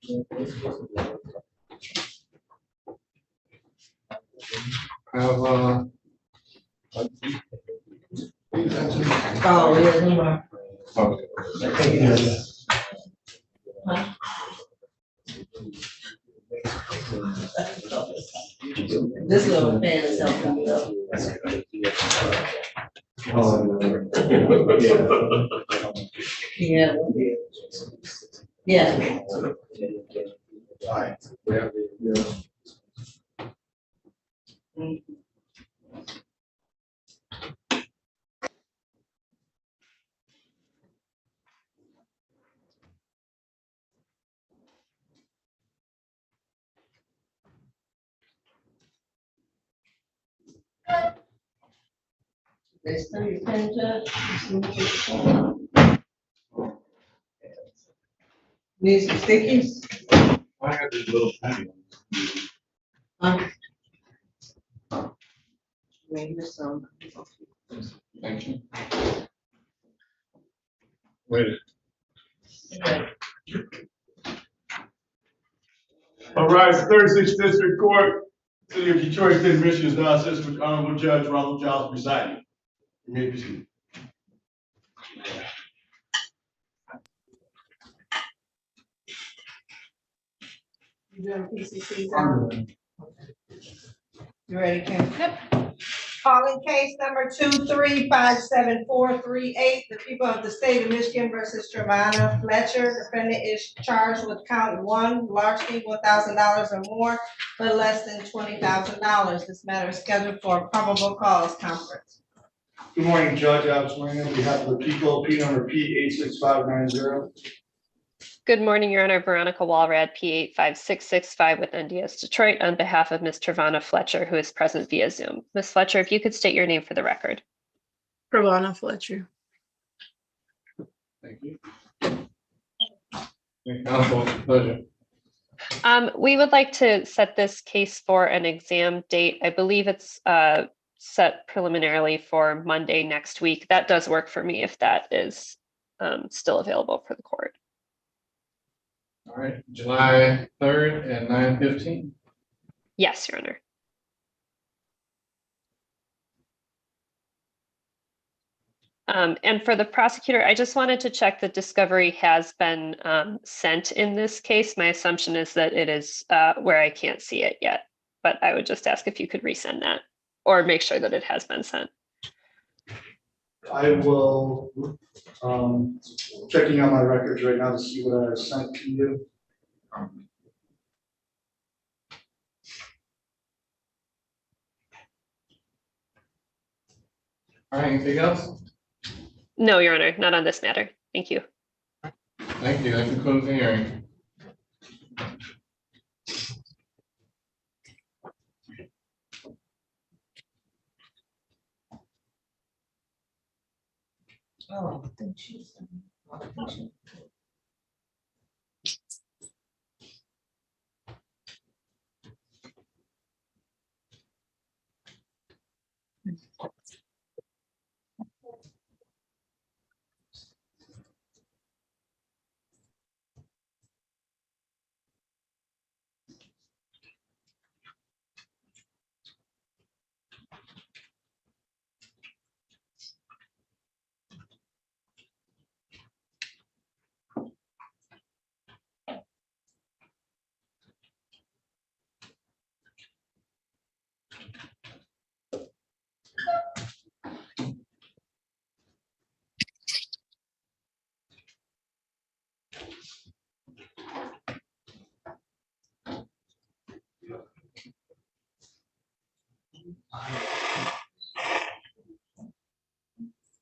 Have This little fan is helping me though. Yeah. Yeah. They still your pen, Judge? Need some stickies? I got these little tiny ones. Maybe some. Thank you. Wait. All right, 36th District Court, City of Detroit, State of Michigan is now assisted with Honorable Judge Ronald Giles presiding. You may proceed. You doing PCCs out? You ready, Kim? Yep. Calling case number 2357438, the people of the state of Michigan versus Trevana Fletcher. Defendant is charged with count 1, larceny $1,000 or more, but less than $20,000. This matter is scheduled for a probable cause conference. Good morning, Judge. I was swearing on behalf of the people, P number P86590. Good morning, Your Honor. Veronica Walrad, P85665 with NDS Detroit on behalf of Ms. Trevana Fletcher, who is present via Zoom. Ms. Fletcher, if you could state your name for the record. Trevana Fletcher. Thank you. Counsel, pleasure. We would like to set this case for an exam date. I believe it's set preliminarily for Monday next week. That does work for me if that is still available for the court. All right, July 3rd at 9:15. Yes, Your Honor. And for the prosecutor, I just wanted to check that discovery has been sent in this case. My assumption is that it is where I can't see it yet, but I would just ask if you could resend that or make sure that it has been sent. I will, checking out my records right now to see what I sent to you. All right, anything else? No, Your Honor, not on this matter. Thank you. Thank you. That concludes the hearing. Oh, I think she's.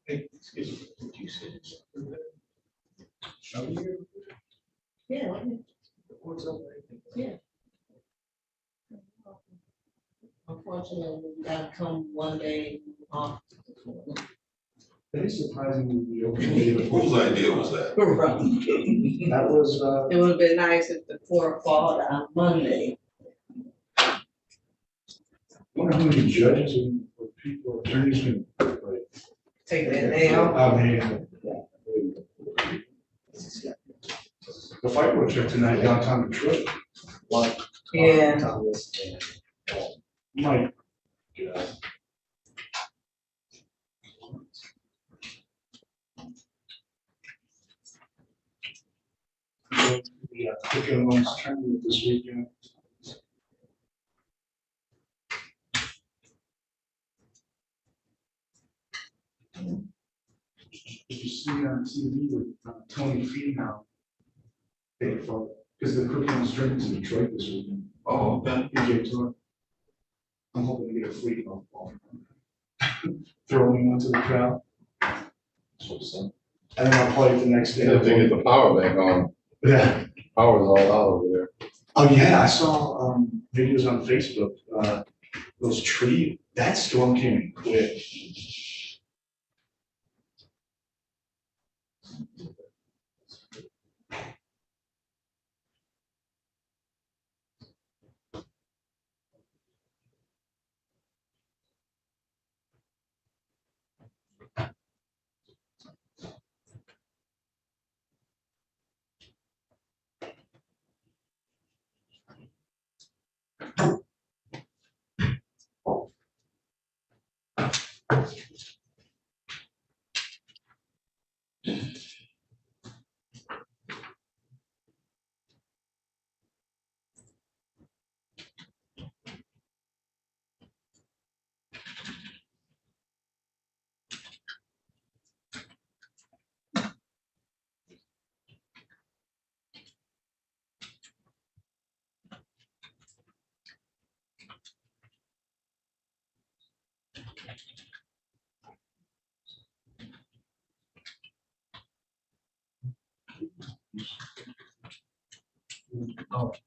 Hey, excuse me, did you say this? Show you? Yeah. What's up? Yeah. Unfortunately, we gotta come one day off. That is surprisingly okay. Whose idea was that? That was, It would have been nice if the court called on Monday. I wonder how many judges and people, attorneys can, like, Take that day off. I mean, the fireworks are tonight downtown Detroit. Yeah. My God. Yeah, cooking lunch tournament this weekend. If you see on TV with Tony Finau, because the cooking lunch tournament in Detroit this weekend. Oh, okay. PJ Tour. I'm hoping to get a free golf ball. Throwing one to the crowd. And then I'll play it the next day. If they get the power back on, Yeah. power's all out over there. Oh, yeah, I saw videos on Facebook, those that storm came in quick. Oh,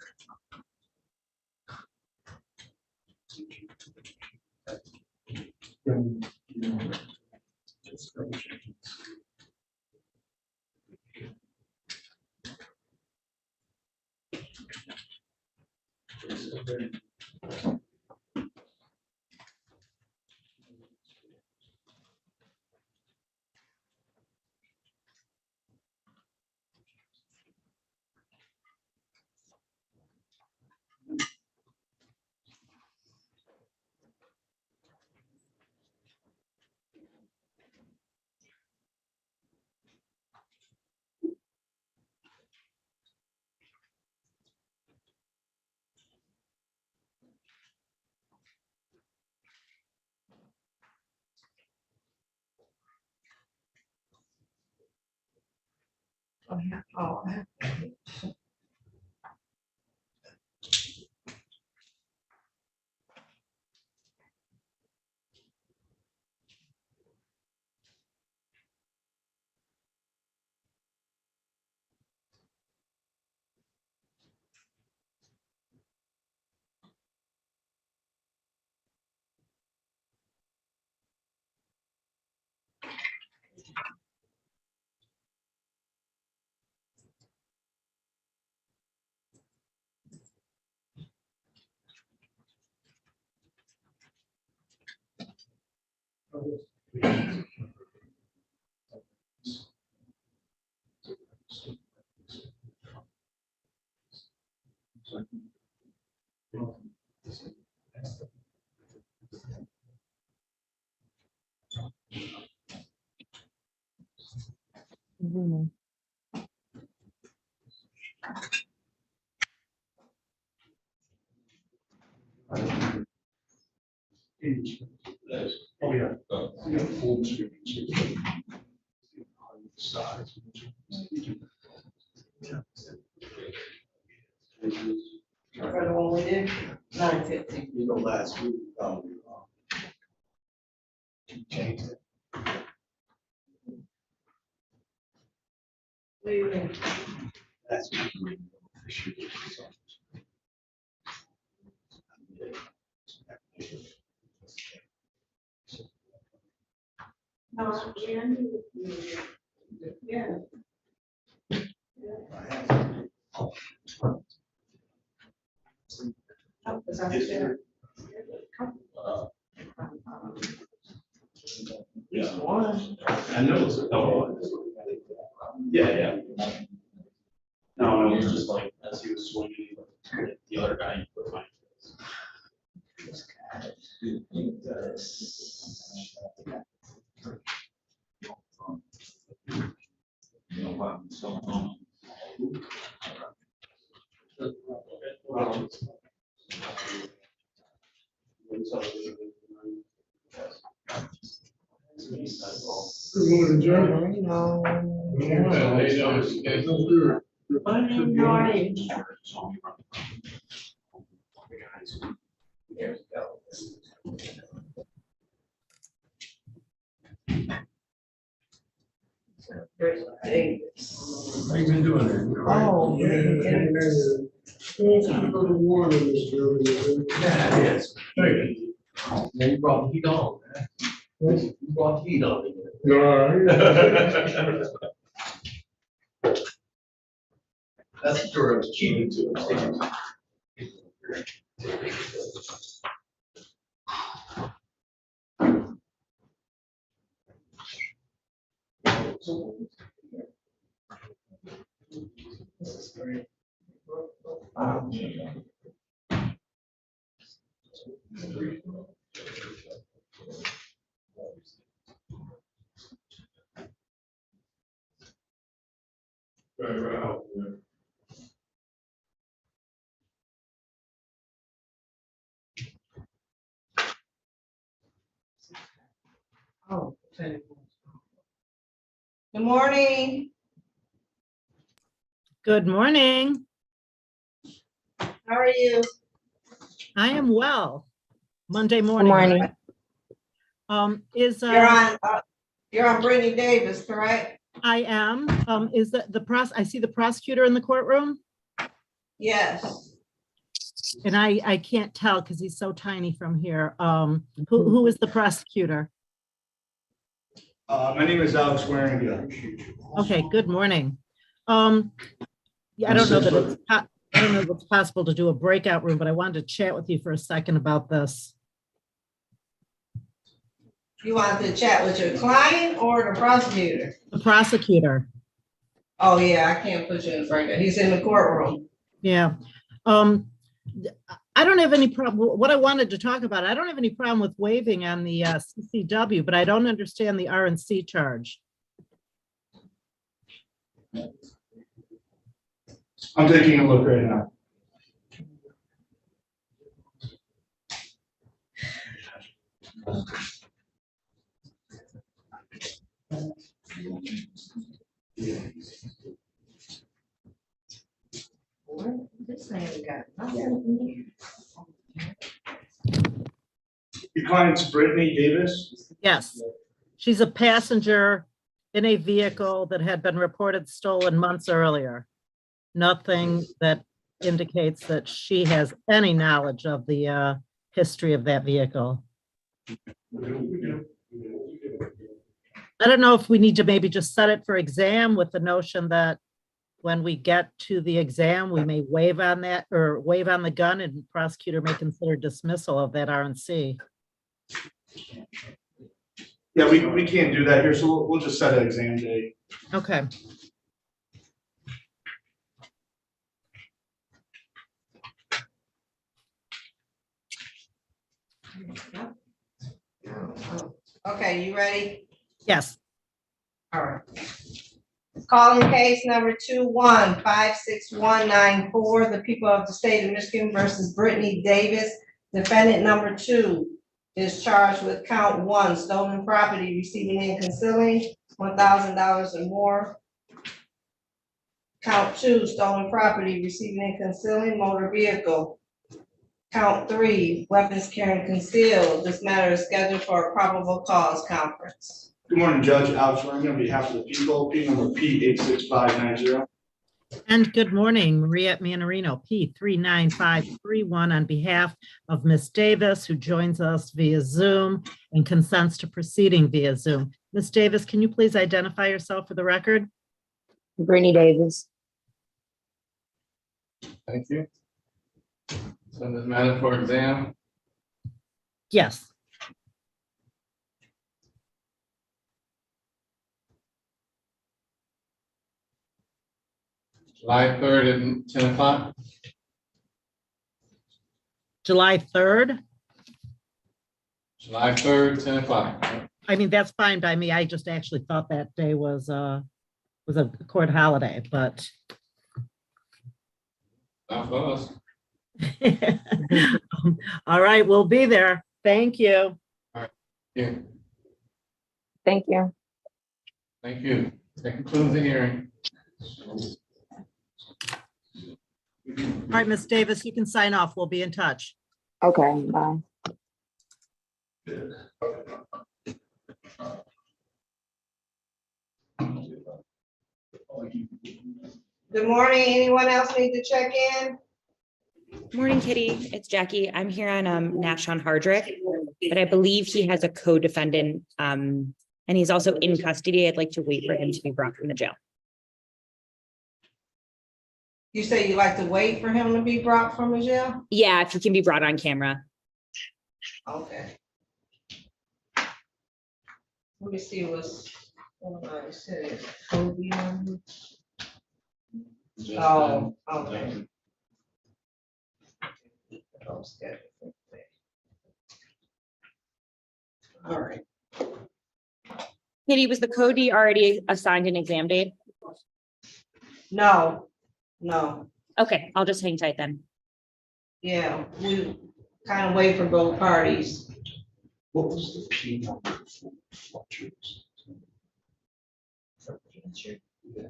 yeah. We got full screen. Size. For the one we did, 9:50. You know, last week, changed it. What do you mean? Last week, we issued it, so. No, yeah. Oh, is that fair? Yeah. I know it's, yeah, yeah. No, How you been doing there? Oh. Yeah, yes. Very good. You brought the heat on, man. You brought the heat on. That's what you're achieving to. Right. Oh, okay. Good morning. Good morning. How are you? I am well. Monday morning. morning. right? You're on Brittany Davis, correct? I am. Is that I see the prosecutor in the courtroom, Yes. and I can't tell because he's so tiny from here. Who is the prosecutor? My name is Alex Waring. Okay, good morning. Yeah, I don't know that it's possible to do a breakout room, but I wanted to chat with you for a second about this. You want to chat with your client or the prosecutor? The prosecutor. Oh, yeah, I can't put you in the breakout. He's in the courtroom. Yeah. I don't have any problem. What I wanted to talk about, I don't have any problem with waiving on the CCW, but I don't understand the R&C charge. I'm taking a look right now. This man got nothing. Your client's Brittany Davis. Yes, she's a passenger in a vehicle that had been reported stolen months earlier. Nothing that indicates that she has any knowledge of the history of that vehicle. I don't know if we need to maybe just set it for exam with the notion that when we get to the exam, we may waive on that or waive on the gun, and prosecutor may consider dismissal of that R&C. Yeah, we can't do that here, so we'll just set an exam date. Okay. Okay, you ready? Yes. All right. Calling case number 2156194, the people of the state of Michigan versus Brittany Davis. Defendant number 2 is charged with count 1, stolen property, receiving and concealing $1,000 or more. Count 2, stolen property, receiving and concealing motor vehicle. Count 3, weapons carrying concealed. This matter is scheduled for a probable cause conference. Good morning, Judge. Alex Waring on behalf of the people, P number P86590. And good morning, Maria Manarino, P39531, on behalf of Ms. Davis, who joins us via Zoom and consents to proceeding via Zoom. Ms. Davis, can you please identify yourself for the record? Brittany Davis. Thank you. Send this matter for exam. Yes. July 3rd at 10 o'clock. July 3rd. July 3rd, 10 o'clock. I mean, that's fine by me. I just actually thought that day was a court holiday, but Not for us. all right, we'll be there. Thank you. Yeah, Thank you. thank you. That concludes the hearing. All right, Ms. Davis, you can sign off. We'll be in touch. Okay, bye. Good morning. Anyone else need to check in? Morning, Kitty. It's Jackie. I'm here on Nashon Hardrick, but I believe he has a co-defendant and he's also in custody. I'd like to wait for him to be brought from the jail. You say you like to wait for him to be brought from the jail? Yeah, if he can be brought on camera. Okay. Let me see what's going on. It says Kobe on here. Oh, okay. Oh, schedule. All right. Kitty, was the Cody already assigned an exam date? No. Okay, I'll just hang tight then. Yeah, we kind of wait for both parties. What was the P number for fluctuations?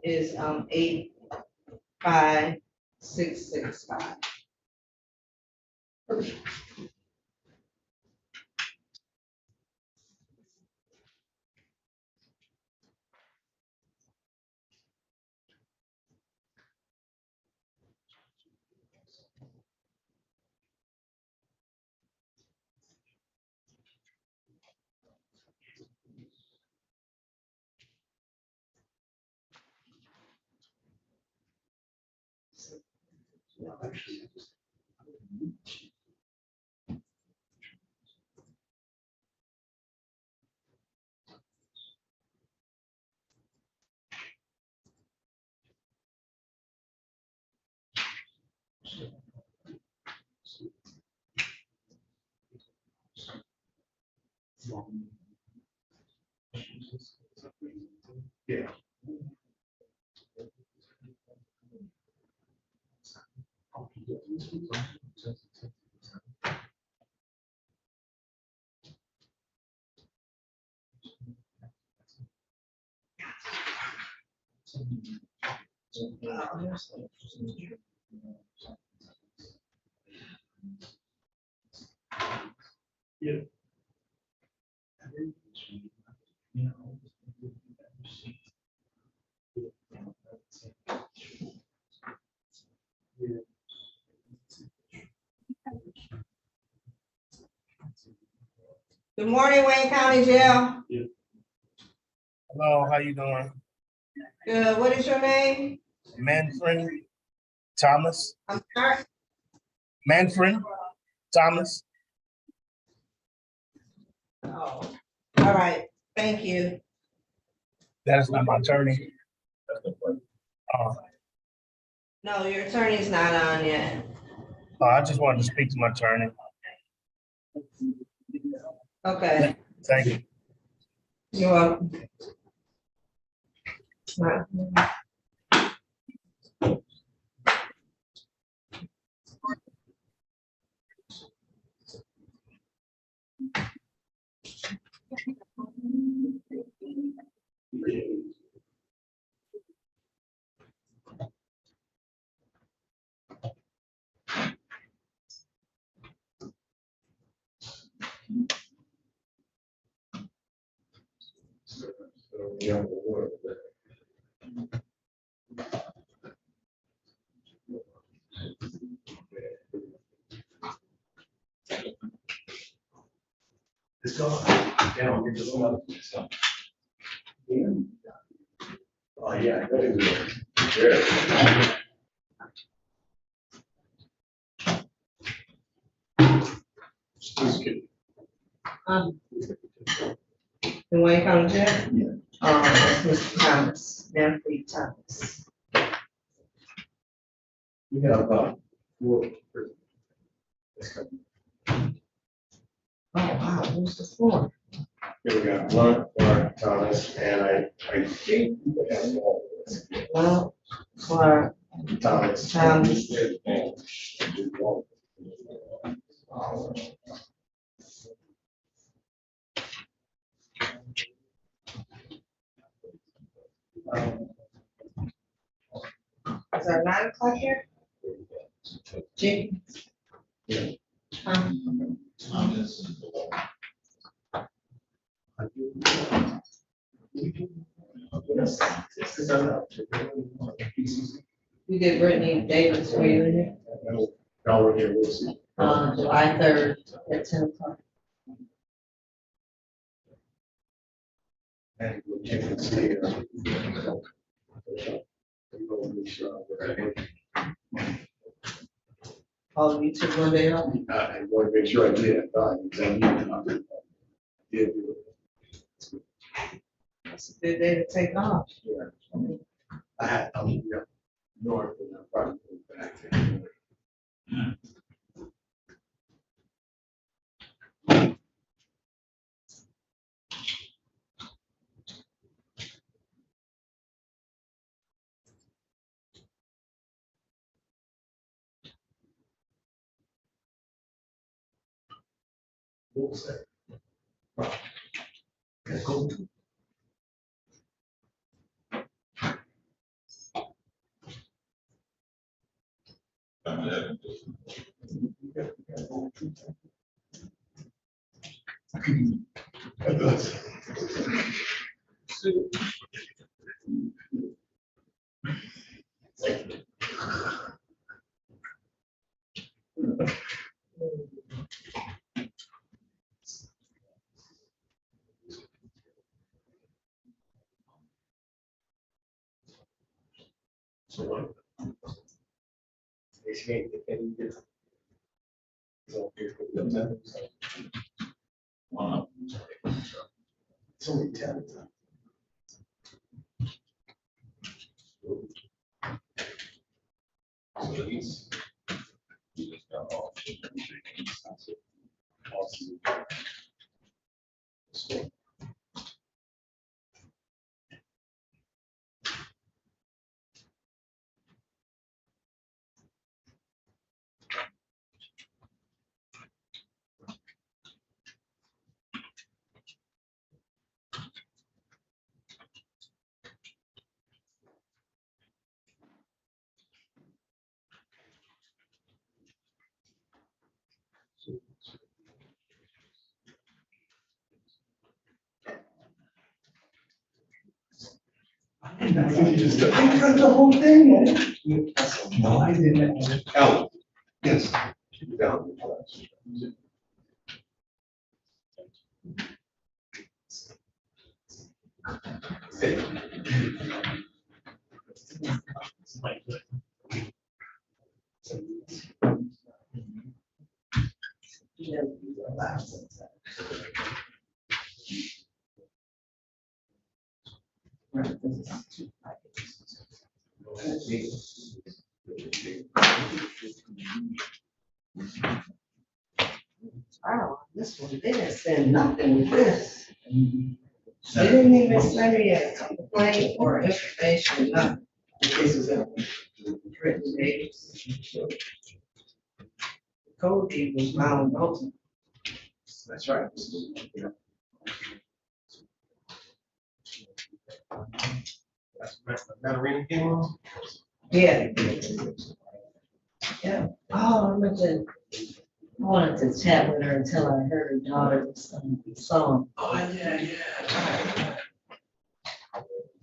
Is 85665. Yeah. Yeah. Good morning, Wayne County Jail. Hello, how you doing? Good. What is your name? Manfred Thomas. I'm sorry. Manfred Thomas. Oh, all right. Thank you. That is not my attorney. No, your attorney's not on yet. I just wanted to speak to my attorney. Okay, Thank you. you're welcome. It's gone. Down, you're just another. Oh, yeah. The Wayne County Jail? Yeah. That's Mr. Thomas, Manfred Thomas. We have, four. wow, who's the fourth? Here we got Blunt, Clark, Thomas, and I think we have all of this. Well, Clark, Thomas. Thomas. Is there 9 o'clock here? Jake. You did Brittany Davis, were you in there? Y'all were here, we'll see. July 3rd at 10 o'clock. And we'll check and see. We'll make sure we're ready. Oh, you took one day off? I want to make sure I did. I thought exactly. Yeah. That's a good day to take off. I had, north and I probably moved back there. We'll say. Okay, cool. It's only 10. I cut the whole thing. No, I didn't. Ellen. Yes. Down. Wow, this one, they didn't send nothing with this. They didn't even send me a complaint or information, nothing. This is a written date. Code deed was found guilty. That's right. That's that arena came on? Yeah. Yeah. Oh, I wanted to chat with her until I heard her daughter's song. Oh, yeah.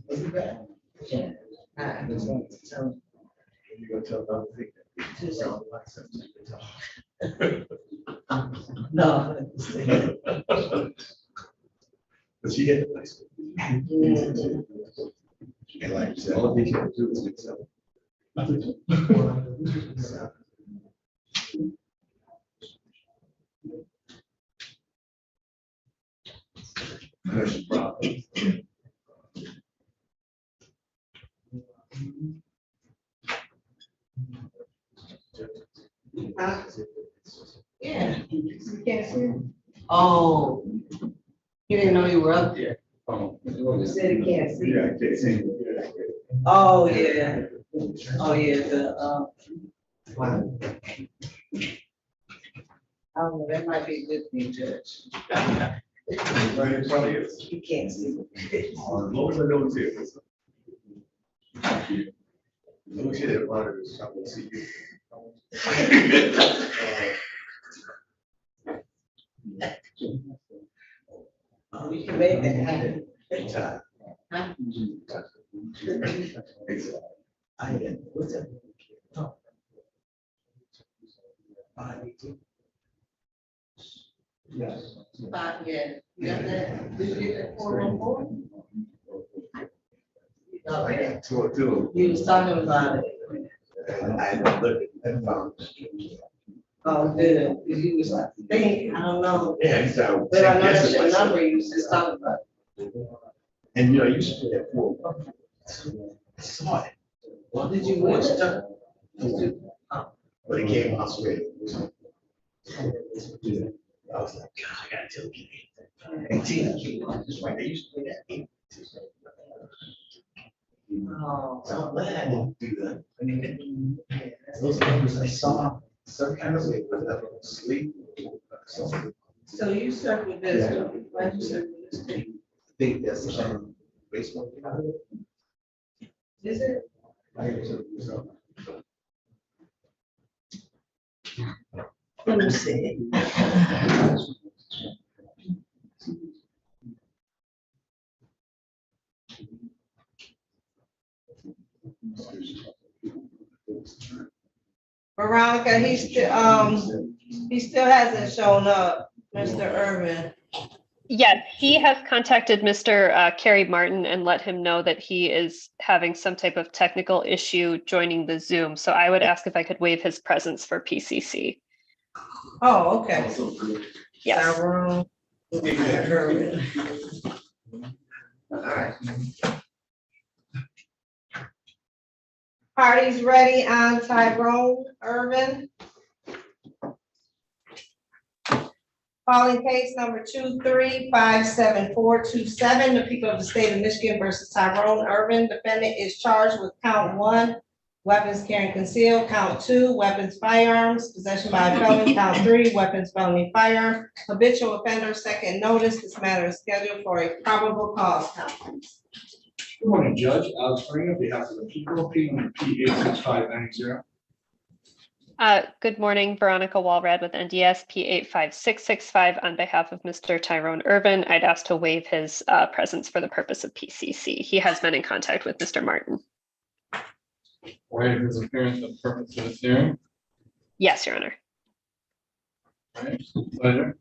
Was it bad? Yeah. I was going to tell You gonna tell them thing that Tuesday. sound like something you No. But she had a nice. And like you said, all they can do is mix up. There's a problem. Yeah. You can't see it. Oh, he didn't know you were up there. Oh. You said he can't see. Yeah, I can't see. Oh, yeah. Oh, yeah, wow. I don't know, that might be a good thing, Judge. Right in front of you. You can't see. Most of those here. Look at it, one of those, I will see you. Oh, we can make that happen. Anytime. Huh? I didn't, what's that? Oh. Yes. Yeah, you got that? Did you get that 414? I got two or two. You was talking about it. And I don't look at found. Oh, good. You was like, think, I don't know. Yeah, he's out. But I know that's your number, you was just talking about. And you know, I used to get four. I saw it. Well, did you watch the? But it came out straight. I was like, God, I gotta tell you. And Tina came on, just right, they used to play that game. Oh. So I'm glad I didn't do that. I mean, those numbers I saw, some kind of way, but I don't sleep. So you circled this, why'd you circle this thing? I think that's baseball. Is it? Let me see. Veronica, he still hasn't shown up, Mr. Irvin. Yeah, he has contacted Mr. Kerry Martin and let him know that he is having some type of technical issue joining the Zoom. So I would ask if I could waive his presence for PCC. Oh, okay. Yes. Tyrone. Irvin. All right. Parties ready on Tyrone Irvin. Calling case number 2357427, the people of the state of Michigan versus Tyrone Irvin. Defendant is charged with count 1, weapons carrying concealed, count 2, weapons firearms, possession by a felon, count 3, weapons felony firearm, habitual offender, second notice. This matter is scheduled for a probable cause conference. Good morning, Judge. Alex Spring on behalf of the people, P number P86590. Good morning, Veronica Walrad with NDS P85665 on behalf of Mr. Tyrone Irvin. I'd ask to waive his presence for the purpose of PCC. He has been in contact with Mr. Martin. Waive his appearance for the purpose of this hearing. Yes, Your Honor. Right. Pleasure.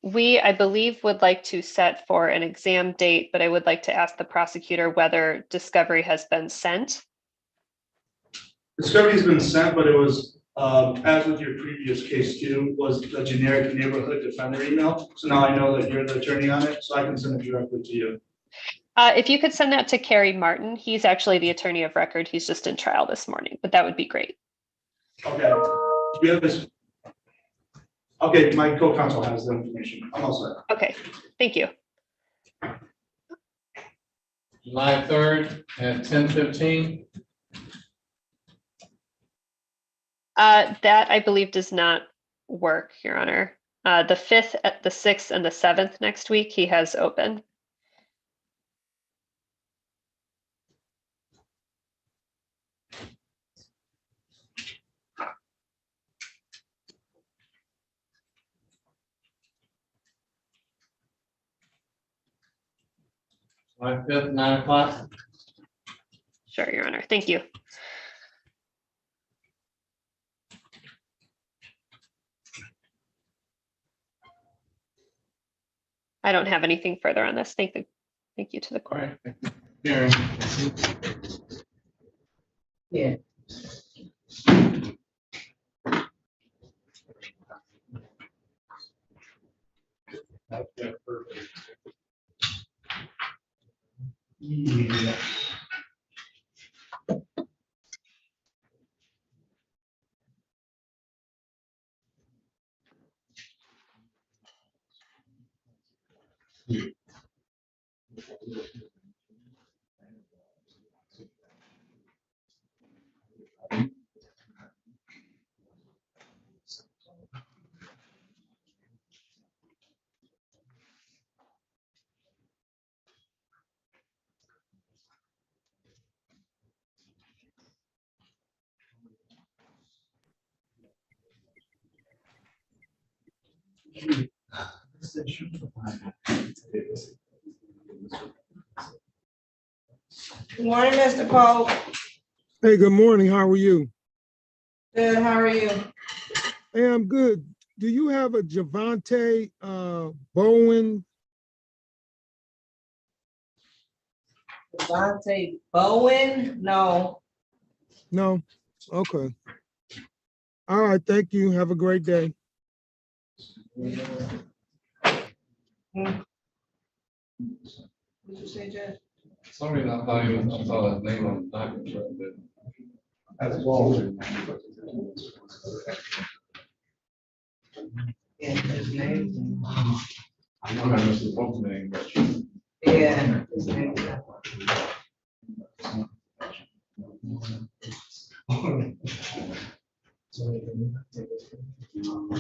We, I believe, would like to set for an exam date, but I would like to ask the prosecutor whether discovery has been sent. Discovery's been sent, but it was, as with your previous case too, was the generic neighborhood defender email. So now I know that you're the attorney on it, so I can send it directly to you. If you could send that to Kerry Martin, he's actually the attorney of record. He's just in trial this morning, but that would be great. Okay. Do you have this? Okay, my co-counsel has the information. I'm all set. Okay, thank you. July 3rd at 10:15. That I believe does not work, Your Honor. The 5th, the 6th, and the 7th next week, he has open. July 5th, 9 o'clock. Sure, Your Honor. Thank you. I don't have anything further on this. Thank you to the All court. right. Thank you. Hearing. Yeah. Okay, perfect. Yeah. Good morning, Mr. Pope. Hey, good morning. How are you? Good, how are you? Hey, I'm good. Do you have a Javante Bowen? Devontae Bowen? No. No? Okay. All right, thank you. Have a great day. What'd you say, Judge? Sorry, I thought you saw his name on the document, but. That's all. Yeah, his name. I remember Mr. Pope's name, but. Yeah. His name.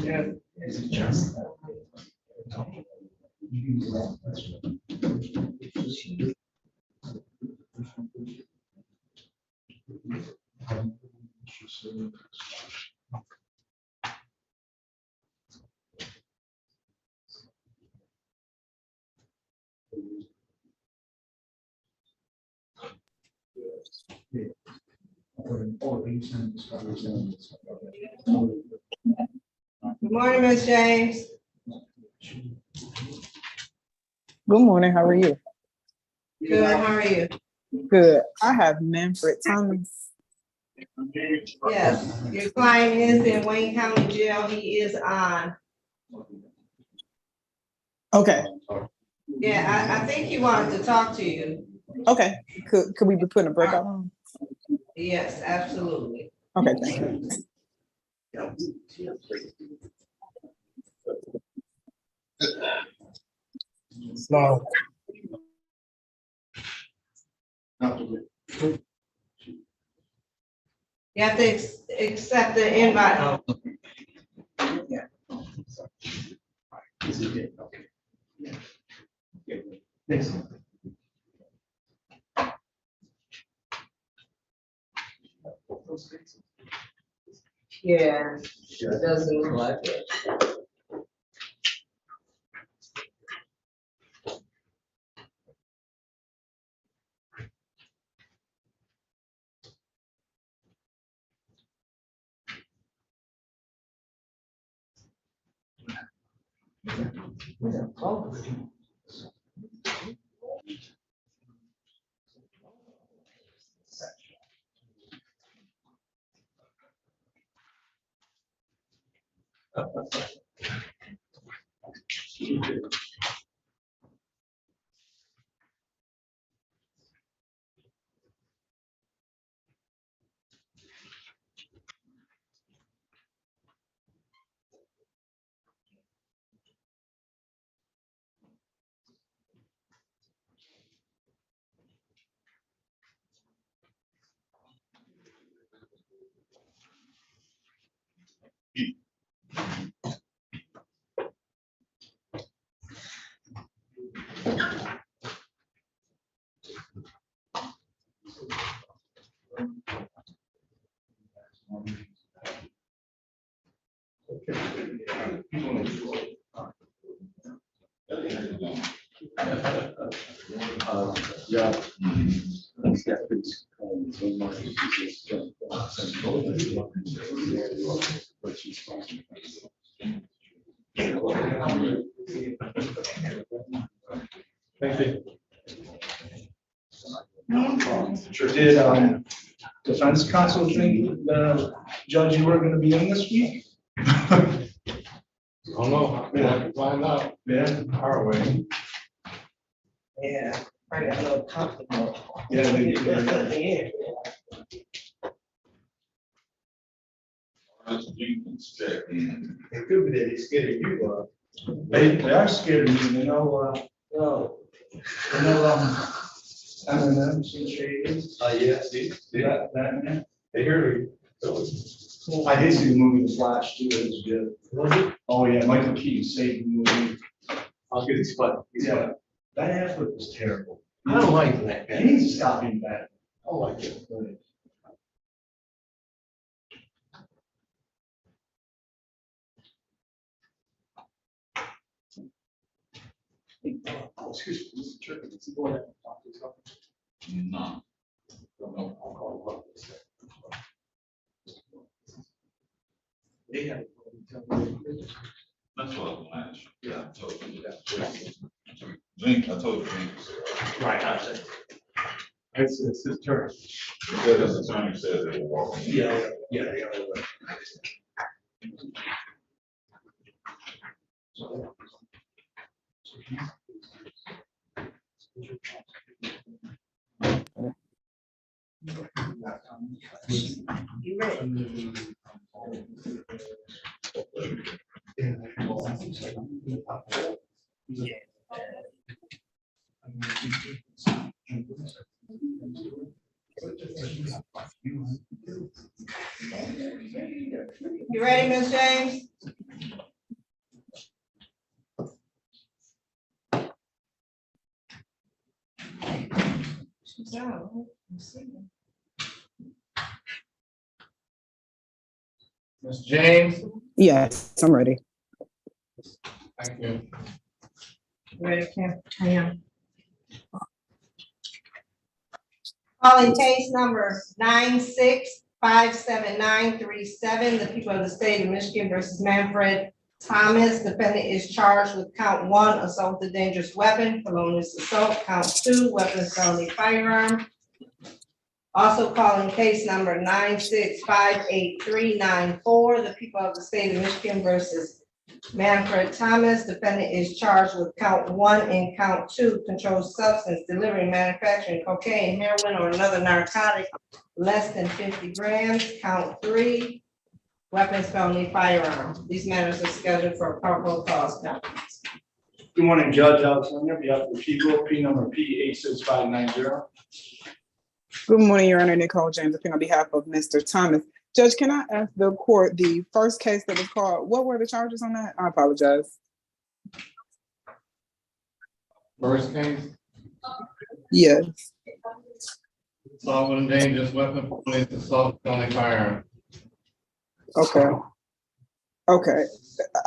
Yeah. Good morning, Ms. James. Good morning, how are you? Good, how are you? Good. I have Manfred Thomas. Yes, your client is in Wayne County Jail. He is on. Okay, Yeah, I think he wanted to talk to you. okay. Could we be putting a breakout on? Yes, absolutely. Okay, thank you. No, You have to accept the invite. Yeah, it doesn't look like it. Oh. Yeah. Thank you. Did defense counsel think the judge you were gonna be in this week? Oh, no, I mean, I can find out. Yeah, our way. Yeah, probably a little comfortable. Yeah, they did. Yeah. It could be that he's scared of you, They are scared of me, you know, So, M&M, some shades. Yeah, see, That, man. They hear you. I did see the movie The Flash too, it was good. was it? Oh, yeah, Michael Keaton saved the movie. I'll get his butt. Yeah, that Affleck was terrible. I don't like that He guy. needs to stop being bad. I like it. Oh, excuse me, Mr. Turkey, is he going to talk to his company? No. No, I'll call him up. They had. That's what I'm asking. Yeah, I told you that. Drink, I told you. Right, that's it. It's his turn. Because his attorney said they were walking. Yeah. you ready? You ready, Ms. James? She's down. Ms. James, Yes, I'm ready. thank you. Ready, Kim? I am. Calling case number 96-57937, the people of the state of Michigan versus Manfred Thomas. Defendant is charged with count 1, assault with a dangerous weapon, felonious assault, count 2, weapons felony firearm. Also calling case number 96-58394, the people of the state of Michigan versus Manfred Thomas. Defendant is charged with count 1 and count 2, controlled substance, delivering, manufacturing cocaine, heroin, or another narcotic less than 50 grams. Count 3, weapons felony firearm. These matters are scheduled for a probable cause conference. Good morning, Judge Alexander, behalf of the people, P number P86590. Good morning, Your Honor. Nicole James, appearing on behalf of Mr. Thomas. Judge, can I ask the court, the first case that was called, what were the charges on that? I apologize. First case, Yes. assault with a dangerous weapon, felonious assault, felony firearm. Okay. Okay.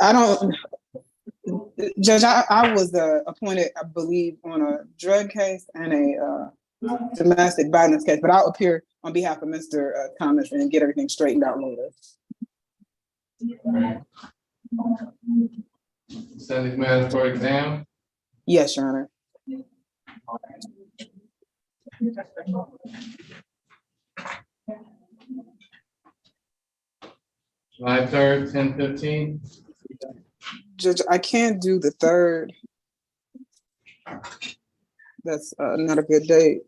I don't, Judge, I was appointed, I believe, on a drug case and a domestic violence case, but I'll appear on behalf of Mr. Thomas and get everything straightened out later. Right. Send these matters for exam. Yes, Your Honor. July 3rd, 10:15. Judge, I can't do the 3rd. That's not a good date.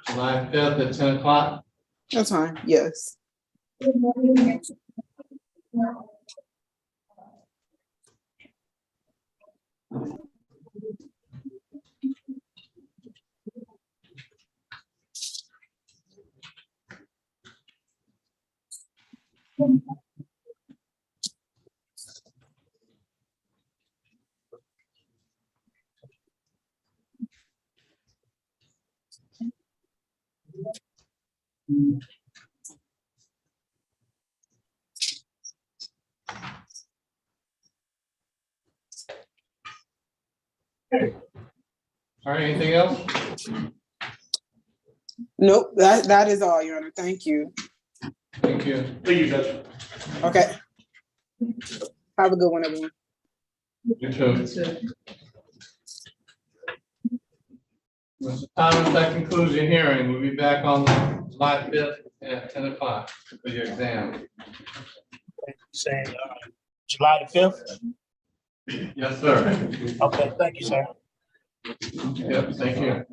July 5th at 10 o'clock. That's fine, yes. All right, anything else? Nope, that is all, Your Honor. Thank you. Thank you. Thank you, Judge. Okay. Have a good one, everyone. You too. Mr. Thomas, that concludes your hearing. We'll be back on the July 5th at 10 o'clock for your exam. Saying, July the 5th? Yes, sir. Okay, thank you, sir. Yep, thank you.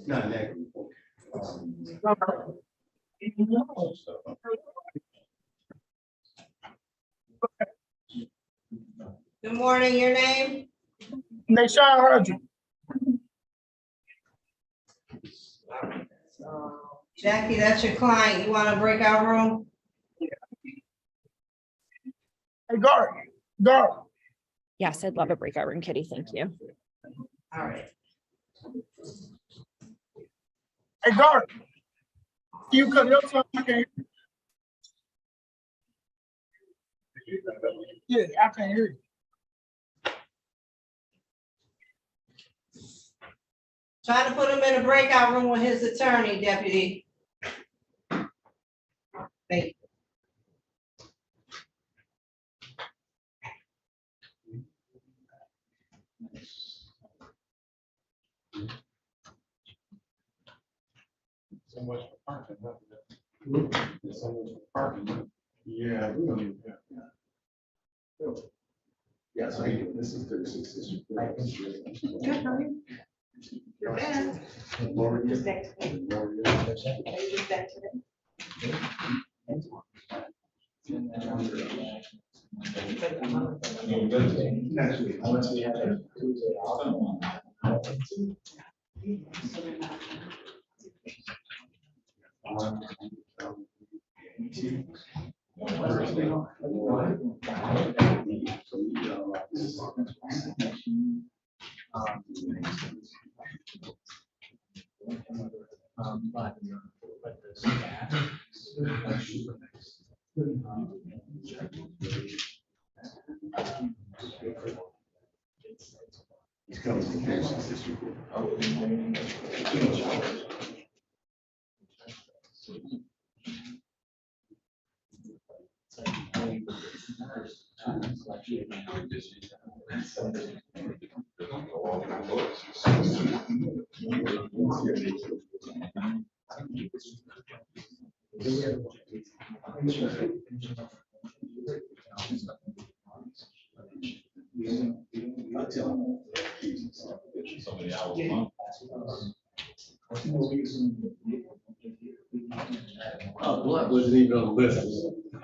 Not that. Good morning, your name? Nashawn Hardrick. Jackie, that's your client. You want a breakout room? Hey, Guard. Yes, I'd love a breakout room, Kitty. Thank you. All right. Hey, Guard. You cut your tongue. Okay. Yeah, I can't hear you. Trying to put him in a breakout room with his attorney, deputy. Thank you. So much for parking. Huh? So much for parking. Yeah, we don't need that. Yeah, so this is 36. Good, how are you? You're bad. Just next to me. Just next to me. Blood wasn't even on the list. I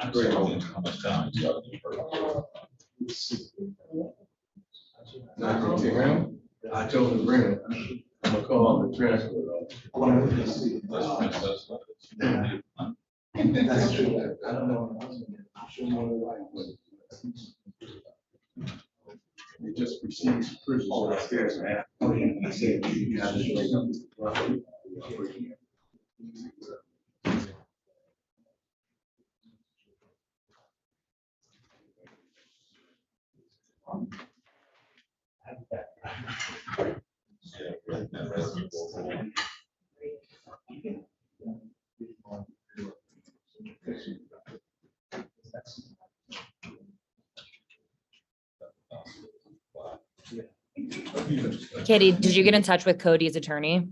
told him to bring it. I'm gonna call the transfer. That's true. I don't know. It just receives prison upstairs, man. I said, you have to. Kitty, did you get in touch with Cody's attorney?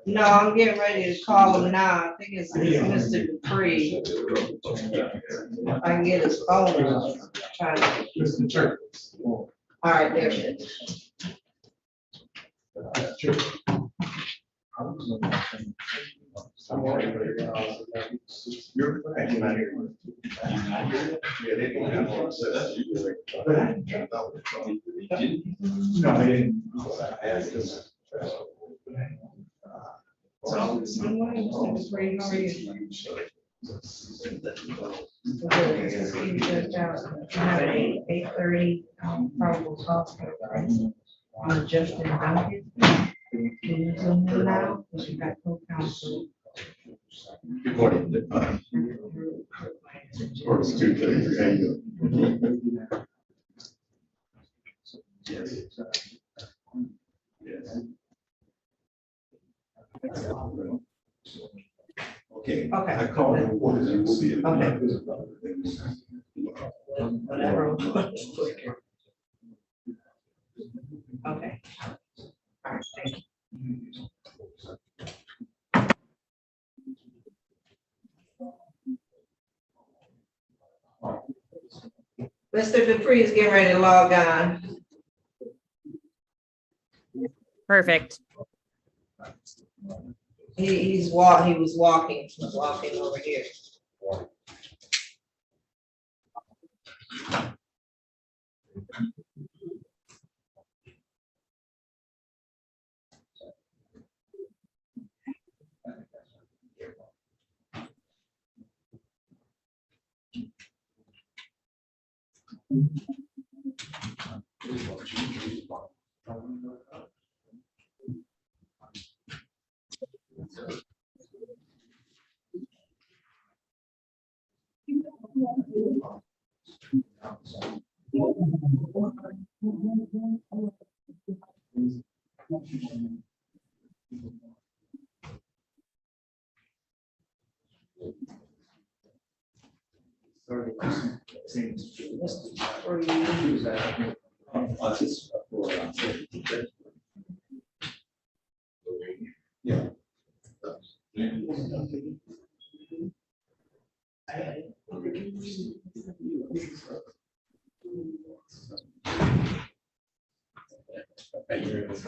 No, I'm getting ready to call him now. I think it's Mr. Dupree. If I can get his phone. I'm trying to. All right, there it is. How are you? $8:30, probable cause for arrest on Justin Duncan. Can you zoom in now? Because you got co-counsel. Good morning. Or it's 2:33. How you doing? Yes. Yes. Okay. Okay. I called him. We'll see it. Whatever. Okay. All right, thank you. Mr. Dupree is getting ready to log on. Perfect. He was walking over here. Yeah.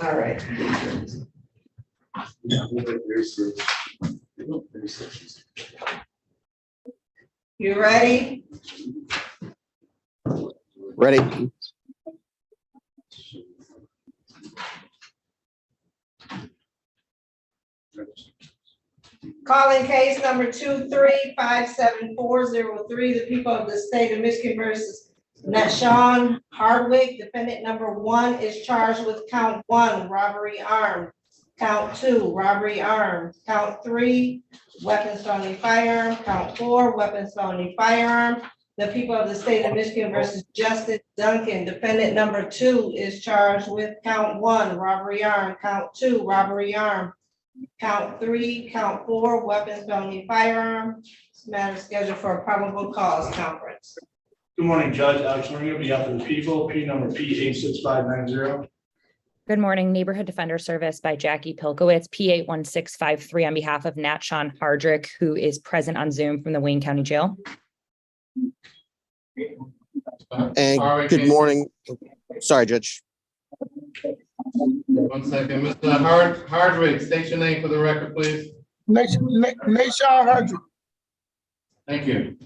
All right. You ready? Ready? Calling case number 2357403, the people of the state of Michigan versus Nashawn Hardwick. Defendant number 1 is charged with count 1, robbery armed. Count 2, robbery armed. Count 3, weapons felony firearm. Count 4, weapons felony firearm. The people of the state of Michigan versus Justin Duncan. Defendant number 2 is charged with count 1, robbery armed. Count 2, robbery armed. Count 3, count 4, weapons felony firearm. This matter is scheduled for a probable cause conference. Good morning, Judge Alex Marie, on behalf of the people, P number P86590. Good morning, Neighborhood Defender Service by Jackie Pilkowitz, P81653 on behalf of Nat Sean Hardrick, who is present on Zoom from the Wayne County Jail. And good morning. Sorry, Judge. 1 second, Mr. Hardwick, state your name for the record, please. Nation Hardrick. Thank you.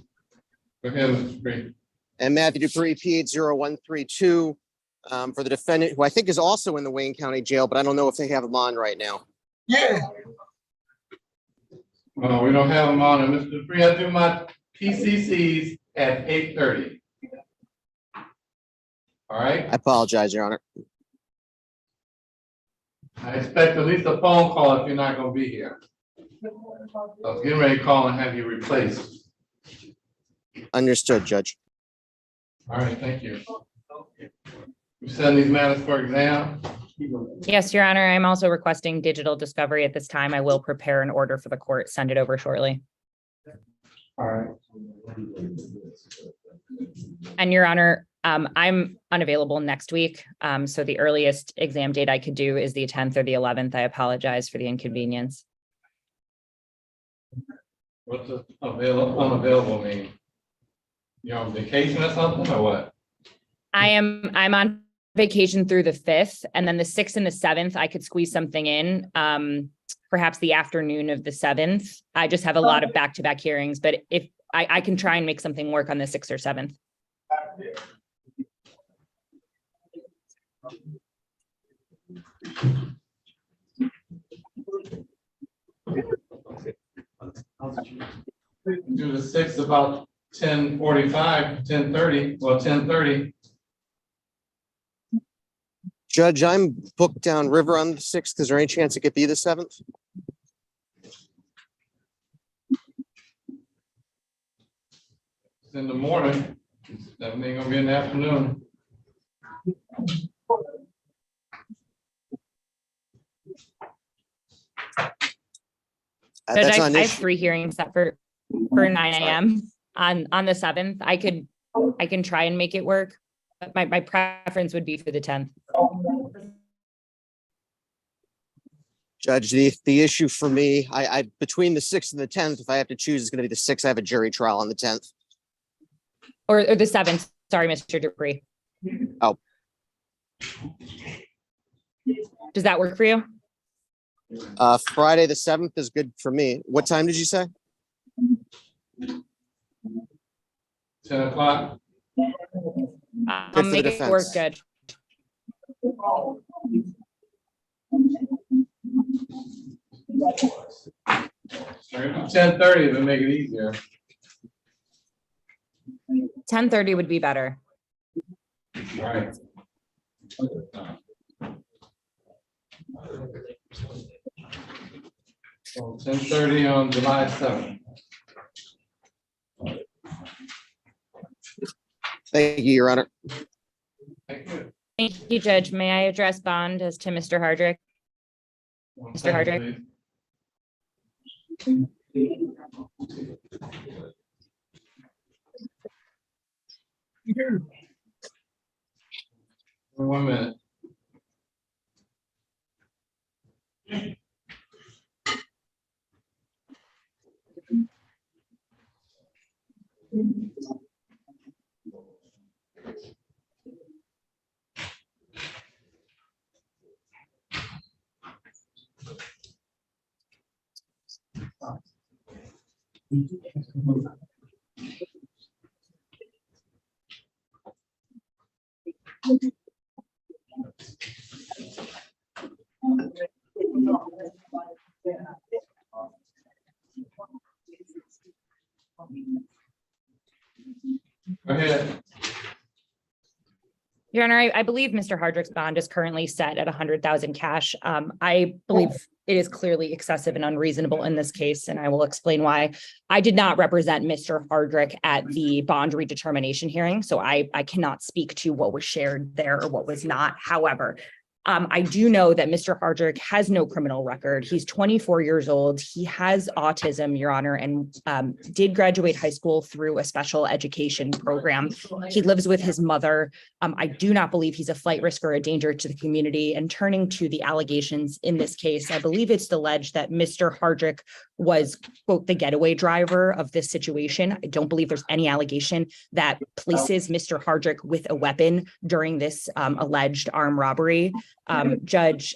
Go ahead, Mr. Dupree. And Matthew Dupree, P80132, for the defendant, who I think is also in the Wayne County Jail, but I don't know if they have him on right now. Yeah. We don't have him on, and Mr. Dupree, I do my PCCs at 8:30. All right, I apologize, Your Honor. I expect at least a phone call if you're not gonna be here. I was getting ready to call and have you replaced. Understood, Judge. All right, thank you. You send these matters for exam? Yes, Your Honor, I'm also requesting digital discovery at this time. I will prepare an order for the court, send it over shortly. All right. And Your Honor, I'm unavailable next week. So the earliest exam date I could do is the 10th or the 11th. I apologize for the inconvenience. What's unavailable mean? You're on vacation or something, or what? I'm on vacation through the 5th, and then the 6th and the 7th, I could squeeze something in. Perhaps the afternoon of the 7th. I just have a lot of back-to-back hearings, but if I can try and make something work on the 6th or 7th. Do the sixth about 10:45, 10:30, well, 10:30. Judge, I'm booked down river on the 6th. Is there any chance it could be the 7th? It's in the morning. It's definitely gonna be in the afternoon. Judge, That's I not an I have issue. 3 hearings set for 9 AM on the 7th. I can try and make it work. But my preference would be for the 10th. Judge, the issue for me, I between the 6th and the 10th, if I have to choose, it's going to be the 6th. I have a jury trial on the 10th. Or the 7th. Sorry, Mr. Dupree. Oh. Does that work for you? Friday the 7th is good for me. What time did you say? 10 o'clock. I'll make it work, Judge. 10:30 to make it easier. 10:30 would be better. All right. So 10:30 on July 7th. Thank you, Your Honor. Thank you. Thank you, Judge. May I address bond as to Mr. Hardrick? Mr. Hardrick? One minute. Go ahead. Your Honor, I believe Mr. Hardrick's bond is currently set at 100,000 cash. I believe it is clearly excessive and unreasonable in this case, and I will explain why. I did not represent Mr. Hardrick at the bond redetermination hearing, so I cannot speak to what was shared there or what was not. However, I do know that Mr. Hardrick has no criminal record. He's 24 years old. He has autism, Your Honor, and did graduate high school through a special education program. He lives with his mother. I do not believe he's a flight risk or a danger to the community. And turning to the allegations in this case, I believe it's alleged that Mr. Hardrick was, quote, the getaway driver of this situation. I don't believe there's any allegation that places Mr. Hardrick with a weapon during this alleged armed robbery. Judge,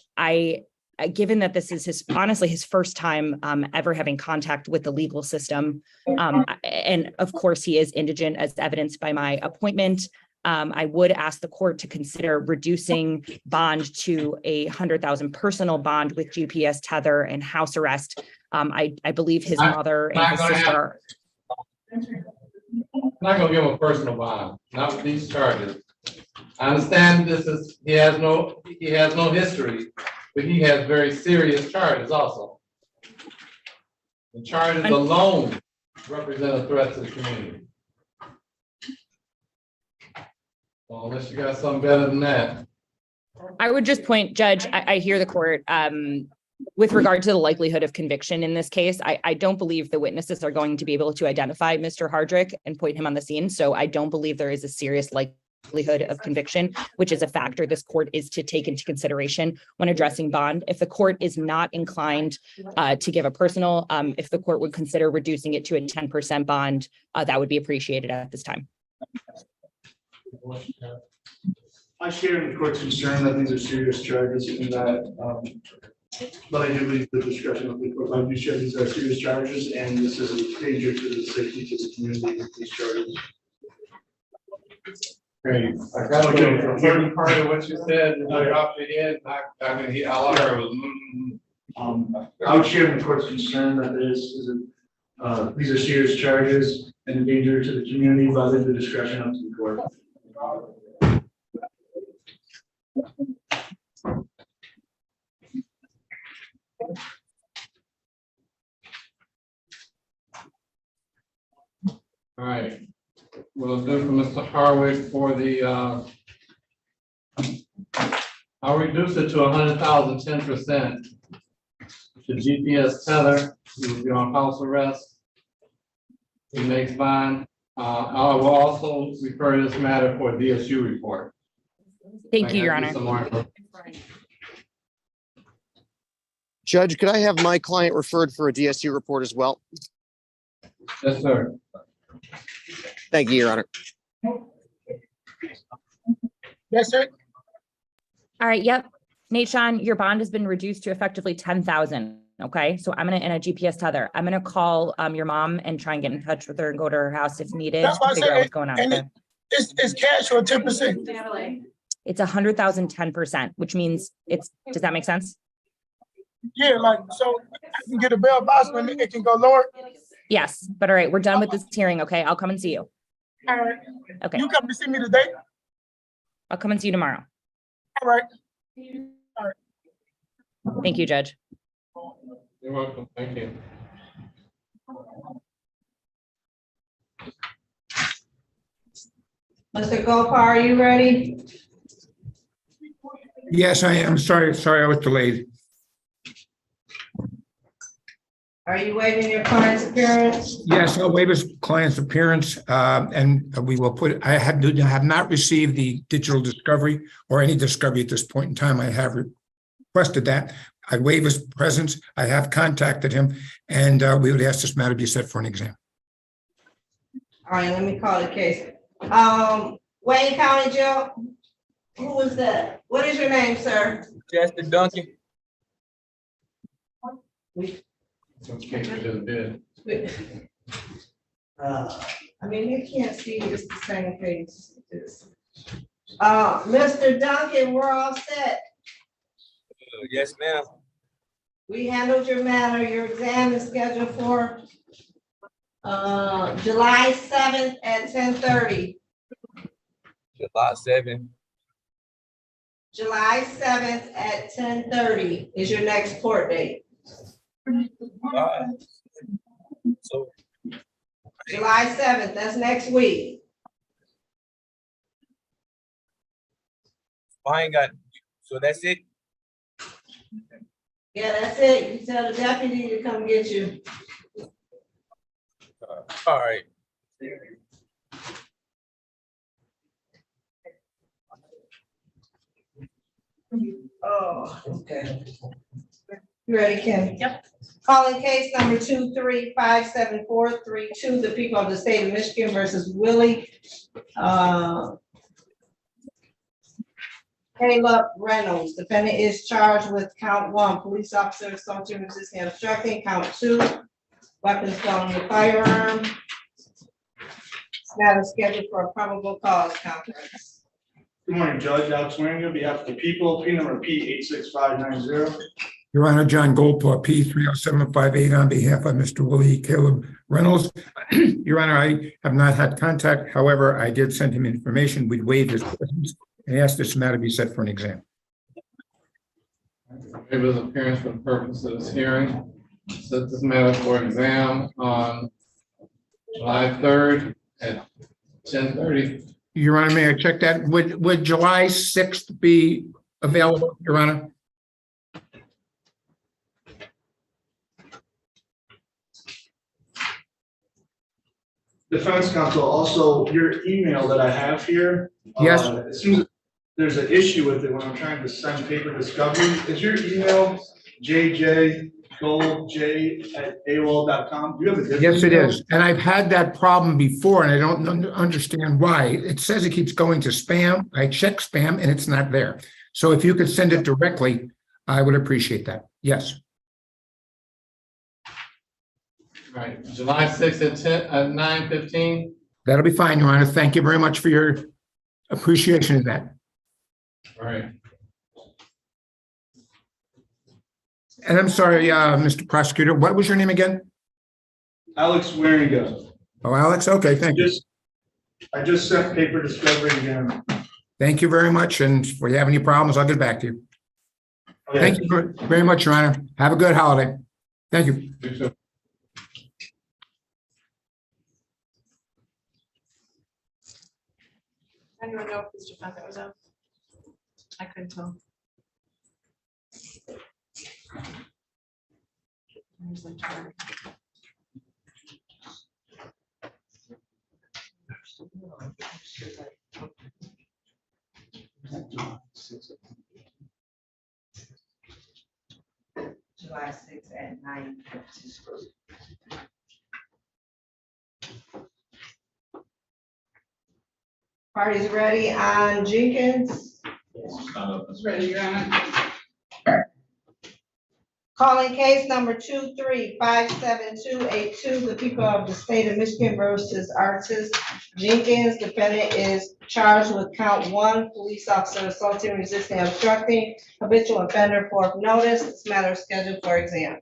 given that this is honestly his first time ever having contact with the legal system, and of course he is indigent as evidenced by my appointment, I would ask the court to consider reducing bond to 100,000 personal bond with GPS tether and house arrest. I believe his mother and his sister. I'm not gonna give him a personal bond, not with these charges. I understand he has no history, but he has very serious charges also. The charges alone represent a threat to the community. Well, unless you got something better than that. I would just point, Judge, I hear the court. With regard to the likelihood of conviction in this case, I don't believe the witnesses are going to be able to identify Mr. Hardrick and point him on the scene. So I don't believe there is a serious likelihood of conviction, which is a factor this court is to take into consideration when addressing bond. If the court is not inclined to give a personal, if the court would consider reducing it to a 10% bond, that would be appreciated at this time. I share the court's concern that these are serious charges and that, but I do leave the discretion of the court. I do share these are serious charges and this is a danger to the safety to the community with these charges. Great. I got to get a certain part of what you said, and I dropped your head. I mean, all I heard was, I would share the court's concern that this is These are serious charges and a danger to the community, but at the discretion of the court. All right, we'll do for Mr. Harwick for the, I'll reduce it to 100,000, 10%. The GPS tether, he will be on house arrest. He makes bond. I will also refer this matter for a DSU report. Thank you, Your I can Honor. get some more. Judge, could I have my client referred for a DSU report as well? Yes, sir. Thank you, Your Honor. That's it? All right, yep. Nate Sean, your bond has been reduced to effectively 10,000. Okay, so I'm gonna, in a GPS tether, I'm gonna call your mom and try and get in touch with her and go to her house if needed That's why to I figure out said, what's going on. and Okay? it's cash or 10%. It's 100,000, 10%, which means does that make sense? Yeah, like, so I can get a bail bondsman, it can go lower. Yes, but all right, we're done with this hearing, okay? I'll come and see you. All right. Okay, You come to see me today? I'll come and see you tomorrow. All right. Thank you, Judge. You're welcome. Thank you. Mr. Gopar, are you ready? Yes, I am. Sorry, I was delayed. Are you waiving your client's appearance? Yes, I'll waive his client's appearance, and we will put, I have not received the digital discovery or any discovery at this point in time. I have requested that. I waive his presence. I have contacted him, and we would ask this matter be set for an exam. All right, let me call the case. Wayne County Jail, who was that? What is your name, sir? Justin Duncan. Okay, we just did. I mean, you can't see, it's the same page. Mr. Duncan, we're all set. Yes, ma'am. We handled your matter. Your exam is scheduled for July 7th at 10:30. July 7. July 7th at 10:30 is your next court date. So July 7th, that's next week. I ain't got, so that's it? Yeah, that's it. You tell the deputy to come get you. All right. Oh, okay. You ready, Kim? Yep. Calling case number 2357432, the people of the state of Michigan versus Willie Caleb Reynolds. Defendant is charged with count 1, police officer assaulting, resisting, and obstructing. Count 2, weapons stolen with firearm. This matter is scheduled for a probable cause conference. Good morning, Judge. Alex Waring, on behalf of the people, P number P86590. Your Honor, John Goldpaw, P 30758 on behalf of Mr. Willie Caleb Reynolds. Your Honor, I have not had contact. However, I did send him information. We'd waive his presence and ask this matter be set for an exam. Waive his appearance for the purpose of this hearing. Set this matter for exam on July 3rd at 10:30. Your Honor, may I check that? Would July 6th be available, Your Honor? Defense counsel, also your email that I have here. Yes. It seems there's an issue with it when I'm trying to send paper discovery. Is your email jjgoldj@aol.com? Do you have a different? Yes, it email? is. And I've had that problem before and I don't understand why. It says it keeps going to spam. I check spam and it's not there. So if you could send it directly, I would appreciate that. Yes. All right, July 6th at 9:15. That'll be fine, Your Honor. Thank you very much for your appreciation of that. All right. And I'm sorry, Mr. Prosecutor, what was your name again? Alex Waringa. Oh, Alex, okay, thank you. I just sent paper discovery again. Thank you very much, and if we have any problems, I'll get back to you. Okay. Thank you very much, Your Honor. Have a good holiday. Thank you. Anyone know if this defendant was out? I couldn't tell. There's the chart. July 6th at 9:50. Party's ready on Jenkins. Ready, Your Honor. Calling case number 2357282, the people of the state of Michigan versus Artis Jenkins. Defendant is charged with count 1, police officer assaulting, resisting, obstructing, habitual offender, fourth notice. This matter is scheduled for exam.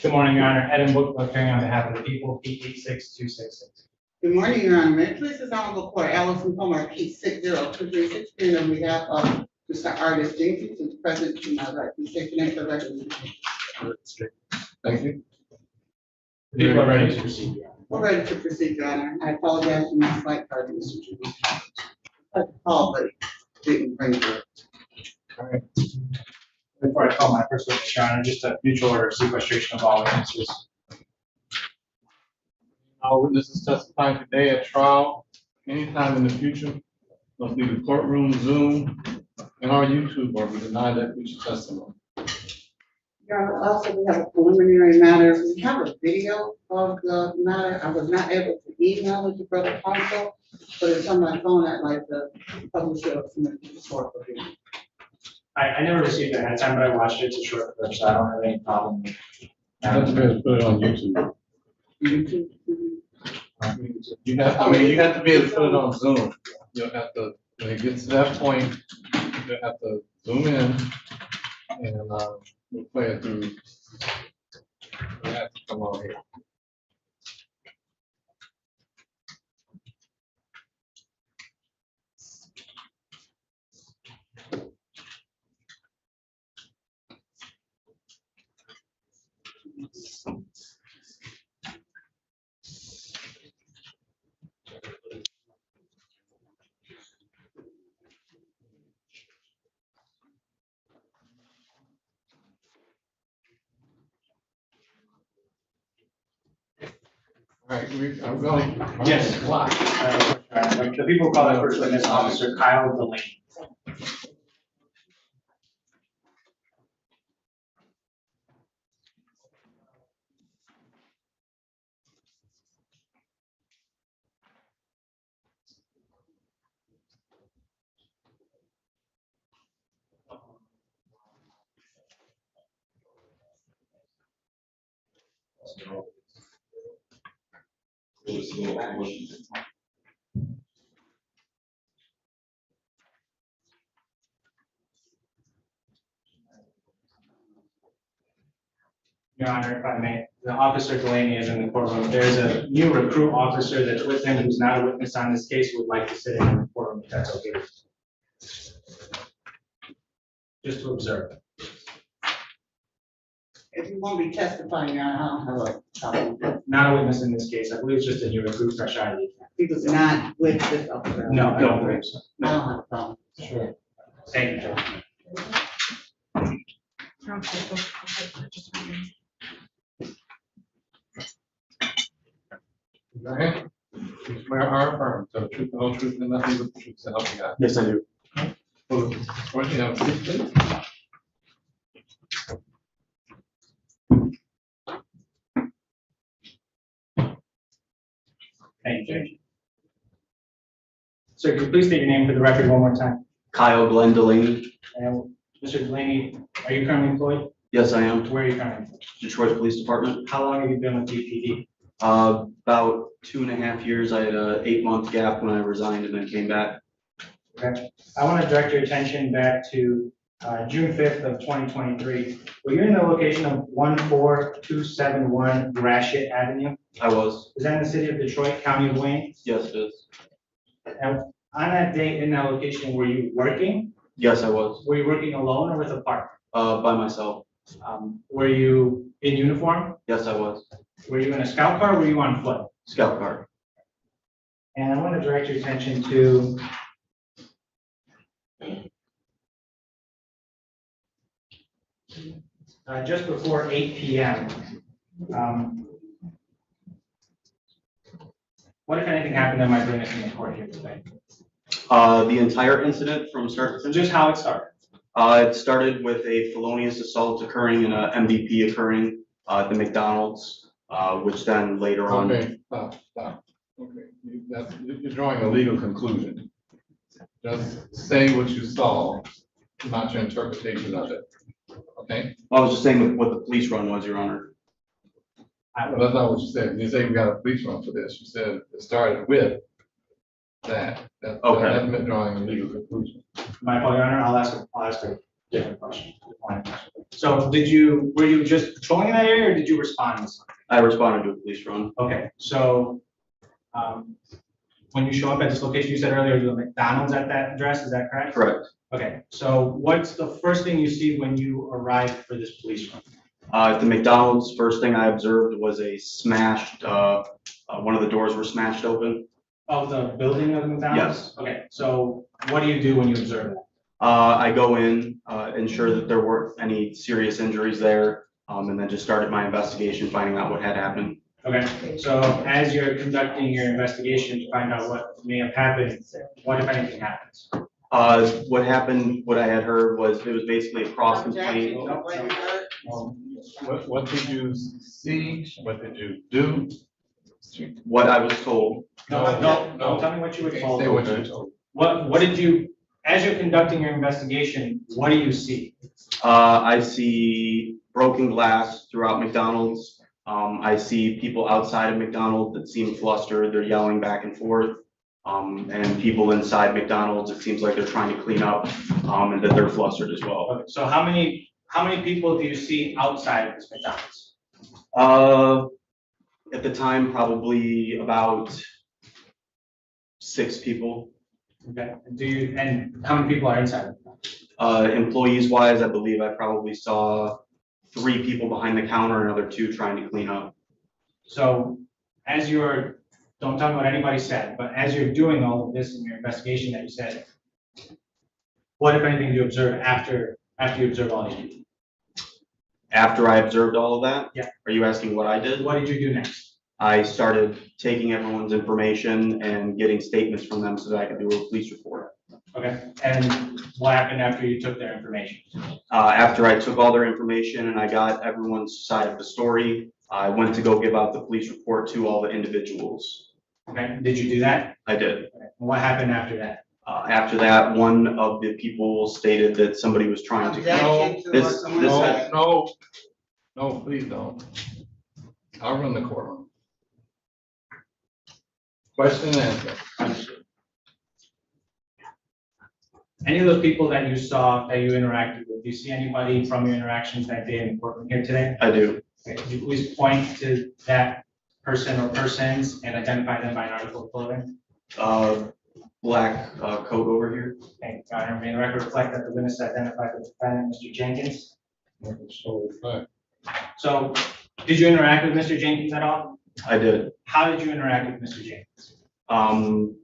Good morning, Your Honor. Ed and Book appearing on behalf of the people, P 86266. Good morning, Your Honor. May it please this honorable court, Allison Palmer, P 60236, appearing on behalf of Mr. Artis Jenkins, who's present to my right. Please take your name for the record. Thank you. People are ready to proceed, Your Honor. We're ready to proceed, Your Honor. I apologize for my slight tardiness, Mr. Chairman. I called, but didn't bring it. All right. Before I call my first witness, Your Honor, just a mutual order of sequestration of all witnesses. All witnesses testifying today at trial, anytime in the future, must leave the courtroom, Zoom, and our YouTube, or we deny that future testimony. Your Honor, also we have a preliminary matter. We have a video of the matter. I was not able to email it to Brother Counsel, but it's on my phone. I'd like to publish it or submit it to the court for hearing. I never received it ahead of time, but I watched it. It's a short clip, so I don't have any problem. That's better, put it on YouTube. YouTube. You have to be able to put it on Zoom. You'll have to, when it gets to that point, you have to zoom in and we'll play it through. You have to come on here. All right, I'm going. Yes. The people call that first witness Officer Kyle Delaney. Your Honor, if I may, the Officer Delaney is in the courtroom. There's a new recruit officer that's with him who's not a witness on this case, who would like to sit in the courtroom if that's okay. Just to observe. If you won't be testifying, Your Honor, I don't have a problem. Not a witness in this case. I believe it's just a new recruit fresh out of the academy. He was not with this officer. No, I don't believe so. I don't have a problem. Sure. Thank you, Judge. Okay. You swear or affirm to the truth, the whole truth, and nothing but the truth, so help you God. Yes, I do. First, you have a seat, please. Thank you, Judge. Sir, could you please state your name for the record one more time? Kyle Glenn Delaney. And Mr. Delaney, are you currently employed? Yes, I am. Where are you currently employed? Detroit Police Department. How long have you been with DPD? About 2.5 years. I had a 8-month gap when I resigned and then came back. Okay. I want to direct your attention back to June 5th of 2023. Were you in the location of 14271 Gratiot Avenue? I was. Is that in the city of Detroit, county of Wayne? Yes, it is. And on that date in that location, were you working? Yes, I was. Were you working alone or with a partner? By myself. Were you in uniform? Yes, I was. Were you in a scout car or were you on foot? Scout car. And I want to direct your attention to just before 8 p.m. What, if anything, happened that might bring us in the court here today? The entire incident from start to finish? Just how it started. It started with a felonious assault occurring and a MVP occurring at the McDonald's, which then later on. Okay, stop. Okay, you're drawing a legal conclusion. Just say what you saw, not your interpretation of it. Okay? I was just saying what the police run was, Your Honor. Well, that's not what you said. You say we got a police run for this. You said it started with that. Okay. That's meant drawing a legal conclusion. My fault, Your Honor. I'll ask a different question. So were you just patrolling in that area or did you respond to something? I responded to a police run. Okay, so when you show up at this location, you said earlier you were at McDonald's at that address, is that correct? Correct. Okay, so what's the first thing you see when you arrive for this police run? At the McDonald's, first thing I observed was a smashed, one of the doors were smashed open. Of the building of the McDonald's? Yes. Okay, so what do you do when you observe that? I go in, ensure that there weren't any serious injuries there, and then just started my investigation, finding out what had happened. Okay, so as you're conducting your investigation to find out what may have happened, what if anything happens? What happened, what I had heard was, it was basically a cross complaint. What did you see? What did you do? What I was told. No, tell me what you were told. Say what you were told. What did you, as you're conducting your investigation, what do you see? I see broken glass throughout McDonald's. I see people outside of McDonald's that seem flustered, they're yelling back and forth. And people inside McDonald's, it seems like they're trying to clean up, and that they're flustered as well. Okay, so how many people do you see outside of this McDonald's? At the time, probably about 6 people. Okay, and how many people are inside? Employees wise, I believe I probably saw 3 people behind the counter, another 2 trying to clean up. So as you're, don't tell me what anybody said, but as you're doing all of this in your investigation that you said, what, if anything, do you observe after you observe all these people? After I observed all of that? Yeah. Are you asking what I did? What did you do next? I started taking everyone's information and getting statements from them so that I could do a police report. Okay, and what happened after you took their information? After I took all their information and I got everyone's side of the story, I went to go give out the police report to all the individuals. Okay, did you do that? I did. Okay. What happened after that? After that, one of the people stated that somebody was trying to. No, please don't. I'll run the courtroom. Question and answer. Any of those people that you saw, that you interacted with, do you see anybody from your interactions that day in the courtroom here today? I do. Okay, could you please point to that person or persons and identify them by an article of clothing? Black coat over here. Thank you, Your Honor. May the record reflect that the witness identified the defendant, Mr. Jenkins? So, did you interact with Mr. Jenkins at all? I did. How did you interact with Mr. Jenkins?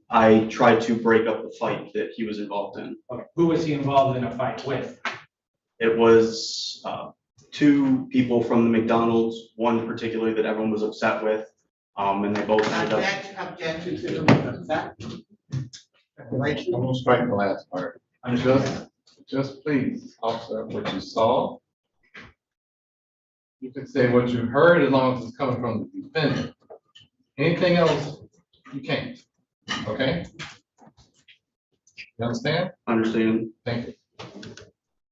I tried to break up the fight that he was involved in. Okay, who was he involved in a fight with? It was 2 people from the McDonald's, one particularly that everyone was upset with, and they both ended up. Objection to the I'm gonna strike the last part. Just please, officer, what you saw. You can say what you heard as long as it's coming from the defendant. Anything else, you can't. Okay? You understand? Understand. Thank you.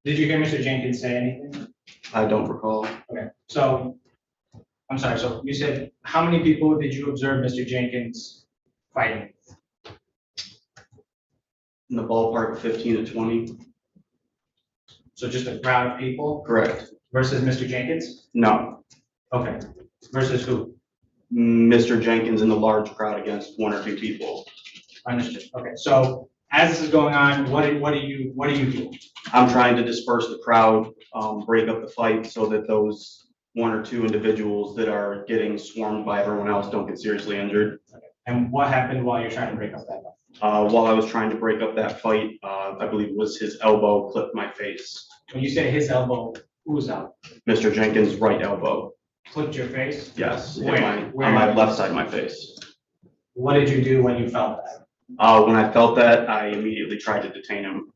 Did you hear Mr. Jenkins say anything? I don't recall. Okay, so, I'm sorry, so you said, how many people did you observe Mr. Jenkins fighting? In the ballpark of 15 to 20. So just a crowd of people Correct. versus Mr. Jenkins? No, Okay. Versus who? Mr. Jenkins and the large crowd against one or two people. Understood. Okay, so as this is going on, what do you do? I'm trying to disperse the crowd, break up the fight so that those one or two individuals that are getting swarmed by everyone else don't get seriously injured. And what happened while you're trying to break up that fight? While I was trying to break up that fight, I believe it was his elbow clipped my face. When you say his elbow, whose elbow? Mr. Jenkins' right elbow. Clipped your face? Yes, Where? on my left side of my face. What did you do when you felt that? When I felt that, I immediately tried to detain him.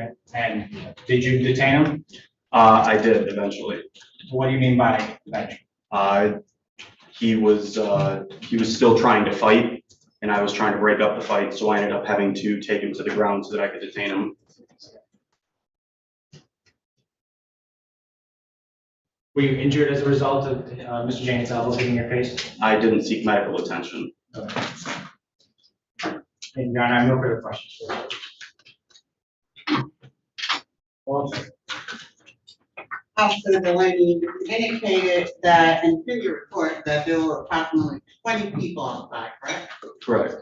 Okay. And did you detain him? I did eventually. What do you mean by that? He was still trying to fight, and I was trying to break up the fight, so I ended up having to take him to the ground so that I could detain him. Were you injured as a result of Mr. Jenkins' elbow hitting your face? I didn't seek medical attention. Okay. And Your Honor, I have no further questions. Officer Delaney indicated that in your report that there were approximately 20 people outside, correct? Correct.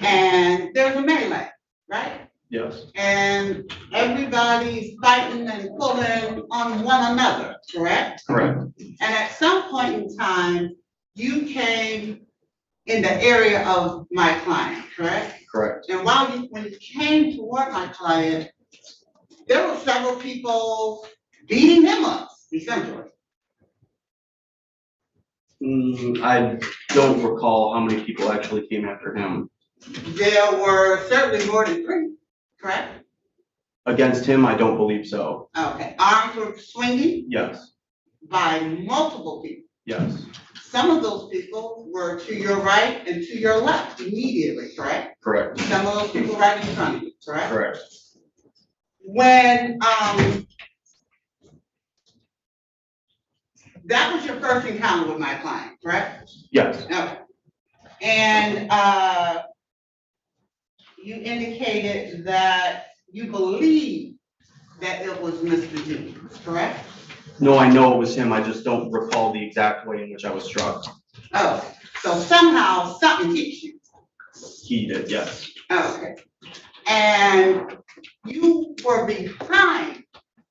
And there's a melee, right? Yes. And everybody's fighting and pulling on one another, correct? Correct. And at some point in time, you came in the area of my client, correct? Correct. And when you came toward my client, there were several people beating him up, essentially. I don't recall how many people actually came after him. There were certainly more than 3, correct? Against him, I don't believe so. Okay, arms were swinging Yes. by multiple people. Yes. Some of those people were to your right and to your left immediately, correct? Correct. Some of those people right in front of you, correct? Correct. When, that was your first encounter with my client, correct? Yes. Okay. And, you indicated that you believe that it was Mr. Jenkins, correct? No, I know it was him. I just don't recall the exact way in which I was struck. Oh, so somehow something hit you. He did, yes. Okay. And you were behind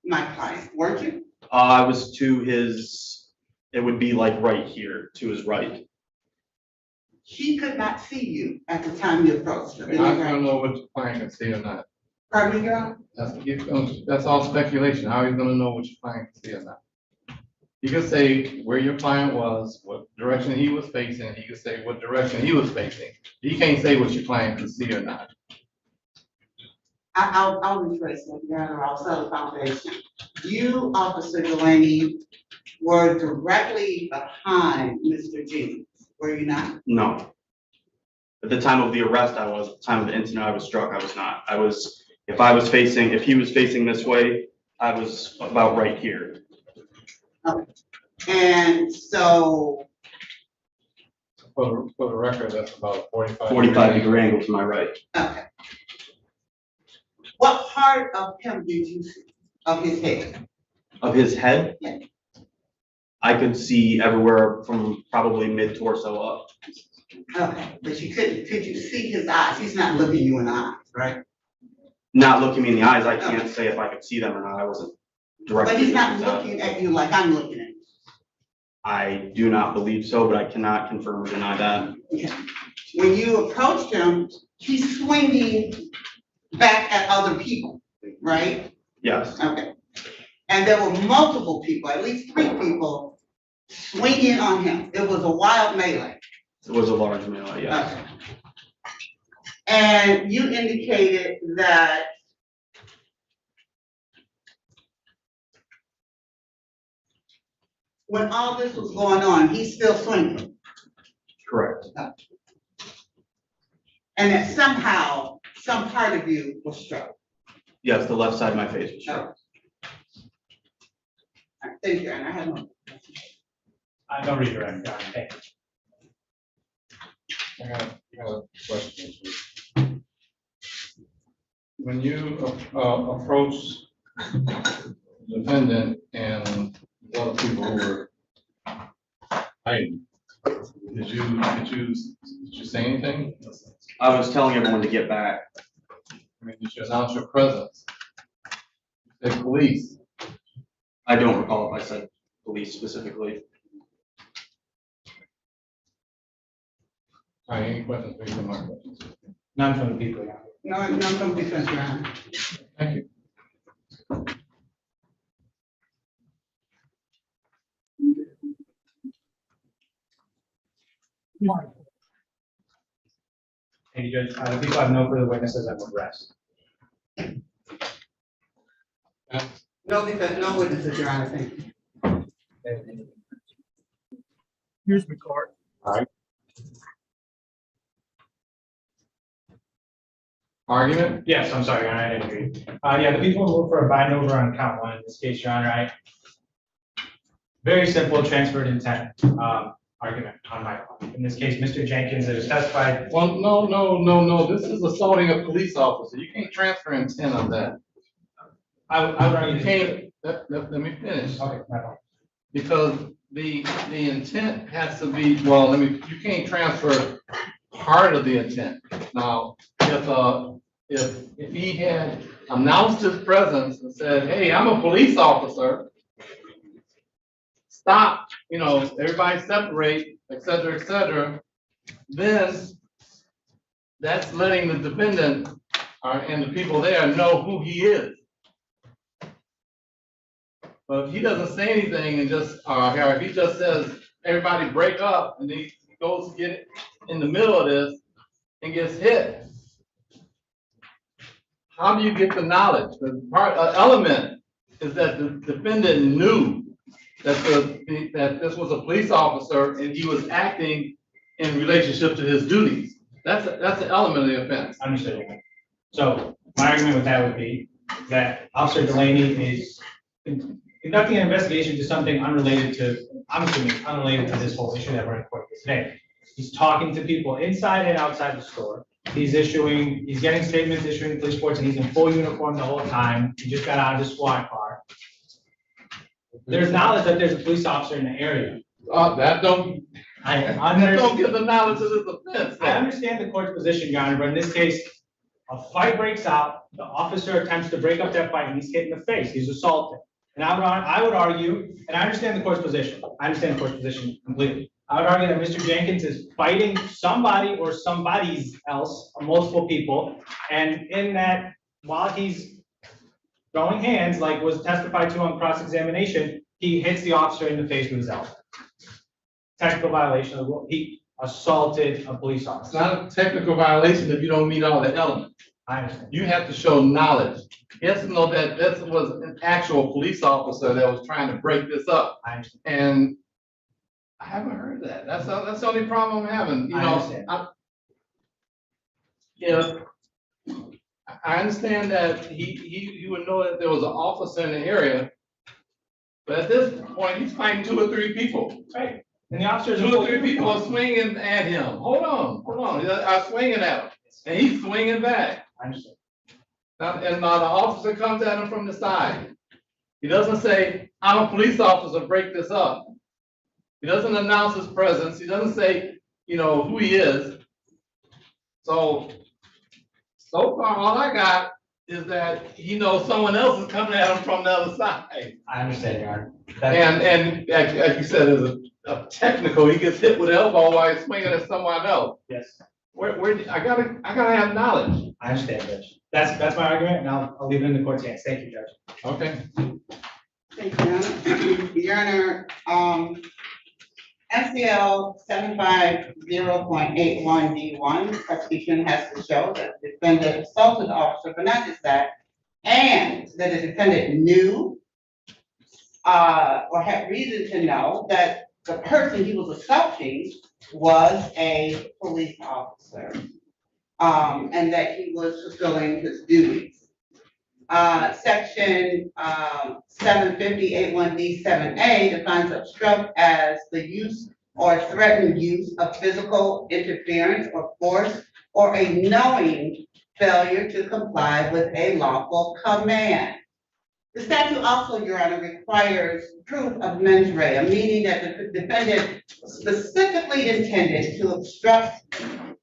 my client, weren't you? I was to his, it would be like right here, to his right. She could not see you at the time you approached her. I don't know what your client can see or not. Pardon me, Your Honor? That's all speculation. How are you gonna know what your client can see or not? He could say where your client was, what direction he was facing, he could say what direction he was facing. He can't say what your client can see or not. I'll rephrase that, Your Honor, I'll set a foundation. You, Officer Delaney, were directly behind Mr. Jenkins, were you not? No. At the time of the arrest, I was. At the time of the incident, I was struck, I was not. If he was facing this way, I was about right here. Okay. And so. For the record, that's about 45. 45-degree angle to my right. Okay. What part of him did you see, of his head? Of his head? Yeah. I could see everywhere from probably mid-torso up. Okay, but could you see his eyes? He's not looking you in the eyes, right? Not looking me in the eyes, I can't say if I could see them or not. I wasn't directly. But he's not looking at looking at you like I'm looking at you. I do not believe so, but I cannot confirm or deny that. Okay. When you approached him, he's swinging back at other people, right? Yes. Okay. And there were multiple people, at least 3 people, swinging on him. It was a wild melee. It was a large melee, yes. Okay. And you indicated that when all this was going on, he's still swinging. Correct. And that somehow, some part of you was struck. Yes, the left side of my face was struck. Thank you, and I have no. I don't redirect, Your Honor, thank you. I have a question. When you approach defendant and the other people who were hiding. Did you say anything? I was telling everyone to get back. I mean, did you announce your presence? You said police. I don't recall if I said police specifically. All right, any questions for you, Mark? None from the people, yeah. No, no, from defense, Your Honor. Thank you. Thank you, Judge. The people have no further witnesses that will rest. No defense, no witnesses, Your Honor, thank you. Here's the court. All right. Argument? Yes, I'm sorry, Your Honor, I didn't agree. Yeah, the people move for a bind over on count one in this case, Your Honor. Very simple transferred intent, argument on my part. In this case, Mr. Jenkins has testified. Well, no, this is assaulting a police officer. You can't transfer intent on that. I would argue. You can't, let me finish. Okay, my fault. Because the intent has to be, well, you can't transfer part of the intent. Now, if he had announced his presence and said, hey, I'm a police officer, stop, everybody separate, et cetera, then that's letting the defendant and the people there know who he is. But if he doesn't say anything and just, if he just says, everybody break up, and he goes to get in the middle of this and gets hit, how do you get the knowledge? The element is that the defendant knew that that this was a police officer and he was acting in relationship to his duties. That's an element of the offense. Understood. So my argument with that would be that Officer Delaney is conducting an investigation to something unrelated to, I'm assuming, unrelated to this whole issue that we're in court with today. He's talking to people inside and outside the store. He's getting statements, issuing police reports, and he's in full uniform the whole time. He just got out of his squad car. There's knowledge that there's a police officer in the area. That don't give the knowledge of this offense. I understand the court's position, Your Honor, but in this case, a fight breaks out, the officer attempts to break up that fight, and he's hit in the face, he's assaulted. And I would argue, and I understand the court's position, completely. I would argue that Mr. Jenkins is fighting somebody or somebody's else, multiple people, and in that, while he's throwing hands, like was testified to on cross-examination, he hits the officer in the face with his elbow. Technical violation of the law. He assaulted a police officer. It's not a technical violation if you don't meet all the elements. I understand. You have to show knowledge. He has to know that this was an actual police officer that was trying to break this up. I understand. And I haven't heard that. That's the only problem I'm having. I understand. I understand that he would know that there was an officer in the area, but at this point, he's fighting 2 or 3 people. Right. And the officers. 2 or 3 people are swinging at him. Hold on. They're swinging at him, and he's swinging back. I understand. And now the officer comes at him from the side. He doesn't say, I'm a police officer, break this up. He doesn't announce his presence. He doesn't say, who he is. So far, all I got is that he knows someone else is coming at him from the other side. I understand, Your Honor. And like you said, there's a technical, he gets hit with an elbow while he's swinging at someone else. Yes. Where I gotta have knowledge. I understand, Judge. That's my argument, and I'll leave it in the court's hands. Thank you, Judge. Okay. Thank you, Your Honor. Your Honor, MCL 750.81D1, prosecution has to show that the defendant assaulted the officer, but not just that, and that the defendant knew or had reason to know that the person he was assaulting was a police officer, and that he was fulfilling his duties. Section 750.81D7A defines obstruct as the use or threatened use of physical interference or force or a knowing failure to comply with a lawful command. The statute also, Your Honor, requires proof of mens rea, meaning that the defendant specifically intended to obstruct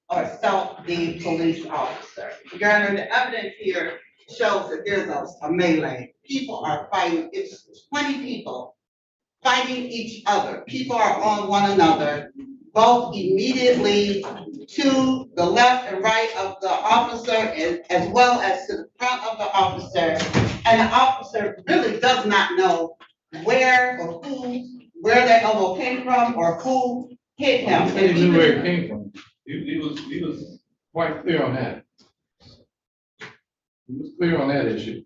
or assault the police officer. Your Honor, the evidence here shows that there's a melee. People are fighting, it's 20 people fighting each other. People are on one another, both immediately to the left and right of the officer as well as to the front of the officer. And the officer really does not know where that elbow came from or who hit him. He knew where it came from. He was quite clear on that. He was clear on that issue.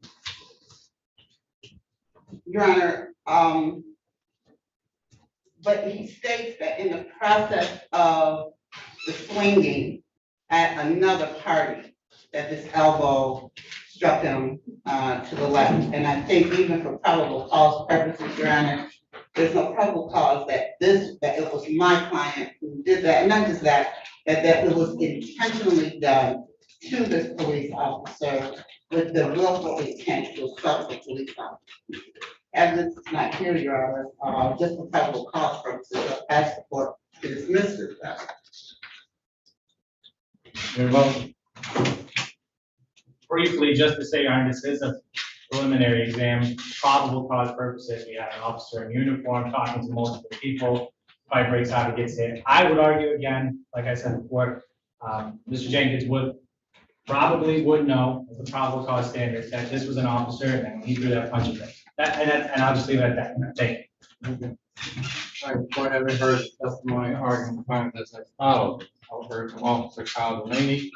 Your Honor, but he states that in the process of the swinging at another party, that this elbow struck him to the left. And I think even for probable cause purposes, Your Honor, there's no probable cause that it was my client who did that. And not just that it was intentionally done to this police officer with the willful intent to assault the police officer. Evidence is not here, Your Honor, just for probable cause purposes, I'll ask the court to dismiss this matter. Briefly, just to say, Your Honor, this is a preliminary exam, probable cause purposes. We have an officer in uniform talking to multiple people, fight breaks out, he gets hit. I would argue again, like I said before, Mr. Jenkins probably would know as the probable cause standards that this was an officer and then he threw that punch at him. And I'll just leave it at that. Thank you. All right, before having heard testimony, argument, find this as follows. I heard from Officer Kyle Delaney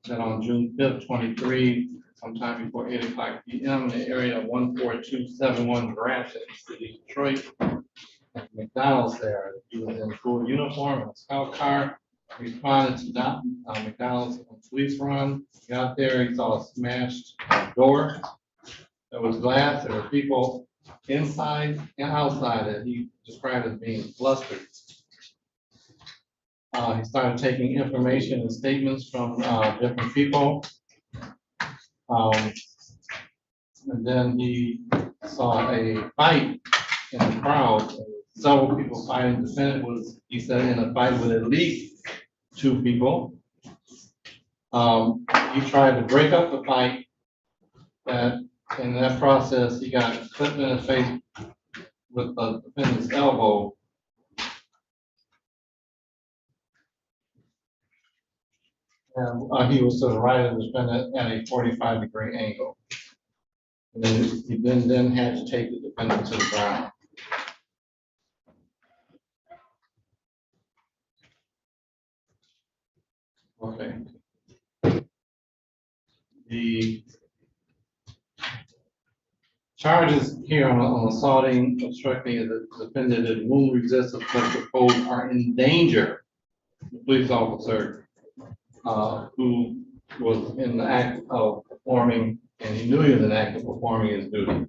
that on June 5th, 23, sometime before 8:00 p.m. in the area of 14271 Gratiot in the city of Detroit, at McDonald's there. He was in full uniform and a scout car. Responded to McDonald's on police run. Got there, he saw a smashed door. There was glass, there were people inside and outside that he described as being flustered. He started taking information and statements from different people. And then he saw a fight in the crowd. Several people fighting. The defendant was, he said, in a fight with at least 2 people. He tried to break up the fight. In that process, he got clipped in the face with the defendant's elbow. And he was to the right of the defendant at a 45-degree angle. And then he then had to take the defendant to the ground. Okay. The charges here on assaulting, obstructing the defendant and wound resistant sexual code are in danger. The police officer who was in the act of performing, and he knew he was in the act of performing his duty.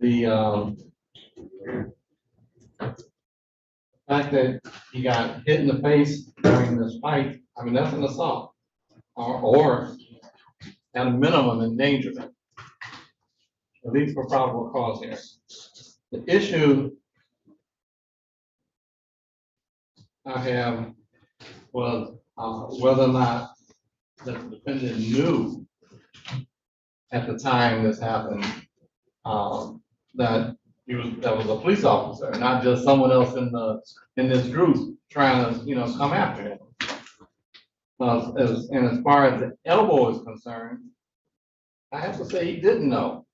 The fact that he got hit in the face during this fight, I mean, that's an assault, or at a minimum endangerment, at least for probable cause here. The issue I have was whether or not the defendant knew at the time this happened that that was a police officer, not just someone else in this group trying to come after him. And as far as the elbow is concerned, I have to say he didn't know.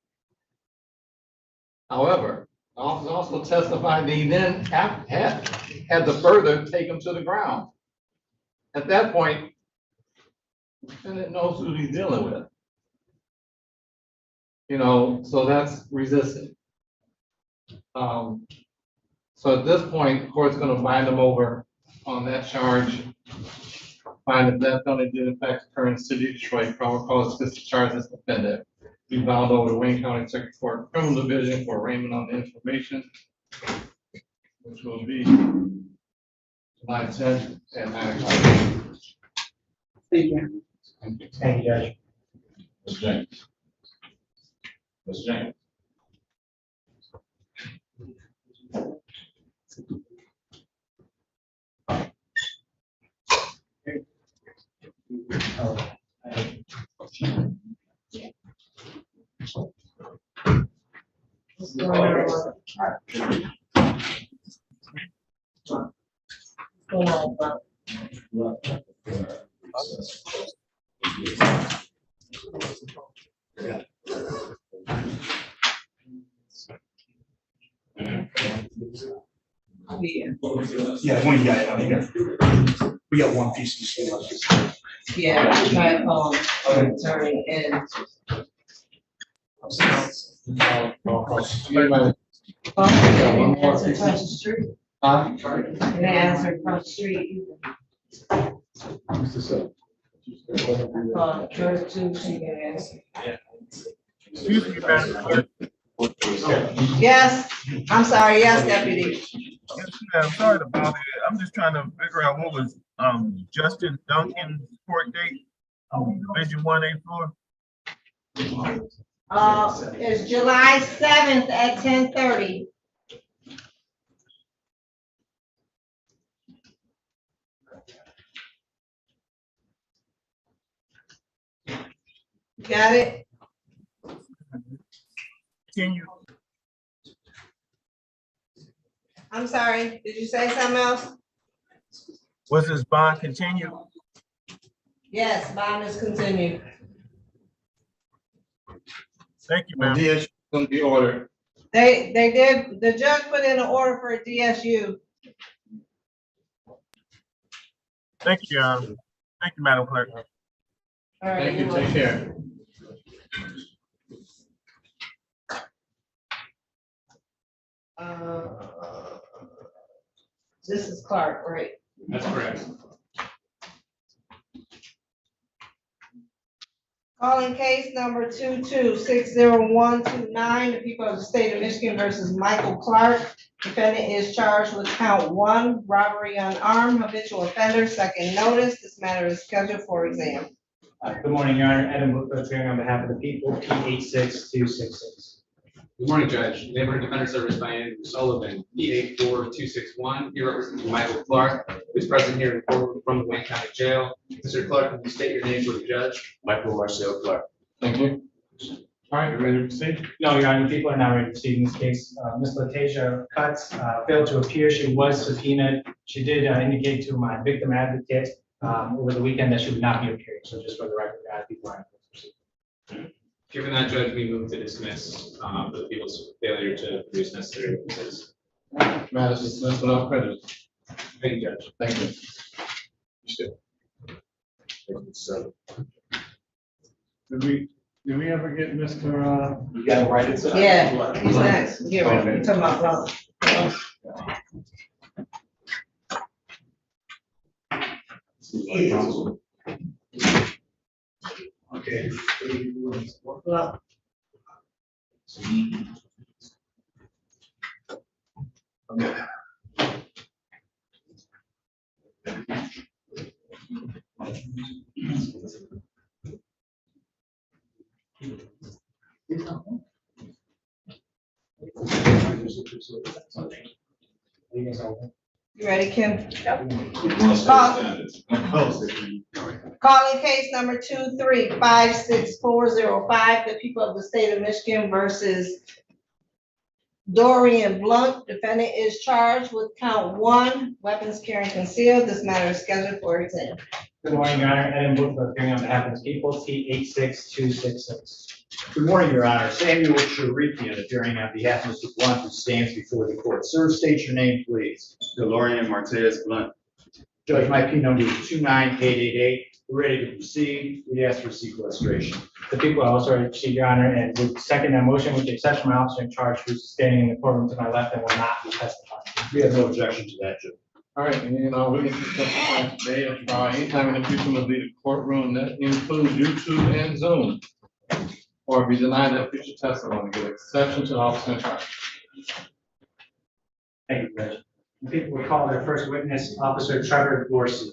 However, the officer also testified that he then had to further take him to the ground. At that point, the defendant knows who he's dealing with. So that's resisting. So at this point, the court's going to bind him over on that charge. Find that that felony did in fact occur in the city of Detroit. Probable cause is charged as defendant. Be bound over to Wayne County Circuit Court Criminal Division for arraignment on the information, which will be July 10th at 9 o'clock. Thank you. Thank you, Judge. Mr. James. Ms. James. Yeah, one guy, we got one piece of steel. Yeah, I tried calling, turning in. One more across the street. They answered across the street. I called her too, she didn't answer. Excuse me, Madam Clerk. Yes, I'm sorry, yes, deputy. Yes, ma'am. Sorry to bother you. I'm just trying to figure out what was Justin Duncan's court date, Division 1A4. It's July 7th at 10:30. Got it? Continue. I'm sorry, did you say something else? Was his bond continued? Yes, bond is continued. Thank you, ma'am. DSU gonna be ordered. They did, the judge put in an order for a DSU. Thank you, thank you, Madam Clerk. All right, Thank you, take care. This is Clark, right? That's correct. Calling case number 22-60129, the people of the state of Michigan versus Michael Clark. Defendant is charged with count 1, robbery unarmed, habitual offender, second notice. This matter is scheduled for exam. Good morning, Your Honor. Adam Booker appearing on behalf of the people, P86266. Good morning, Judge. Neighborhood Defender Service by Andrew Sullivan, P84261. Here representing Michael Clark, who is present here in court from the Wayne County Jail. Mr. Clark, can you state your name for the judge? Michael Marcel Clark. Thank you. All right, you ready to proceed? No, Your Honor, people are not ready to proceed in this case. Ms. Latasia Cutts failed to appear. She was subpoenaed. She did indicate to my victim advocate over the weekend that she would not be appearing. So just for the record, people are not ready to proceed. Given that, Judge, we move to dismiss for the people's failure to produce necessary witnesses. Matters dismissed without prejudice. Thank you, Judge. Thank you. So, did we ever get Mr. You gotta write it. Yeah, he's next. Yeah, we're talking about Ronald. Okay. Well, You ready, Kim? Calling case number 23-56405, the people of the state of Michigan versus Dorian Blunt. Defendant is charged with count 1, weapons carrying concealed. This matter is scheduled for exam. Good morning, Your Honor. Adam Booker appearing on behalf of the people, T86266. Good morning, Your Honor. Samuel Charikian appearing on behalf of Mr. Blunt, who stands before the court. Sir, state your name, please. DeLorean Martinez Blunt. Judge, my P number is 29888. We're ready to proceed. We ask for sequestration. The people are also ready to proceed, Your Honor, and would second that motion with the exception of my officer in charge who's standing in the courtroom to my left and will not be testifying. We have no objection to that, Judge. All right, and we can testify today or tomorrow, anytime in the future will be the courtroom. That includes YouTube and Zoom. Or be denied that future testimony, give exception to the officer in charge. Thank you, Judge. The people will call their first witness, Officer Trevor Dorsey.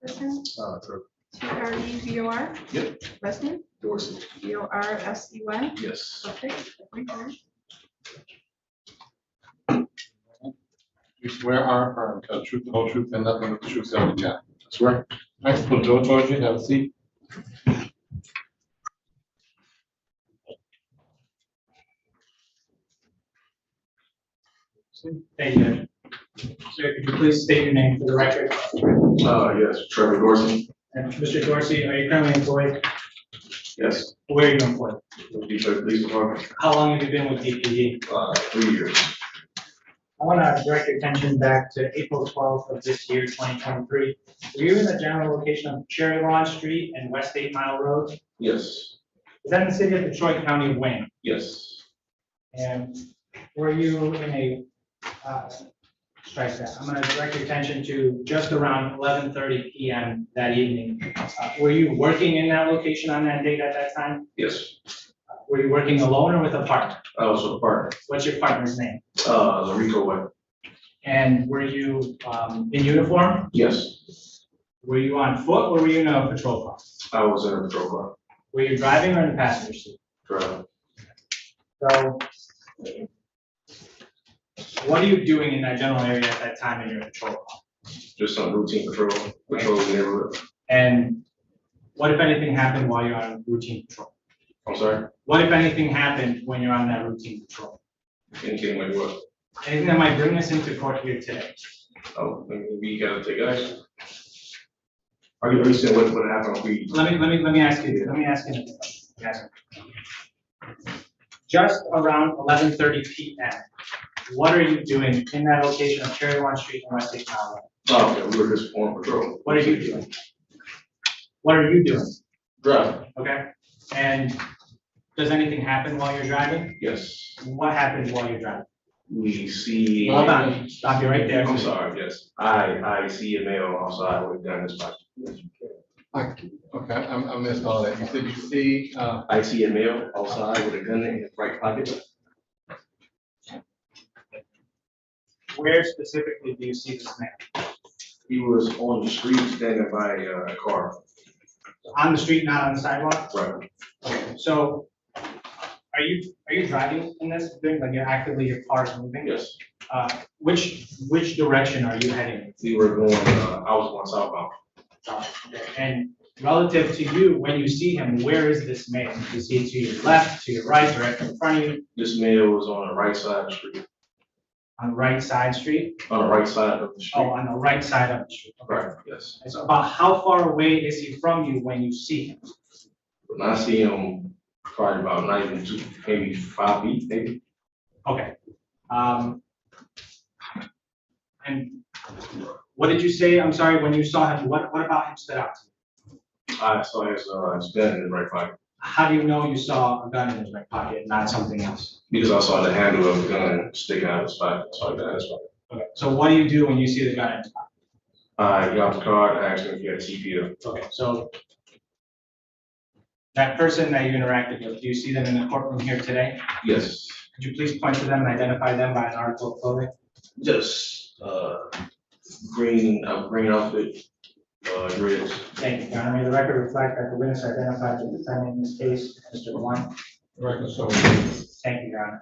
First name, True. T-R-E-V-O-R. Yep. Last name, Dorsey. D-O-R-S-E-Y. Yes. Okay. You swear or affirm to tell the truth, the whole truth, and nothing but the truth, so help you God. I swear. All right, put the door towards you, have a seat. Thank you. Sir, could you please state your name for the record? Yes, Trevor Dorsey. And Mr. Dorsey, are you currently employed? Yes. Where are you employed? Detroit Police Department. How long have you been with DPD? 3 years. I want to direct your attention back to April 12th of this year, 2023. Were you in the general location of Cherry Lawn Street and West 8 Mile Road? Yes. Is that in the city of Detroit, County of Wayne? Yes. And were you in a, strike that, I'm going to direct your attention to just around 11:30 PM that evening. Were you working in that location on that date at that time? Yes. Were you working alone or with a partner? I was a partner. What's your partner's name? Larico Webb. And were you in uniform? Yes. Were you on foot or were you in a patrol car? I was in a patrol car. Were you driving or in the passenger seat? Driving. So, what are you doing in that general area at that time in your patrol car? Just some routine patrolling the neighborhood. And what, if anything, happened while you're on routine patrol? I'm sorry? What, if anything, happened when you're on that routine patrol? Anything like what? Anything that might bring us into court here today? Oh, we gotta take action. Are you saying what happened if we? Let me ask you. Just around 11:30 PM, what are you doing in that location of Cherry Lawn Street and West 8 Mile Road? Oh, okay, we were just on patrol. What are you doing? What are you doing? Driving. Okay, and does anything happen while you're driving? Yes. What happens while you're driving? We see. Hold on, stop you right there. I'm sorry, yes. I see a male outside with a gun in his pocket. Okay, I missed all that. You said you see, I see a male outside with a gun in his right pocket. Where specifically do you see this man? He was on the street standing by a car. On the street, not on the sidewalk? Right. Okay, so are you driving in this thing, like your car is moving? Yes. Which direction are you heading? We were going, I was going southbound. Okay, and relative to you, when you see him, where is this man? Is he to your left, to your right, directly in front of you? This male was on the right side of the street. On the right side street? On the right side of the street. Oh, on the right side of the street. Okay. Right, yes. And so about how far away is he from you when you see him? When I see him, probably about not even two, maybe 5 feet, maybe. Okay. And what did you say? I'm sorry, when you saw him, what about him stood out to you? I saw his gun in his right pocket. How do you know you saw a gun in his right pocket, not something else? Because I saw the handle of the gun sticking out of his pocket, so I got his pocket. Okay, so what do you do when you see the gun in his pocket? I got the card, I asked him if he had a CPO. Okay, so that person that you interacted with, do you see them in the courtroom here today? Yes. Could you please point to them and identify them by an article of clothing? Just green outfit, dreads. Thank you, Your Honor. May the record reflect that the witness identified the defendant in this case, Mr. Blunt. record, so. Thank you, Your Honor.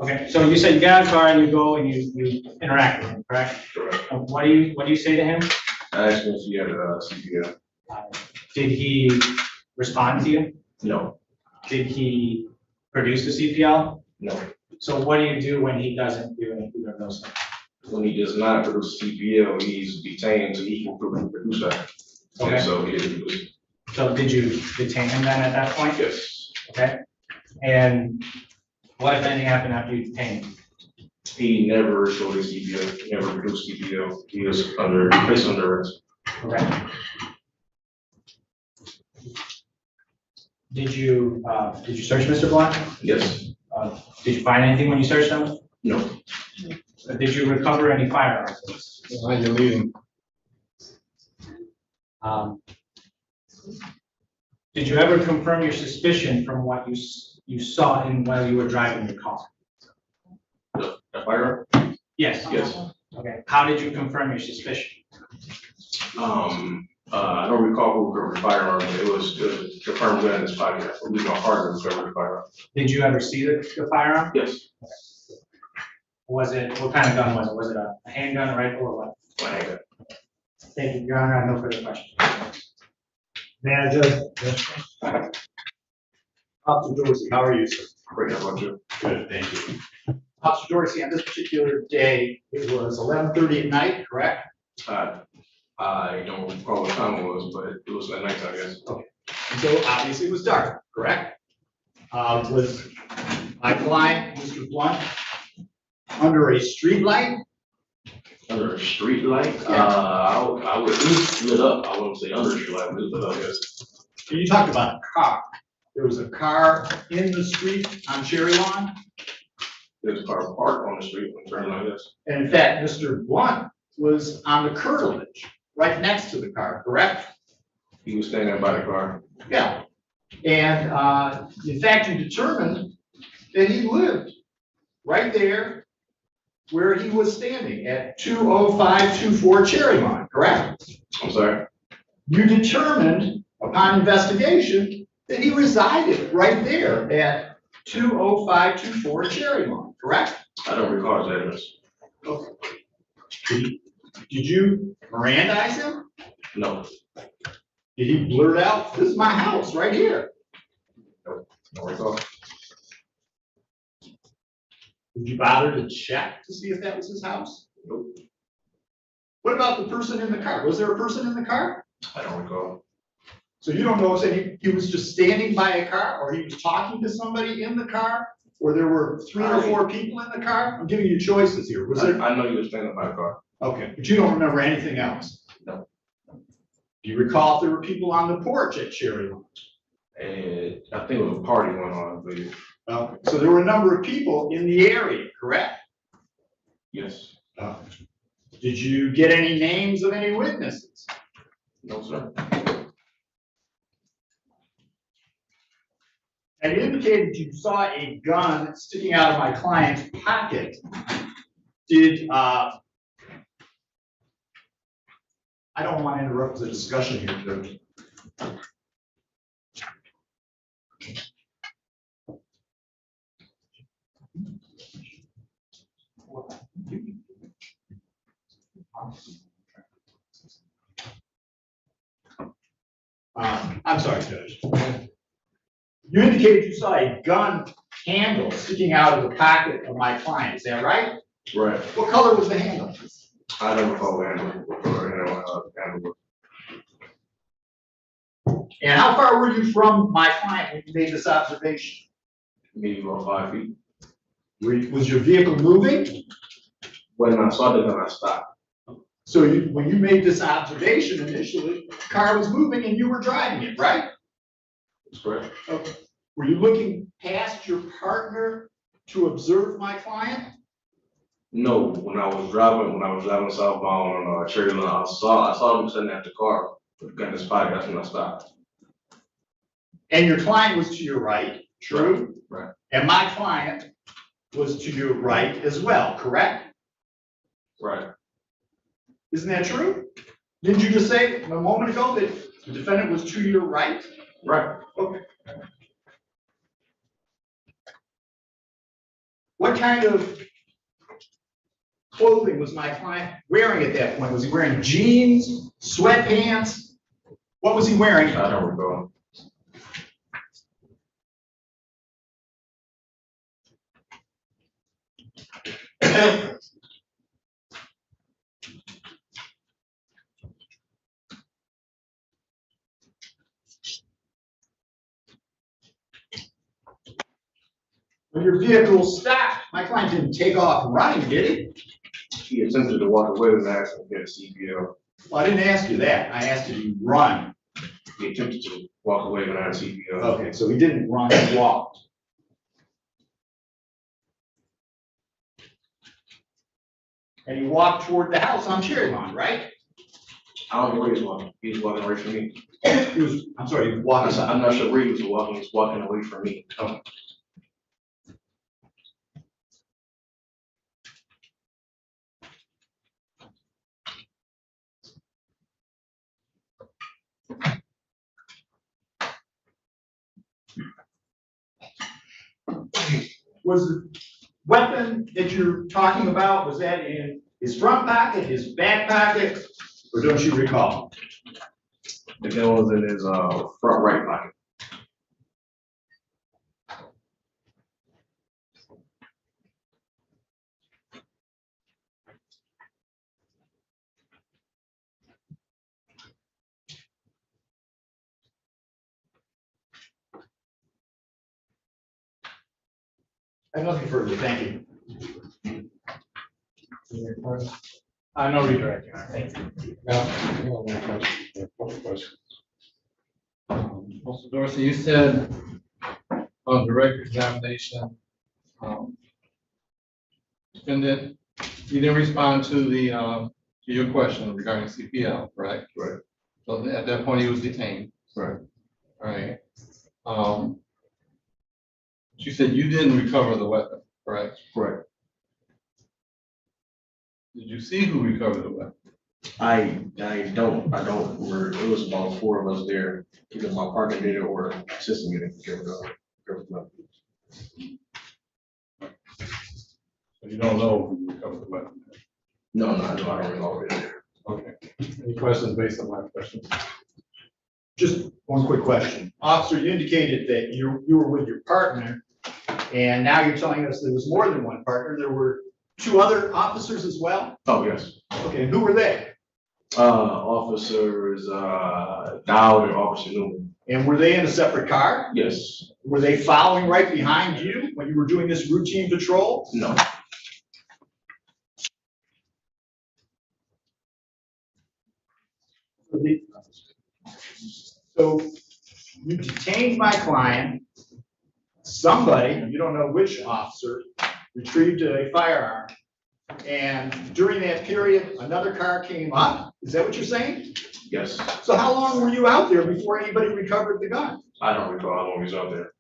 Okay, so you said you got a car and you go and you interact with him, correct? Correct. What do you say to him? I asked him if he had a CPO. Did he respond to you? No. Did he produce the CPL? No. So what do you do when he doesn't do anything of those things? When he does not produce CPL, he's detained so he can produce that. Okay. And so he didn't produce it. So did you detain him then at that point? Yes. Okay. And what if anything happened after you detained him? He never showed his CPL, he never produced CPL. He was placed under arrest. Okay. Did you search Mr. Blunt? Yes. Did you find anything when you searched him? No. Did you recover any firearms? Why are you leaving? Did you ever confirm your suspicion from what you saw in while you were driving your car? The firearm? Yes. Yes. Okay. How did you confirm your suspicion? I don't recall who recovered the firearm, but it was confirmed gun in his pocket. I believe my partner recovered the firearm. Did you ever see the firearm? Yes, Was it, what kind of gun was it? Was it a handgun, rifle, or what? my handgun. Thank you, Your Honor, I have no further questions. Manager. Officer Dorsey, how are you, sir? Great, how about you? Good, thank you. Officer Dorsey, on this particular day, it was 11:30 at night, correct? I don't recall what time it was, but it was at night, I guess. Okay. And so obviously it was dark, correct? Was my client, Mr. Blunt, under a street light? Under a street light? Yeah. I would, it was lit up. I wouldn't say under a street light, but it was lit up, yes. You talked about a car. There was a car in the street on Cherry Lawn? There's a car parked on the street when turning like this. And in fact, Mr. Blunt was on the curtilage, right next to the car, correct? He was standing by the car. Yeah. And in fact, you determined that he lived right there where he was standing at 20524 Cherry Lawn, correct? I'm sorry? You determined upon investigation that he resided right there at 20524 Cherry Lawn, correct? I don't recall his address. Okay. Did you Mirandize him? No. Did he blurt out, "This is my house right here"? No, don't recall. Did you bother to check to see if that was his house? Nope. What about the person in the car? Was there a person in the car? I don't recall. So you don't know if he was just standing by a car, or he was talking to somebody in the car, or there were 3 or 4 people in the car? I'm giving you choices here. Was there? I know he was standing by the car. Okay, but you don't remember anything else? No. Do you recall if there were people on the porch at Cherry Lawn? And I think it was a party going on, I believe. Okay, so there were a number of people in the area, correct? Yes. Did you get any names of any witnesses? No, sir. And you indicated you saw a gun sticking out of my client's pocket. Did, I don't want to interrupt the discussion here, Judge. I'm sorry, Judge. You indicated you saw a gun handle sticking out of the pocket of my client, is that right? Right. What color was the handle? I don't recall what handle. And how far were you from my client when you made this observation? Maybe about 5 feet. Was your vehicle moving? When I saw the gun, I stopped. So when you made this observation initially, the car was moving and you were driving it, right? That's correct. Okay. Were you looking past your partner to observe my client? No, when I was driving southbound on Cherry Lawn, I saw him sitting at the car with the gun in his pocket. That's when I stopped. And your client was to your right, true? Right. And my client was to your right as well, correct? Right. Isn't that true? Didn't you just say a moment ago that the defendant was to your right? Right. Okay. What kind of clothing was my client wearing at that point? Was he wearing jeans, sweatpants? What was he wearing? I don't recall. When your vehicle stopped, my client didn't take off running, did he? He attempted to walk away with an accident and get a CPO. Well, I didn't ask you that. I asked you to run. He attempted to walk away with an CPO. Okay, so he didn't run, he walked. And he walked toward the house on Cherry Lawn, right? I don't know where he was walking. He was walking away from me. He was, I'm sorry, he was walking. I'm not sure where he was walking. He was walking away from me. Okay. was the weapon that you're talking about, was that in his front pocket, his back pocket, or don't you recall? The gun was in his front right pocket. I have nothing further, thank you. No redirect, Your Honor. Thank you. Mr. Dorsey, you said on direct examination, defendant, you didn't respond to the, to your question regarding CPL, correct? Right. So at that point, he was detained. Right. Right. You said you didn't recover the weapon, correct? Correct. Did you see who recovered the weapon? I don't remember. It was about 4 of us there. Either my partner did it or assistant did it. So you don't know who recovered the weapon? No, I don't recall it. Okay. Any questions based on my questions? Just one quick question. Officer, you indicated that you were with your partner, and now you're telling us there was more than one partner. There were 2 other officers as well? Oh, yes. Okay, and who were they? Officers Dowd and Officer Newman. And were they in a separate car? Yes. Were they following right behind you when you were doing this routine patrol? No. So you detained my client, somebody, you don't know which officer, retrieved a firearm. And during that period, another car came up. Is that what you're saying? Yes. So how long were you out there before anybody recovered the gun? I don't recall how long he was out there.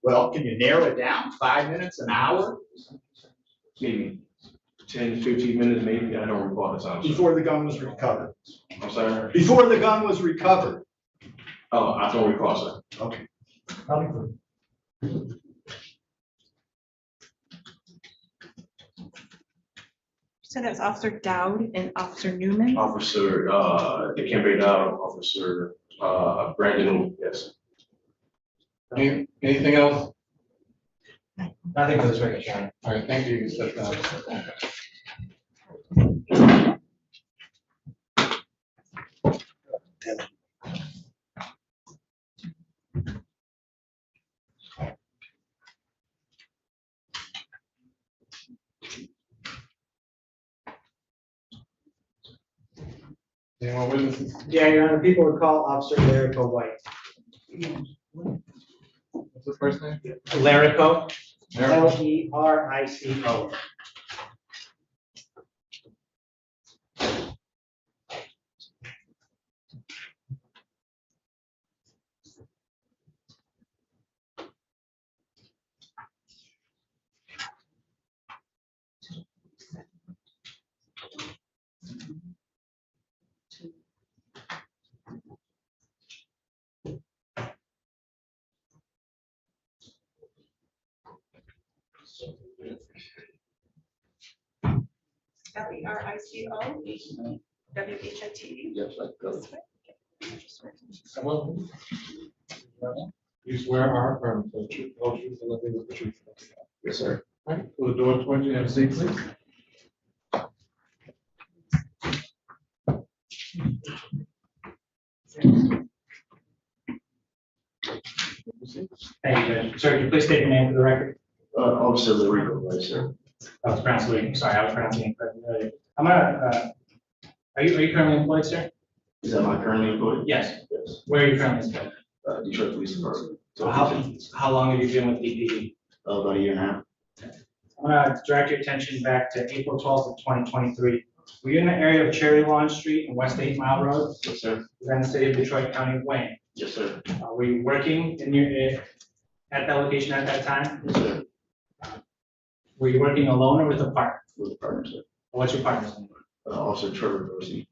Well, can you narrow it down? 5 minutes, an hour? Maybe 10, 15 minutes, maybe. I don't recall the time. Before the gun was recovered? I'm sorry? Before the gun was recovered? Oh, I don't recall, sir. Okay. So that's Officer Dowd and Officer Newman? Officer, it can be Dowd, Officer, Brandon Newman, yes. Anything else? Nothing for this witness, Your Honor. All right, thank you. You can step down. Any more witnesses? Yeah, Your Honor, people would call Officer Larico White. What's his first name? Larico, Larico. Lerico. Lerico. WHIT. Yes, like You swear or affirm to the truth, the whole truth, and nothing but the truth. Yes, sir. All right, pull the door towards you, have a seat, please. Thank you, Judge. Sir, could you please state your name for the record? Officer Larico, right, sir. I was pronouncing it, sorry, I was pronouncing it incorrectly. I'm gonna, are you currently employed, sir? Is that my currently employed? Yes. Yes. Where are you currently employed? Detroit Police Department. So how long have you been with DPD? About a year and a half. I'm gonna direct your attention back to April 12th of 2023. Were you in the area of Cherry Lawn Street and West 8 Mile Road? Yes, sir. Within the city of Detroit, County of Wayne? Yes, sir. Were you working in your, at that location at that time? Yes, sir. Were you working alone or with a partner? With a partner, sir. What's your partner's name? Officer Trevor Dorsey.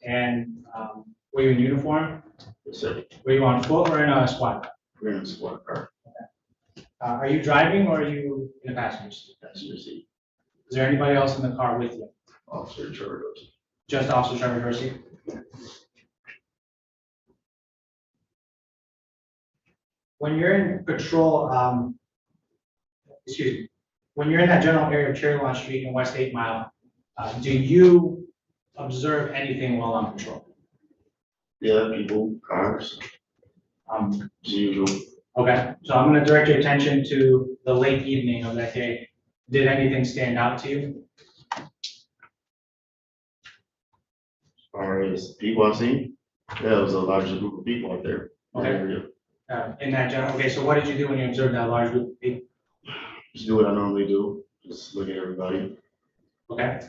And were you in uniform? Yes, sir. Were you on foot or in a squad car? We're in a squad car. Are you driving or are you in a passenger seat? Passenger seat. Is there anybody else in the car with you? Officer Trevor Dorsey. Just Officer Trevor Dorsey? When you're in patrol, excuse me, when you're in that general area of Cherry Lawn Street and West 8 Mile, do you observe anything while on patrol? Yeah, people, cars, as usual. Okay, so I'm gonna direct your attention to the late evening of that day. Did anything stand out to you? As far as people I've seen, yeah, it was a larger group of people out there. Okay. In that general, okay, so what did you do when you observed that large group of people? Just do what I normally do, just look at everybody. Okay.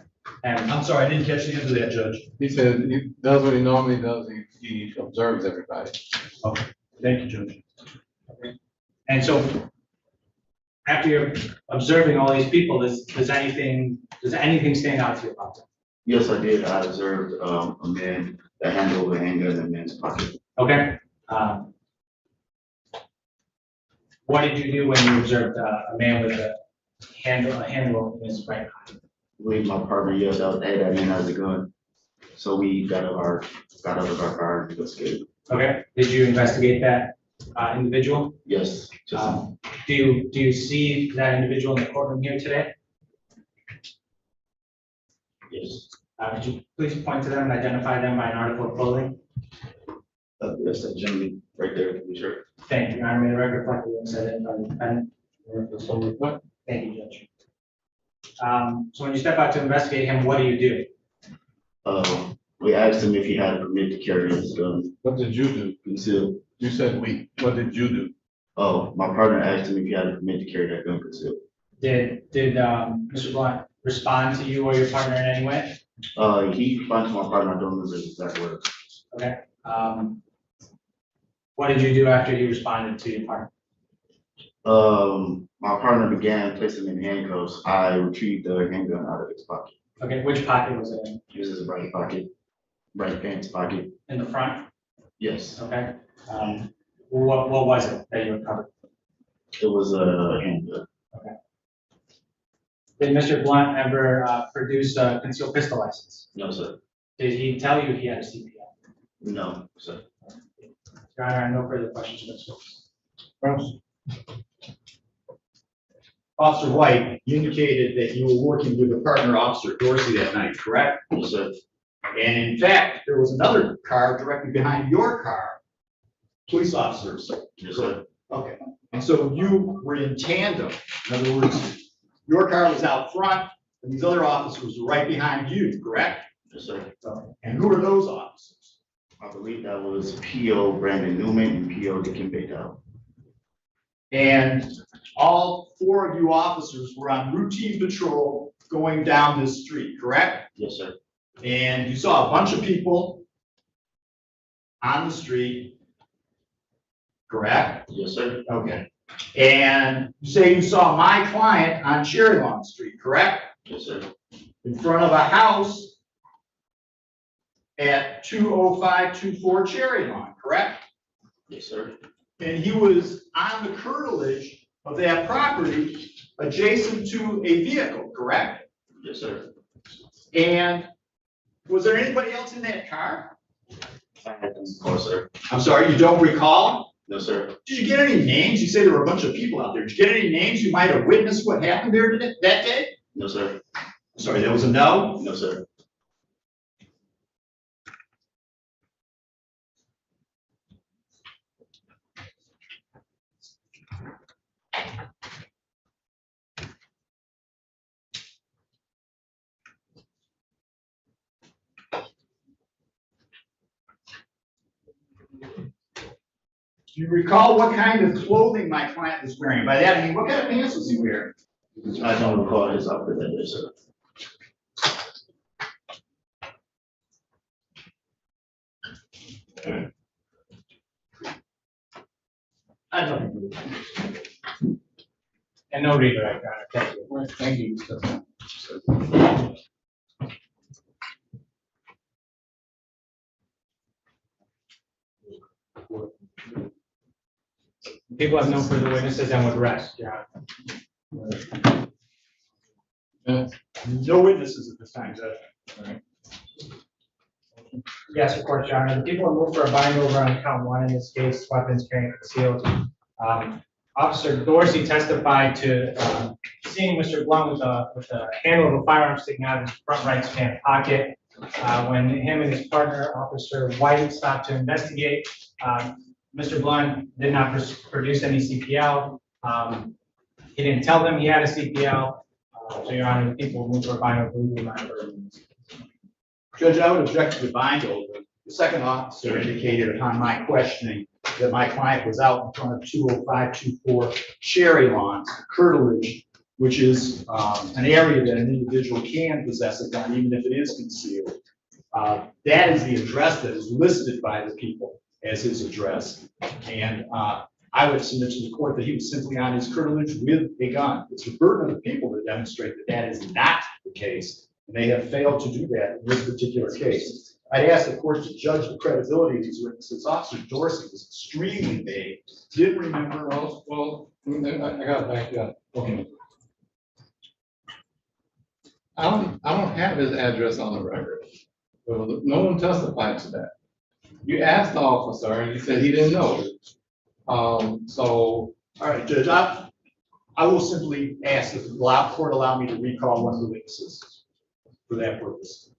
And I'm sorry, I didn't catch the end of that, Judge. He said he does what he normally does, he observes everybody. Okay, thank you, Judge. Okay. And so after you're observing all these people, does anything stand out to you about them? Yes, I did. I observed a man that handled a handgun in a man's pocket. Okay. What did you do when you observed a man with a handle in his right pocket? I believe my partner yelled out, "Hey, that man has a gun." So we got out of our car and escaped. Okay. Did you investigate that individual? Yes. Do you see that individual in the courtroom here today? Yes. Could you please point to them and identify them by an article of clothing? Yes, that gentleman right there, to be sure. Thank you, Your Honor. May the record reflect the said it by the defendant. Thank you, Judge. So when you step out to investigate him, what do you do? We asked him if he had a permit to carry his gun. What did you do? Concealed. You said we, what did you do? Oh, my partner asked him if he had a permit to carry that gun concealed. Did Mr. Blunt respond to you or your partner in any way? He responded to my partner, I don't remember his exact words. Okay. What did you do after he responded to your partner? My partner began placing him in handcuffs. I retrieved the handgun out of his pocket. Okay, which pocket was it in? It was his right pocket, right pants pocket. In the front? Yes. Okay. What was it that you recovered? It was a handgun. Okay. Did Mr. Blunt ever produce a concealed pistol license? No, sir. Did he tell you he had a CPL? No, sir. Your Honor, I have no further questions of this witness. Officer White, you indicated that you were working with a partner, Officer Dorsey, that night, correct? Yes, sir. And in fact, there was another car directly behind your car, police officers. Yes, sir. Okay, and so you were in tandem. In other words, your car was out front and these other officers were right behind you, correct? Yes, sir. And who are those officers? I believe that was P.O. Brandon Newman and P.O. Dikembe Dow. And all four of you officers were on routine patrol going down this street, correct? Yes, sir. And you saw a bunch of people on the street, correct? Yes, sir. Okay. And you say you saw my client on Cherry Lawn Street, correct? Yes, sir. In front of a house at 20524 Cherry Lawn, correct? Yes, sir. And he was on the curtilage of that property adjacent to a vehicle, correct? Yes, sir. And was there anybody else in that car? I had them call, sir. I'm sorry, you don't recall? No, sir. Did you get any names? You say there were a bunch of people out there. Did you get any names you might have witnessed what happened there that day? No, sir. Sorry, that was a no? No, sir. Do you recall what kind of clothing my client was wearing? By that, I mean, what kind of pants was he wearing? I don't recall his outfit that day, sir. I don't. And no redirect, Your Honor. Thank you. Thank you. People have no further witnesses and would rest, Your Honor. No witnesses at this time, Judge. Yes, of course, Your Honor. The people have moved for a bind over on count one in this case, weapons carrying concealed. Officer Dorsey testified to seeing Mr. Blunt with a handle of a firearm sticking out of his front right pant pocket. When him and his partner, Officer White, stopped to investigate, Mr. Blunt did not produce any CPL. He didn't tell them he had a CPL. So, Your Honor, the people moved for a bind over legally minded. Judge, I would object to the bind over. The second officer indicated upon my questioning that my client was out in front of 20524 Cherry Lawn, curtilage, which is an area that an individual can possess a gun, even if it is concealed. That is the address that is listed by the people as his address. And I would submit to the court that he was simply on his curtilage with a gun. It's the burden of the people to demonstrate that that is not the case. And they have failed to do that in this particular case. I'd ask the court to judge the credibility of these witnesses. Officer Dorsey was extremely vague, didn't remember. Well, I gotta back you up. Okay. I don't have his address on the record. No one testified to that. You asked the officer and he said he didn't know. All right, Judge, I will simply ask that the court allow me to recall one of the witnesses for that purpose.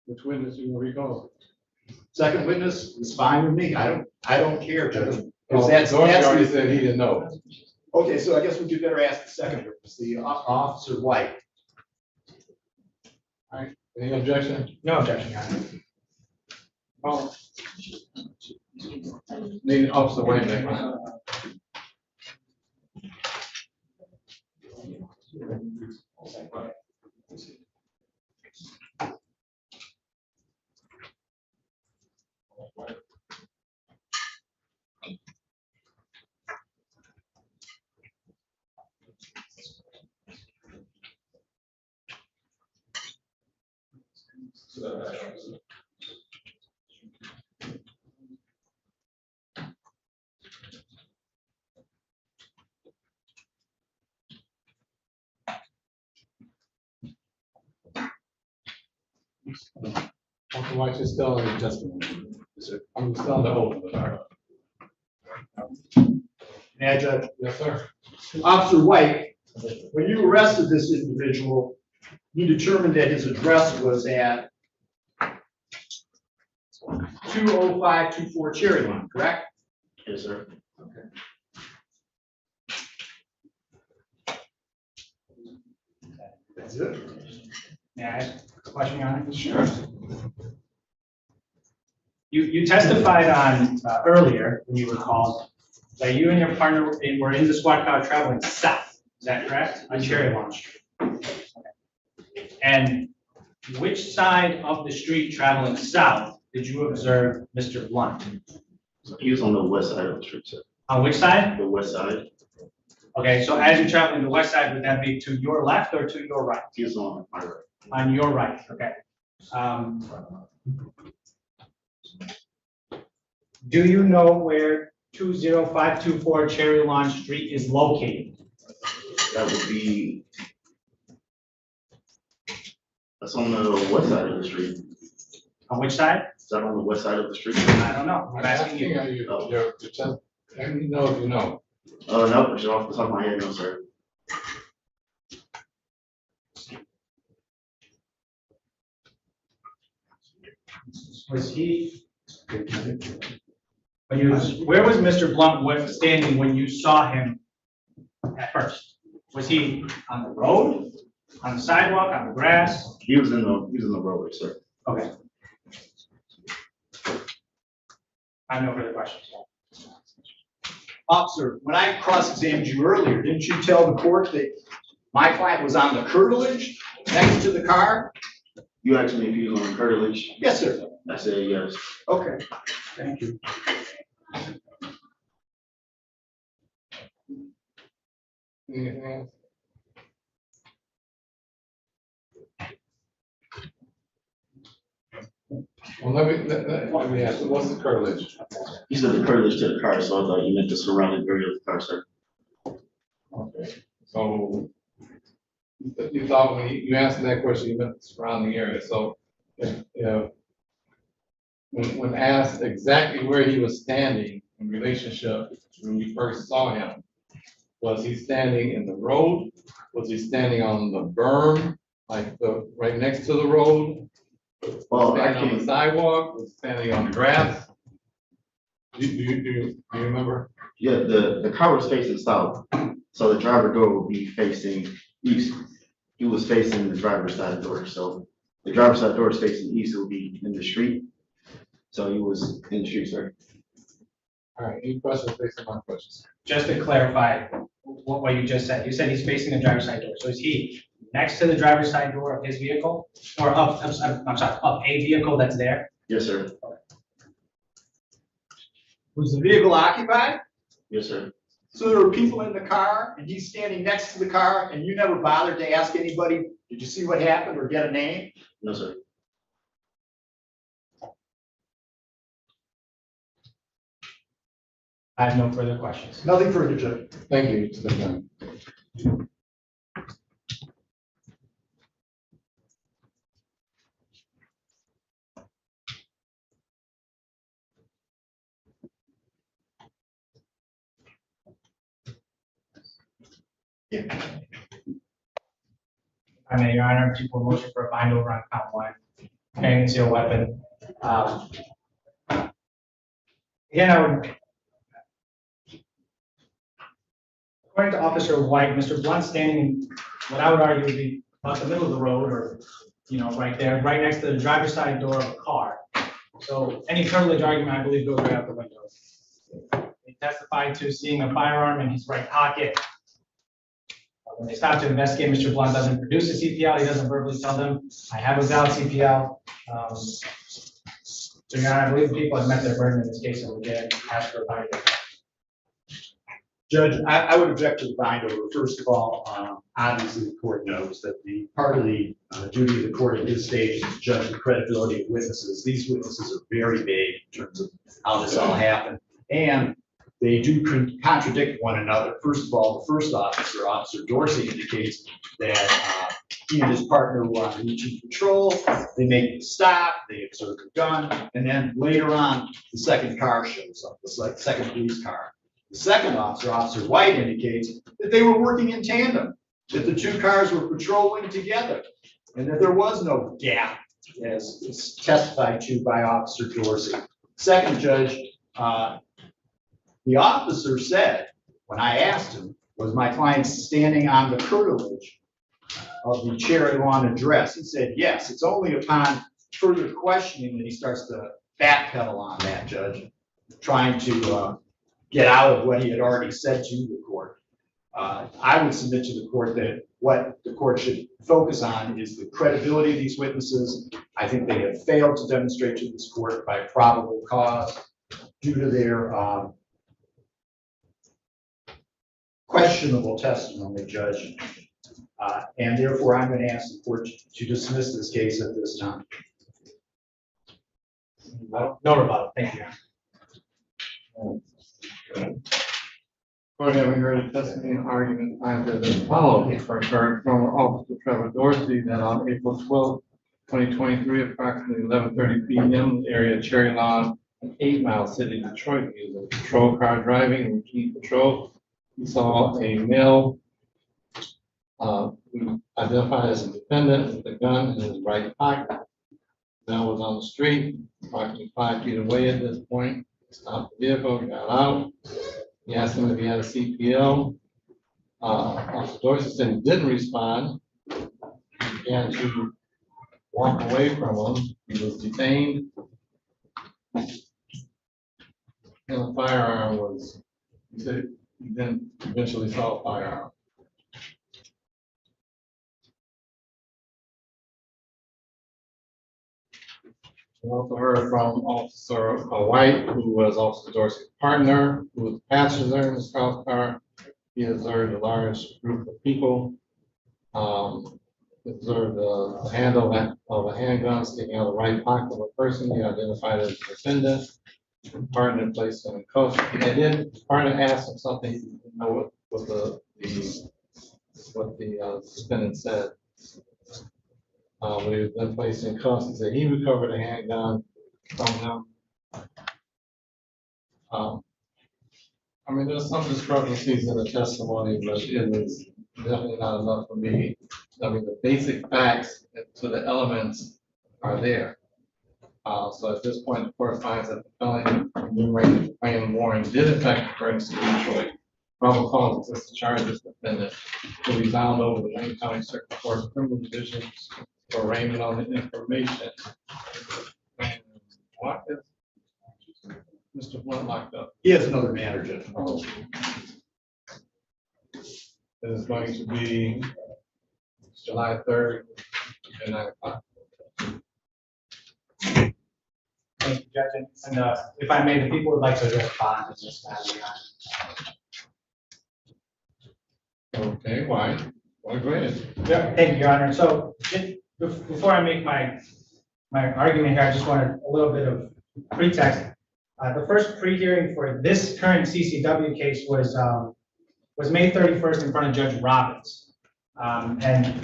Which witness you will recall? Second witness is fine with me. I don't care, Judge. Dorsey already said he didn't know. Okay, so I guess we could better ask the second witness, the Officer White. All right, any objection? No objection, Your Honor. Oh. Need Officer White back. Officer White is still in testimony. I'm still on the hold. May I, Judge? Yes, sir. Officer White, when you arrested this individual, you determined that his address was at 20524 Cherry Lawn, correct? Yes, sir. Okay. That's it. May I ask a question, Your Honor? Sure. You testified on earlier, when you were called, that you and your partner were in the squad car traveling south. Is that correct? On Cherry Lawn Street. Okay. And which side of the street traveling south did you observe Mr. Blunt? He was on the west side of the street, sir. On which side? The west side. Okay, so as you're traveling the west side, would that be to your left or to your right? He was on my right. On your right, okay. Do you know where 20524 Cherry Lawn Street is located? That would be, that's on the west side of the street. On which side? Is that on the west side of the street? I don't know. I'm asking you. Let me know if you know. No, just off the top of my head, no, sir. Was he? Where was Mr. Blunt standing when you saw him at first? Was he on the road, on the sidewalk, on the grass? He was in the road, sir. Okay. I have no further questions. Officer, when I cross-examined you earlier, didn't you tell the court that my client was on the curtilage next to the car? You asked me if he was on the curtilage. Yes, sir. I said yes. Okay, thank you. Anything else? Well, let me ask, what's the curtilage? You said the curtilage to the car, so I thought you meant the surrounding area of the car, sir. Okay, so you thought when you answered that question, you meant the surrounding area, so if when asked exactly where he was standing in relationship when we first saw him, was he standing in the road? Was he standing on the berm, like right next to the road? Well, Standing on the sidewalk? Was he standing on the grass? Do you remember? Yeah, the car was facing south, so the driver door would be facing east. He was facing the driver's side door, so the driver's side door is facing east, it would be in the street. So he was in the street, sir. All right, any questions based on my questions? Just to clarify what you just said, you said he's facing the driver's side door. So is he next to the driver's side door of his vehicle or I'm sorry, of a vehicle that's there? Yes, sir. Was the vehicle occupied? Yes, sir. So there were people in the car and he's standing next to the car and you never bothered to ask anybody, did you see what happened or get a name? No, sir. I have no further questions. Nothing further, Judge. Thank you, Mr. Dunn. I mean, Your Honor, people motion for a bind over on count one, carrying concealed weapon. Again, I would. According to Officer White, Mr. Blunt standing in what I would argue would be about the middle of the road or, right there, right next to the driver's side door of a car. So any curtilage argument, I believe, goes right out the window. He testified to seeing a firearm in his right pocket. When they stop to investigate, Mr. Blunt doesn't produce a CPL. He doesn't verbally tell them, I have a valid CPL. So, Your Honor, I believe the people have met their burden in this case and would ask for a bind over. Judge, I would object to the bind over. First of all, obviously the court knows that the part of the duty of the court at this stage is to judge the credibility of witnesses. These witnesses are very vague in terms of how this all happened. And they do contradict one another. First of all, the first officer, Officer Dorsey, indicates that he and his partner were on routine patrol. They make the stop, they observe the gun, and then later on, the second car shows up, the second police car. The second officer, Officer White, indicates that they were working in tandem, that the two cars were patrolling together, and that there was no gap, as is testified to by Officer Dorsey. Second, Judge, the officer said, when I asked him, was my client standing on the curtilage of the cherry lawn address? He said, yes. It's only upon further questioning that he starts to backpedal on that, Judge, trying to get out of what he had already said to the court. I would submit to the court that what the court should focus on is the credibility of these witnesses. I think they have failed to demonstrate to this court by probable cause due to their questionable testimony, Judge. And therefore, I'm going to ask the court to dismiss this case at this time. No rebuttal. Thank you. Court, having heard a testimony and argument, I have as follows. First, heard from Officer Trevor Dorsey that on April 12th, 2023, approximately 11:30 p.m., the area of Cherry Lawn, 8 Mile City, Detroit, he was a patrol car driving, routine patrol. He saw a male who identified as a defendant with a gun in his right pocket. The man was on the street, approximately 5 feet away at this point. Stopped the vehicle, got out. He asked him if he had a CPL. Officer Dorsey said he didn't respond. He began to walk away from him. He was detained. And the firearm was, he said he then eventually saw a firearm. We also heard from Officer White, who was Officer Dorsey's partner, who was a passenger in his car. He observed a large group of people. observed the handle of a handgun sticking out of the right pocket of a person. He identified as a defendant. Partner placed him in cuffs. And then partner asked him something, he didn't know what the defendant said. When he was then placed in cuffs, he said he recovered a handgun from him. I mean, there's some discrepancies in the testimony, but it is definitely not enough for me. I mean, the basic facts to the elements are there. So at this point, the court finds that the felony enumerated warrant did in fact occur in the city of Detroit. Probable cause exists to charge this defendant to be bound over the Wayne County Circuit Court Criminal Division for arraignment on the information. And what is Mr. Blunt locked up? He has another matter, Judge. It is going to be July 3rd at 9 o'clock. Thank you, Judge. And if I may, the people would like to address bond in this matter. Okay, why? Well, go ahead. Yeah, thank you, Your Honor. So before I make my argument here, I just wanted a little bit of pretext. The first pre-hearing for this current CCW case was May 31st in front of Judge Robbins. And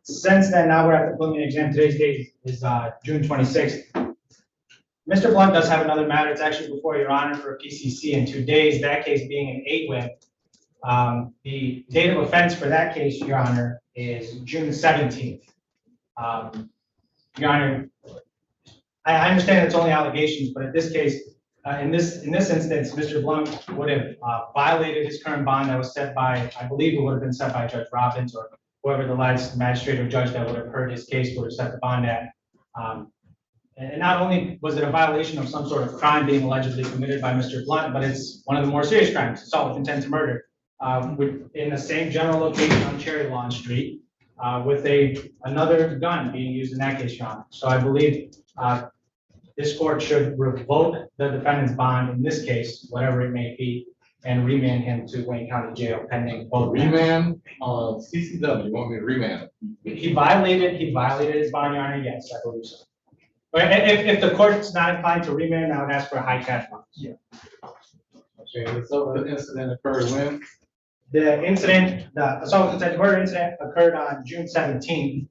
since then, now we're at the preliminary exam. Today's date is June 26th. Mr. Blunt does have another matter. It's actually before Your Honor for a PCC in 2 days, that case being an 8-win. The date of offense for that case, Your Honor, is June 17th. Your Honor, I understand it's only allegations, but in this case, in this instance, Mr. Blunt would have violated his current bond that was set by, I believe it would have been set by Judge Robbins or whoever the last magistrate or judge that would have heard his case would have set the bond at. And not only was it a violation of some sort of crime being allegedly committed by Mr. Blunt, but it's one of the more serious crimes, assault with intent to murder, in the same general location on Cherry Lawn Street, with another gun being used in that case, Your Honor. So I believe this court should revoke the defendant's bond in this case, whatever it may be, and remand him to Wayne County Jail pending both. Remand on CCW, you want me to remand it? He violated his bond, Your Honor, yes, I believe so. But if the court's not inclined to remand, I would ask for a high cash bond. Yeah. Okay, so the incident occurred when? The assault with intent to murder incident occurred on June 17th,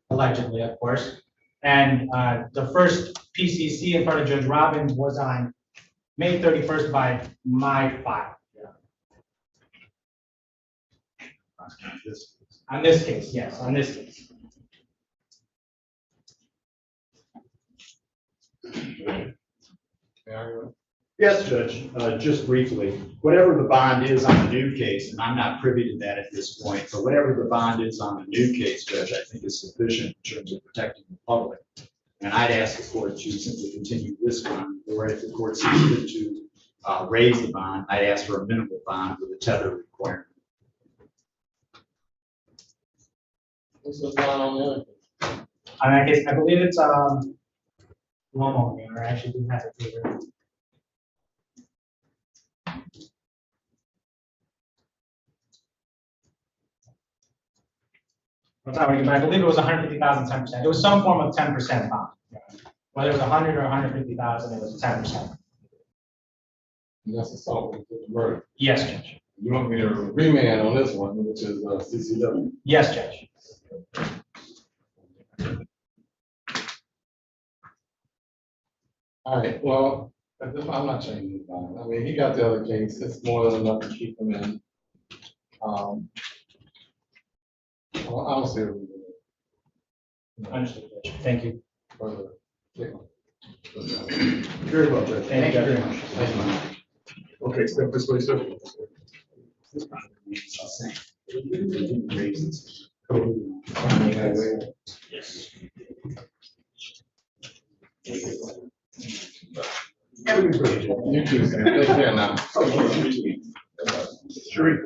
allegedly, of course. And the first PCC in front of Judge Robbins was on May 31st by my file. On this case, yes, on this case. Yes, Judge, just briefly, whatever the bond is on the new case, and I'm not privy to that at this point, but whatever the bond is on the new case, Judge, I think is sufficient in terms of protecting the public. And I'd ask the court to simply continue this bond, or if the court sees fit to raise the bond, I'd ask for a minimal bond with a tether requirement. What's the bond on the other? On that case, I believe it's one moment, or actually do have it here. I believe it was 150,000, 10%. It was some form of 10% bond. Whether it was 100 or 150,000, it was 10%. And that's assault with murder. Yes, Judge. You want me to remand on this one, which is CCW? Yes, Judge. All right, well, I'm not changing the bond. I mean, he got the other case. It's more than enough to keep him in. I don't see it. Understood, Judge. Thank you. Very well, Judge. Thank you very much. Thank you. Okay, step this way, sir. Yes. Have a good day. You too, sir. Take care now. Sure.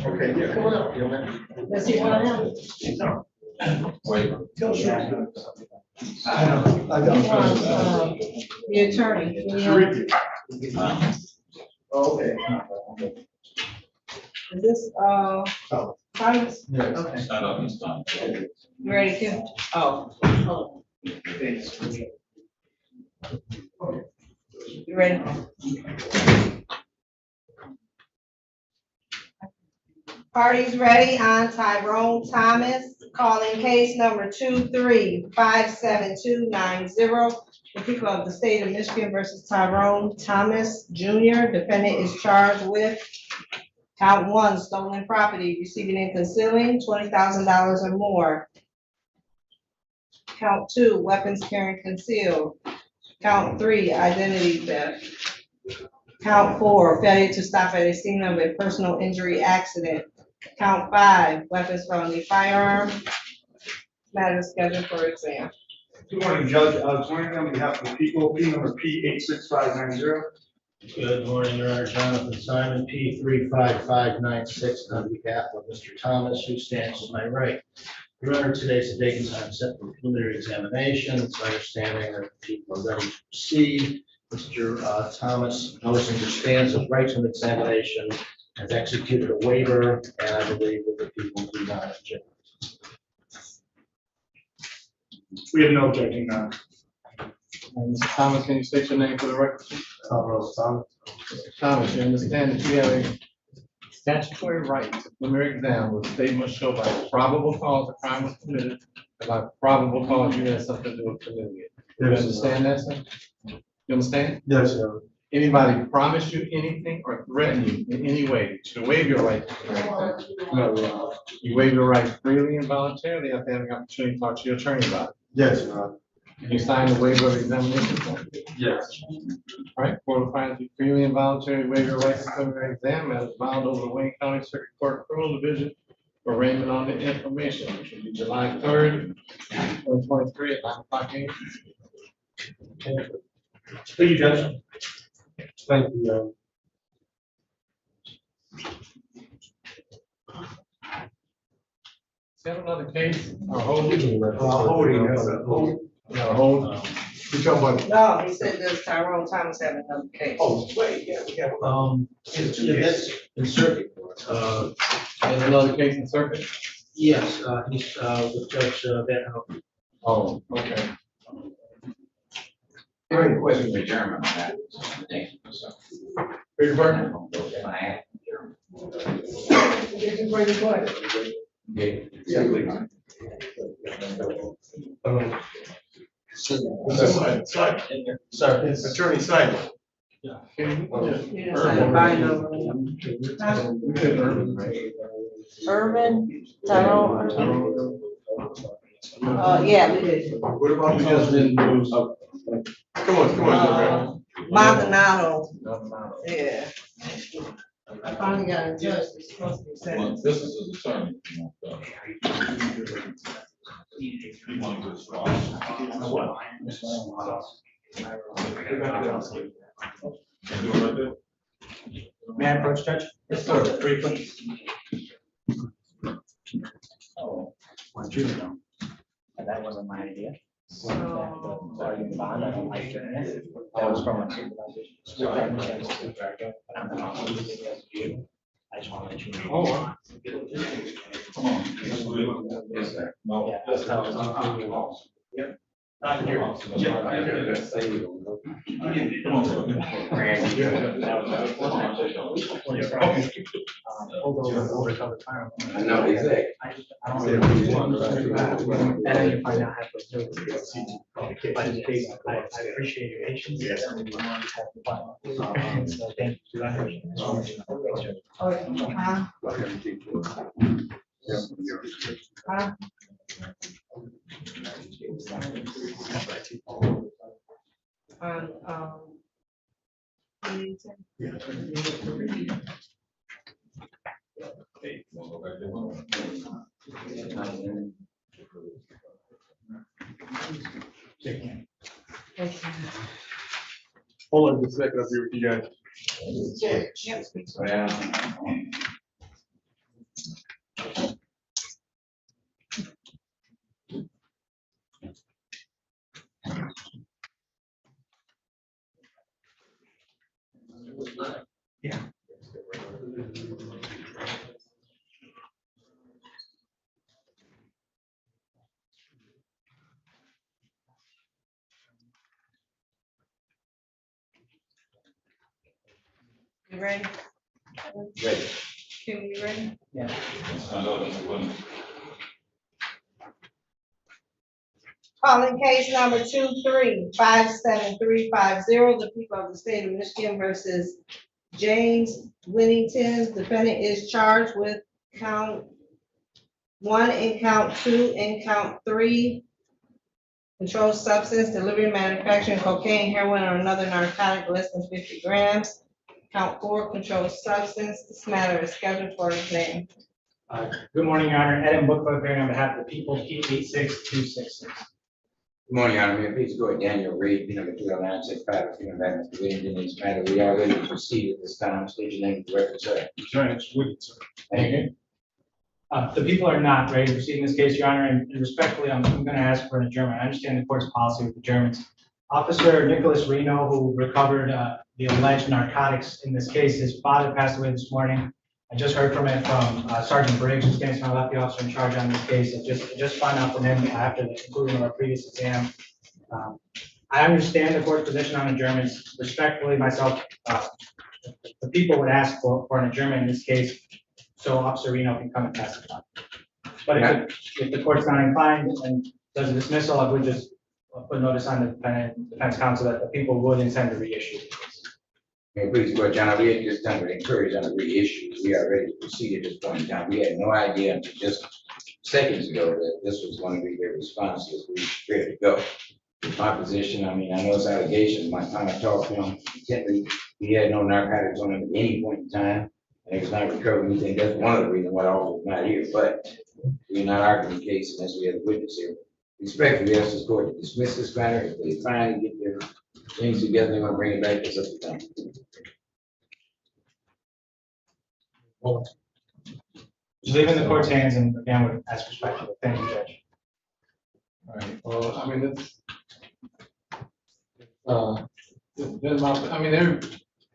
Okay, yeah, come on out. Does he want him? Wait. He wants, the attorney. Okay. Is this, Thomas? Yes. Okay. Stand up, Ms. Thomas. You ready, Kim? Oh. You ready? Parties ready on Tyrone Thomas, calling case number 23-57290. The people of the state of Michigan versus Tyrone Thomas Jr. Defendant is charged with count 1, stolen property, receiving and concealing $20,000 or more. Count 2, weapons carrying concealed. Count 3, identity theft. Count 4, failure to stop at a scene of a personal injury accident. Count 5, weapons felony firearm. Matter scheduled for exam. Good morning, Judge. Joining on behalf of the people, P number P86590. Good morning, Your Honor. Jonathan Simon, P35596, on behalf of Mr. Thomas, who stands to my right. Your Honor, today's the date and time set for preliminary examination. It's my understanding that people are ready to proceed. Mr. Thomas knows and understands his right to an examination, has executed a waiver, and I believe that the people do not object. We have no objection now. Mr. Thomas, can you state your name for the record? Thomas. Mr. Thomas, you understand that you have a statutory right to preliminary exam where the state must show by probable cause a crime was committed, and by probable cause you had something to do with committing it. You Yes, understand that, sir? You understand? Yes, sir. Anybody promise you anything or threaten you in any way to waive your right to preliminary exam? No, You waive your right freely and voluntarily after having an opportunity to talk to your attorney about it. yes, Your Honor. You sign the waiver of examination form. Yes. All right, Court will find you freely and voluntarily waive your right to preliminary exam as filed over the Wayne County Circuit Court Criminal Division for arraignment on the information, which will be July 3rd, 2023 at 9 o'clock a.m. Thank you, Judge. Thank you, Is that another case? Or holding? Holding, yes, sir. Hold. You talking about? No, he said does Tyrone Thomas have another case? Oh, wait, yeah, we have, that's in circuit. There's another case in circuit? Yes, he's, with Judge, Van Houten. Oh, okay. Any questions with German on that? Big pardon? Sorry. Attorney Simon. Urban, Tyrone. Yeah, we did. What about We just didn't do. Come on. Maldonado. Yeah. I finally got a judge that's supposed to be Well, sentenced. this is his attorney. He wanted to withdraw. May I approach, Judge? Yes, sir. Briefly. That wasn't my idea. Arguing bond, I don't like doing it. That was from my supervisor. But I'm not. I just want to let you know. Oh. Come on. Yes, sir. No. Yeah, that's how it's. Yep. Not here. Come on, sir. Overcover time. I know, exactly. I don't really. And then you find out halfway through. But in case, I appreciate your patience. Yes. So thank you. Hold on just a second, I'll be with you guys. Yeah. You ready? Ready. Kim, you ready? Yeah. Calling case number 2357350, the people of the state of Michigan versus James Winnington. Defendant is charged with count 1 and count 2 and count 3. Controlled substance, delivery, manufacturing cocaine, heroin, or another narcotic less than 50 grams. Count 4, controlled substance. This matter is scheduled for exam. Good morning, Your Honor. Ed and Booklet appearing on behalf of the people, P 86266. Good morning, Your Honor. May I please go with Daniel Reed, P number 20965, P number Mr. Williams in this matter. We are ready to proceed at this time. State your name for the record, sir. Thank you. The people are not ready to proceed in this case, Your Honor, and respectfully, I'm going to ask for an adjournment. I understand the court's policy with adjournments. Officer Nicholas Reno, who recovered the alleged narcotics in this case, his father passed away this morning. I just heard from Sergeant Briggs, who stands to my left, the officer in charge on this case. I just found out from him after the conclusion of our previous exam. I understand the court's position on adjournments. Respectfully, myself, the people would ask for an adjournment in this case, so Officer Reno can come and testify. But if the court's not inclined and does a dismissal, I would just put notice on the defense counsel that the people would intend to reissue. May I please go with John. We had just done to encourage on the reissue. We are ready to proceed at this point in time. We had no idea until just seconds ago that this was going to be their response. We were ready to go. With my position, I mean, I know it's allegations. My time I talked to him, he had no narcotics on him at any point in time. And he was not recovering anything. That's one of the reasons why I was not here. But we're not arguing the case unless we have a witness here. Respectfully, ask this court to dismiss this matter. If they finally get their things together, they want to bring it back to us up to them. Just leave it in the court's hands, and again, would ask respectfully. Thank you, Judge. All right, well, I mean,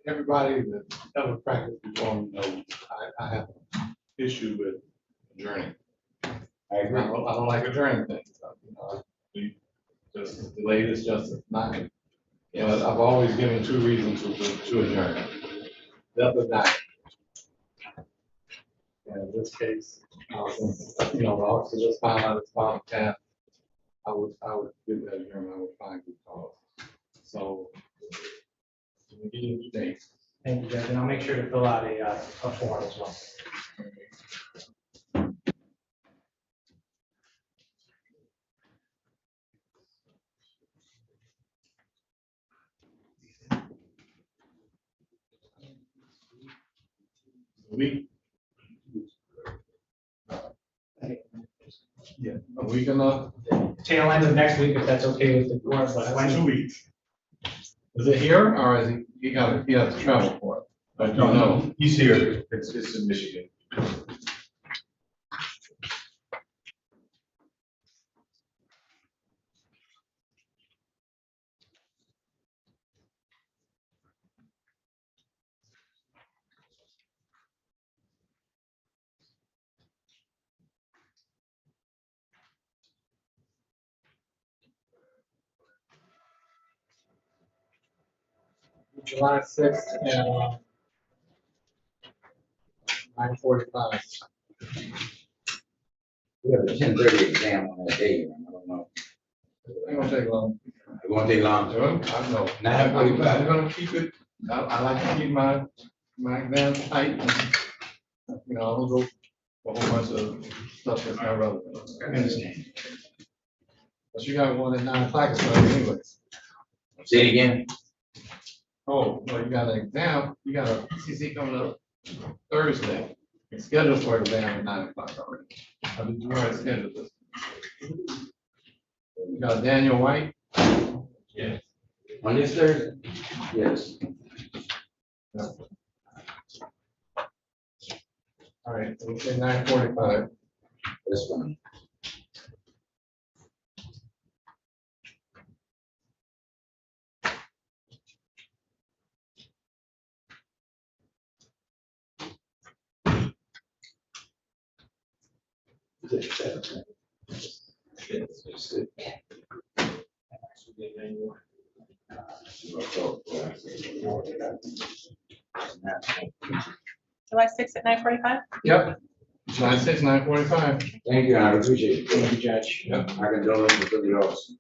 everybody that ever practiced before knows I have an issue with adjourning. I agree. I don't like adjourning things. Just delay this justice, not. But I've always given two reasons to adjourn. Death or dying. And in this case, the officer just found out it's father passed. I would give that adjournment. I would find good cause. So, we give you today. Thank you, Judge, and I'll make sure to fill out a form as well. A week enough? Tail end of next week, if that's okay with the court, but when? 2 weeks. Is it here or is he has to travel for it? No, he's here. It's in Michigan. July 6th at 9:45. We have a 10:30 exam on that day. I don't know. It ain't gonna take long. It won't take long. I know. 9:45. I'm gonna keep it. I like to keep my exam tight. I don't go for a whole bunch of stuff that's not relevant. I understand. But you got one at 9 o'clock or something anyways. Say it again. Oh, well, you got an exam, you got a CC coming up Thursday. It's scheduled for exam at 9 o'clock already. How did you already schedule this? You got Daniel White? Yes. On this Thursday? Yes. All right, so we say 9:45. This one. July 6th at 9:45? Yep. July 6, 9:45. Thank you, I appreciate it. Thank you, Judge. Yep. I condolences to the officer.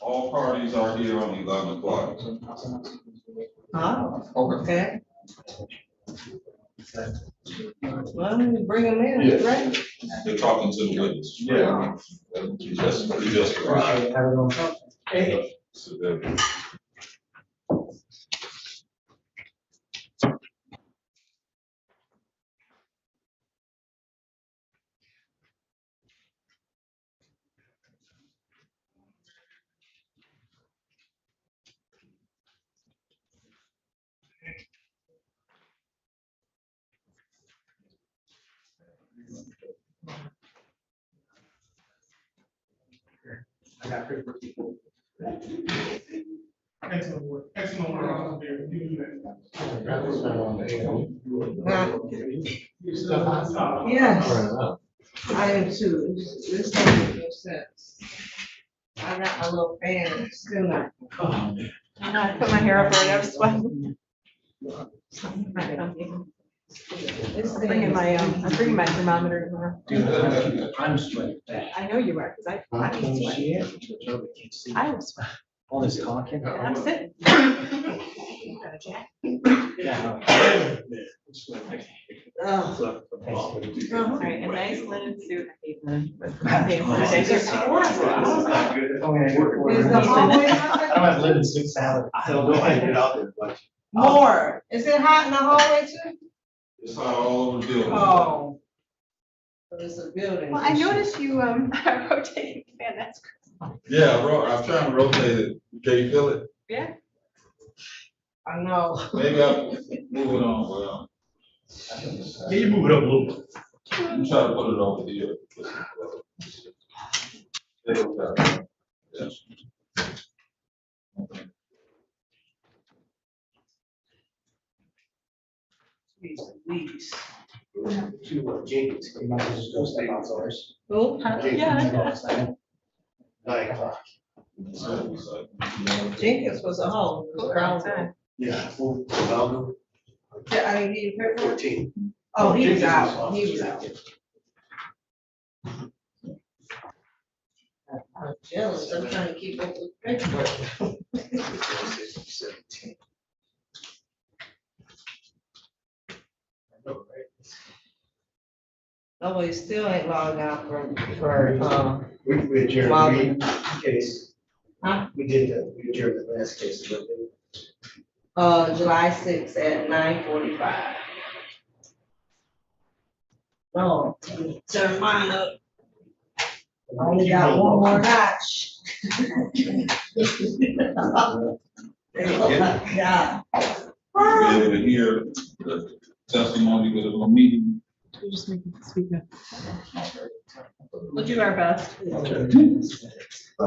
All parties are here on 11 o'clock. Oh, Okay. okay. Well, bring them in, Yes. right? They're talking to the witness. Yeah. He just arrived. Hey. So they're- I got paper. Excellent work, excellent work out there. You do that. Yes, I am too. This doesn't make no sense. I got my little fan, it's still not. I know, I put my hair up already, I was sweating. I'm bringing my thermometer tomorrow. I'm sweating. I know you are, because I can sweat. I was sweating. All this talking. And I'm sitting. Got a jacket. Yeah. Oh. All right, a nice linen suit. I hate linen, but It's horrible. Is the I hallway don't hot? have linen suit salad. I don't know how to get out there, but. More. Is it hot in the hallway too? It's not all over the building. Oh. So it's a building. Well, I noticed you rotating the fan, that's good. Yeah, I'm trying to rotate it. Can you feel it? Yeah. I know. Maybe I'll move it on, well. Can you move it up a little bit? I'm trying to put it over here. Yes. Please. To Jenkins, you might just go step outdoors. Who? Yeah. 9 o'clock. Jenkins was a home. Yeah. Yeah, I didn't need paper. 14. Oh, he was out. He was out. I'm jealous. I'm trying to keep up with paperwork. 17. No, he still ain't logged out for, We adjourned Marvin. the case. Huh? We adjourned the last case. July 6th at 9:45. No, turn mine up. I only got one more notch. Oh my God. Be able to hear the testimony with a meeting. We just make it speak up. We'll do our best. I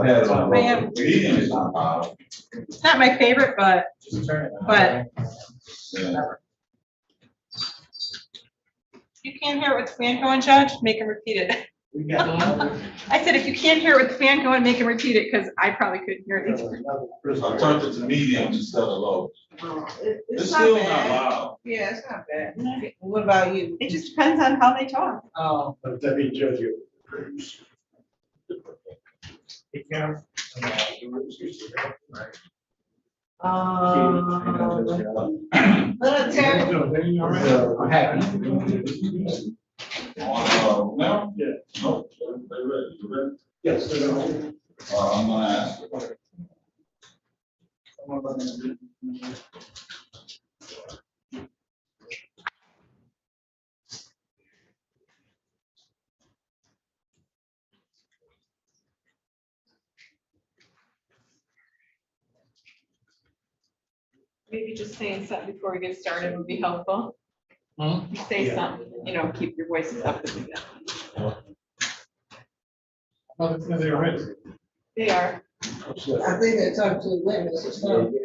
had it on. Ma'am. Meeting is not loud. It's not my favorite, but Yeah. you can't hear it with the fan going, Judge, make him repeat it. I said, if you can't hear it with the fan going, make him repeat it, because I probably couldn't hear it either. I turned it to medium instead of low. It's It's not still not bad. loud. Yeah, it's not bad. What about you? It just depends on how they talk. Oh. But that means Judge, you. Take care. Terry, I'm happy. Now? Yeah. Nope, they ready, you ready? Yes. I'm gonna ask. Maybe just saying something before we get started would be helpful. Hmm? You say something, keep your voices up as we go. Oh, they're ready. They are. I think they're talking to the witness or something.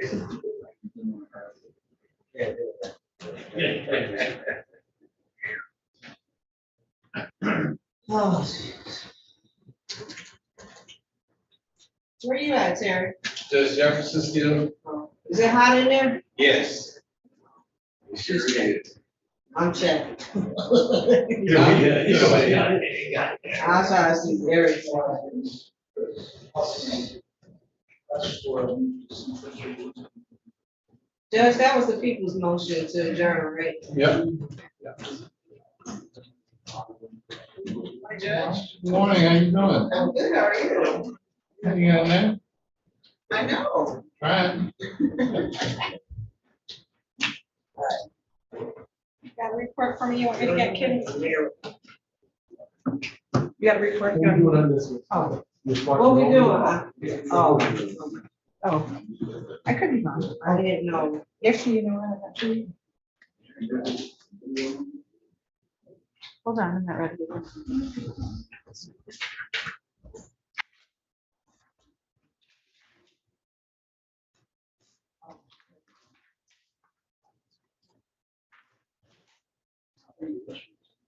Oh, jeez. where you at, Terry? Judge Jefferson still? Is it hot in there? Yes. It sure is. I'm checking. Yeah. I'll try to see Eric. Judge, that was the people's motion to adjourn, right? Yep. Hi, Judge. Good morning, how you doing? I'm good, how are you? How you got there? I know. Trying. Got a report from you, want me to get kids? You got a report? Oh. What we doing? Oh. I could be wrong. I didn't know. Actually, you know what? Actually. Hold on, I'm not ready.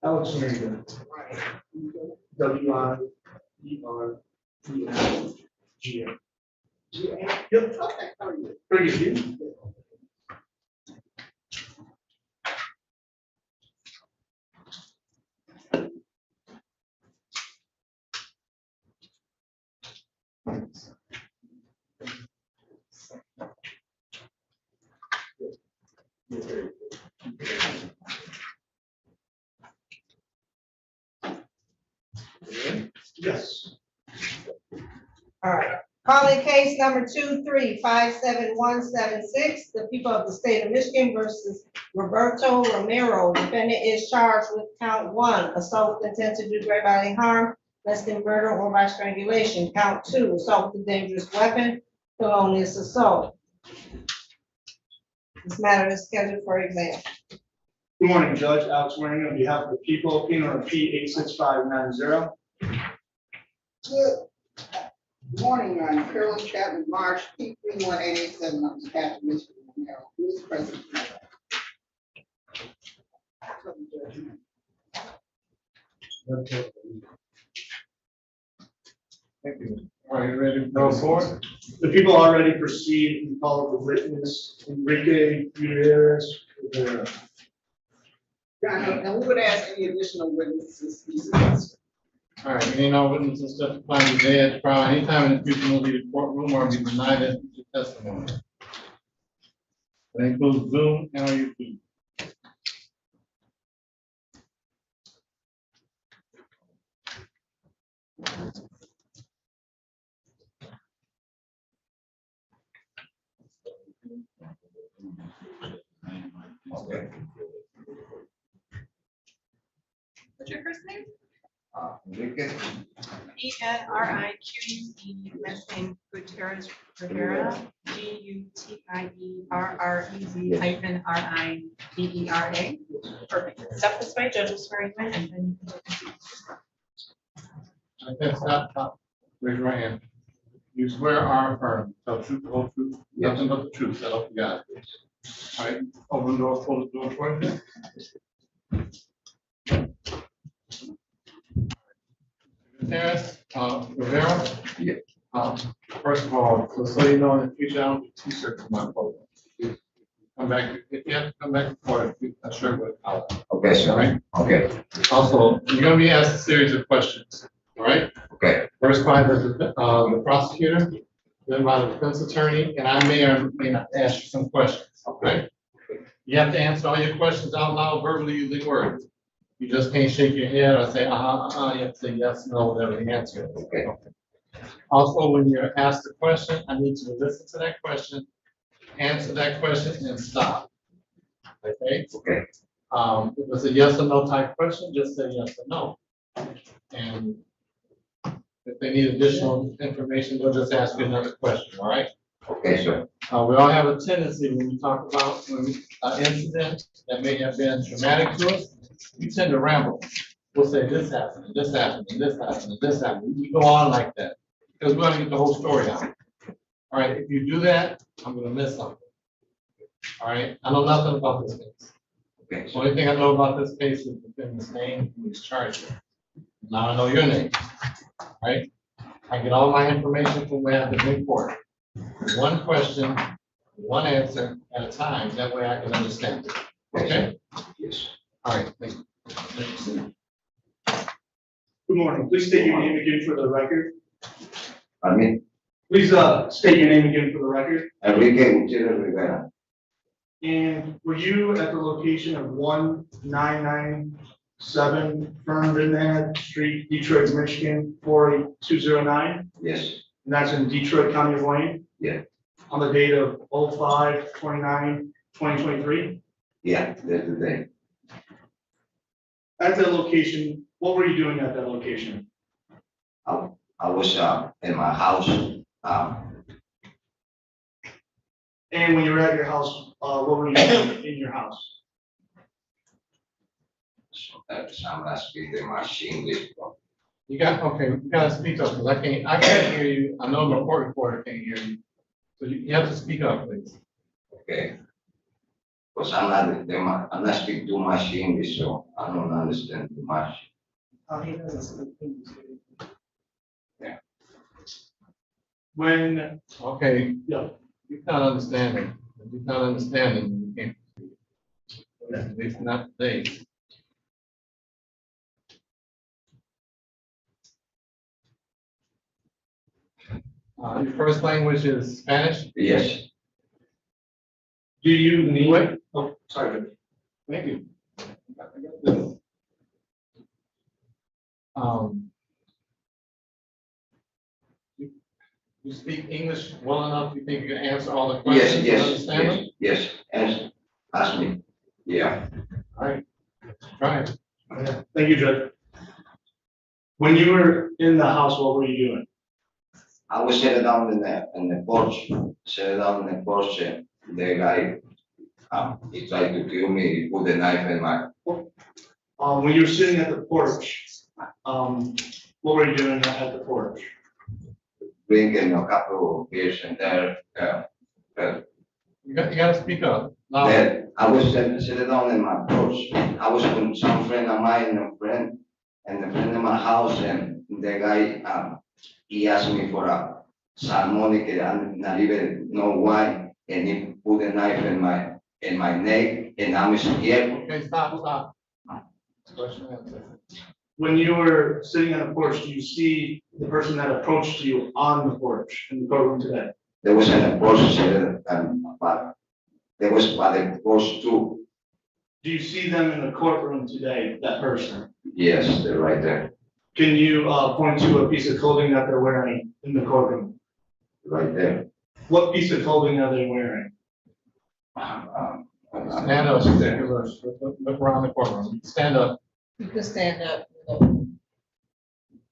Alex Marion. W-I-E-R-T-L-G-A. Yep. Okay, how are you? Pretty good. Yes. All right. Calling case number 2357176, the people of the state of Michigan versus Roberto Romero. Defendant is charged with count 1, assault with intent to do great bodily harm, less than murder or by strangulation. Count 2, assault with a dangerous weapon, felonious assault. This matter is scheduled for exam. Good morning, Judge Alex Waring on behalf of the people, penal P86590. Good morning, Your Honor. Carolyn Chapman Marsh, P31887, on behalf of Mr. Romero, who is present tonight. Thank you. Are you ready to go forward? The people already proceed and call the witness Enrique Gutierrez. Your Honor, and we would ask any additional witnesses to be suggested. All right, any no witnesses testifying today at trial, anytime in the future will be the courtroom or be denied as to testimony. That includes Zoom and or YouTube. Okay. What's your first name? Enrique. E-N-R-I-Q-U-E, last name Gutierrez Rivera, Gutierrez-RIVERA. Perfect. Step this way, judge will swear you in, and then you can Okay, stop. Raise your right hand. You swear or affirm, tell the truth, the whole truth, nothing but the truth, so help you God. All right, open the door, close the door for you. Gutierrez, Rivera? Yeah. First of all, so you know, in the future, I don't do t-shirts in my program. Come back, if you have to come back for it, a shirt with collar. Okay, sir. All right? Okay. Also, you're gonna be asked a series of questions, all right? Okay. First by the prosecutor, then by the defense attorney, and I may or may not ask you some questions, okay? You have to answer all your questions out loud verbally using words. You just can't shake your head or say, you have to say yes, no, whatever the answer is. Okay. Also, when you're asked a question, I need you to listen to that question, answer that question, and stop. Okay? Okay. If it's a yes or no type question, just say yes or no. And if they need additional information, they'll just ask you another question, all right? Okay, sir. We all have a tendency when we talk about an incident that may have been traumatic to us, we tend to ramble. We'll say this happened, and this happened, and this happened, and this happened. We go on like that because we want to get the whole story out. All right, if you do that, I'm going to miss something. All right, I know nothing about this case. Okay. The only thing I know about this case is the defendant's name and his charge. Now I know your name. All right, I get all my information from where I've been in court. One question, one answer at a time. That way I can understand it. Okay? Yes. All right, thank you. Good morning. Please state your name again for the record. I mean, Please state your name again for the record. Enrique Gutierrez Rivera. And were you at the location of 1997 Fernandez Street, Detroit, Michigan, 48209? Yes. And that's in Detroit County of Wayne? Yeah. On the date of 05/29/2023? Yeah, that's the day. At that location, what were you doing at that location? I was in my house. And when you were at your house, what were you doing in your house? I'm not speaking much English. You gotta speak up because I can't hear you. I know the court reporter can't hear you. So you have to speak up, please. Okay. Because I'm not speaking too much English, so I don't understand too much. Oh, he doesn't speak English. Yeah. When, Okay, yeah, you're not understanding. If you're not understanding, you can't. At least not today. Your first language is Spanish? Yes. do you need? Oh, sorry. Thank you. You you speak English well enough, you think you can answer all the questions? and Yes, understand them? yes. Ask me. Yeah. All right, try it. Thank you, Judge. When you were in the house, what were you doing? I was sitting down in the porch. The guy, he tried to kill me. He put the knife in my. When you were sitting at the porch, what were you doing at the porch? Drinking a couple of beers and there. You gotta speak up. Now, I was sitting down in my porch. I was with some friend of mine and a friend in my house, and the guy, he asked me for a salmonic, and not even know why, and he put a knife in my neck, and I'm scared. okay, stop. Question answer. When you were sitting on the porch, do you see the person that approached you on the porch in the courtroom today? There was an porch sitting, but there was by the porch too. Do you see them in the courtroom today, that person? Yes, they're right there, Can you point to a piece of clothing that they're wearing in the courtroom? right there. What piece of clothing are they wearing? Stand up, look around the courtroom. Stand up. You can stand up.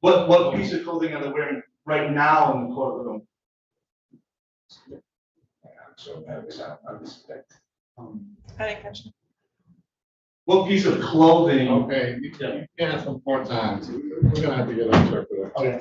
What piece of clothing are they wearing right now in the courtroom? So nervous, I respect. I didn't catch it. What piece of clothing? Okay, you can ask them 4 times. We're gonna have to get an interpreter. Okay.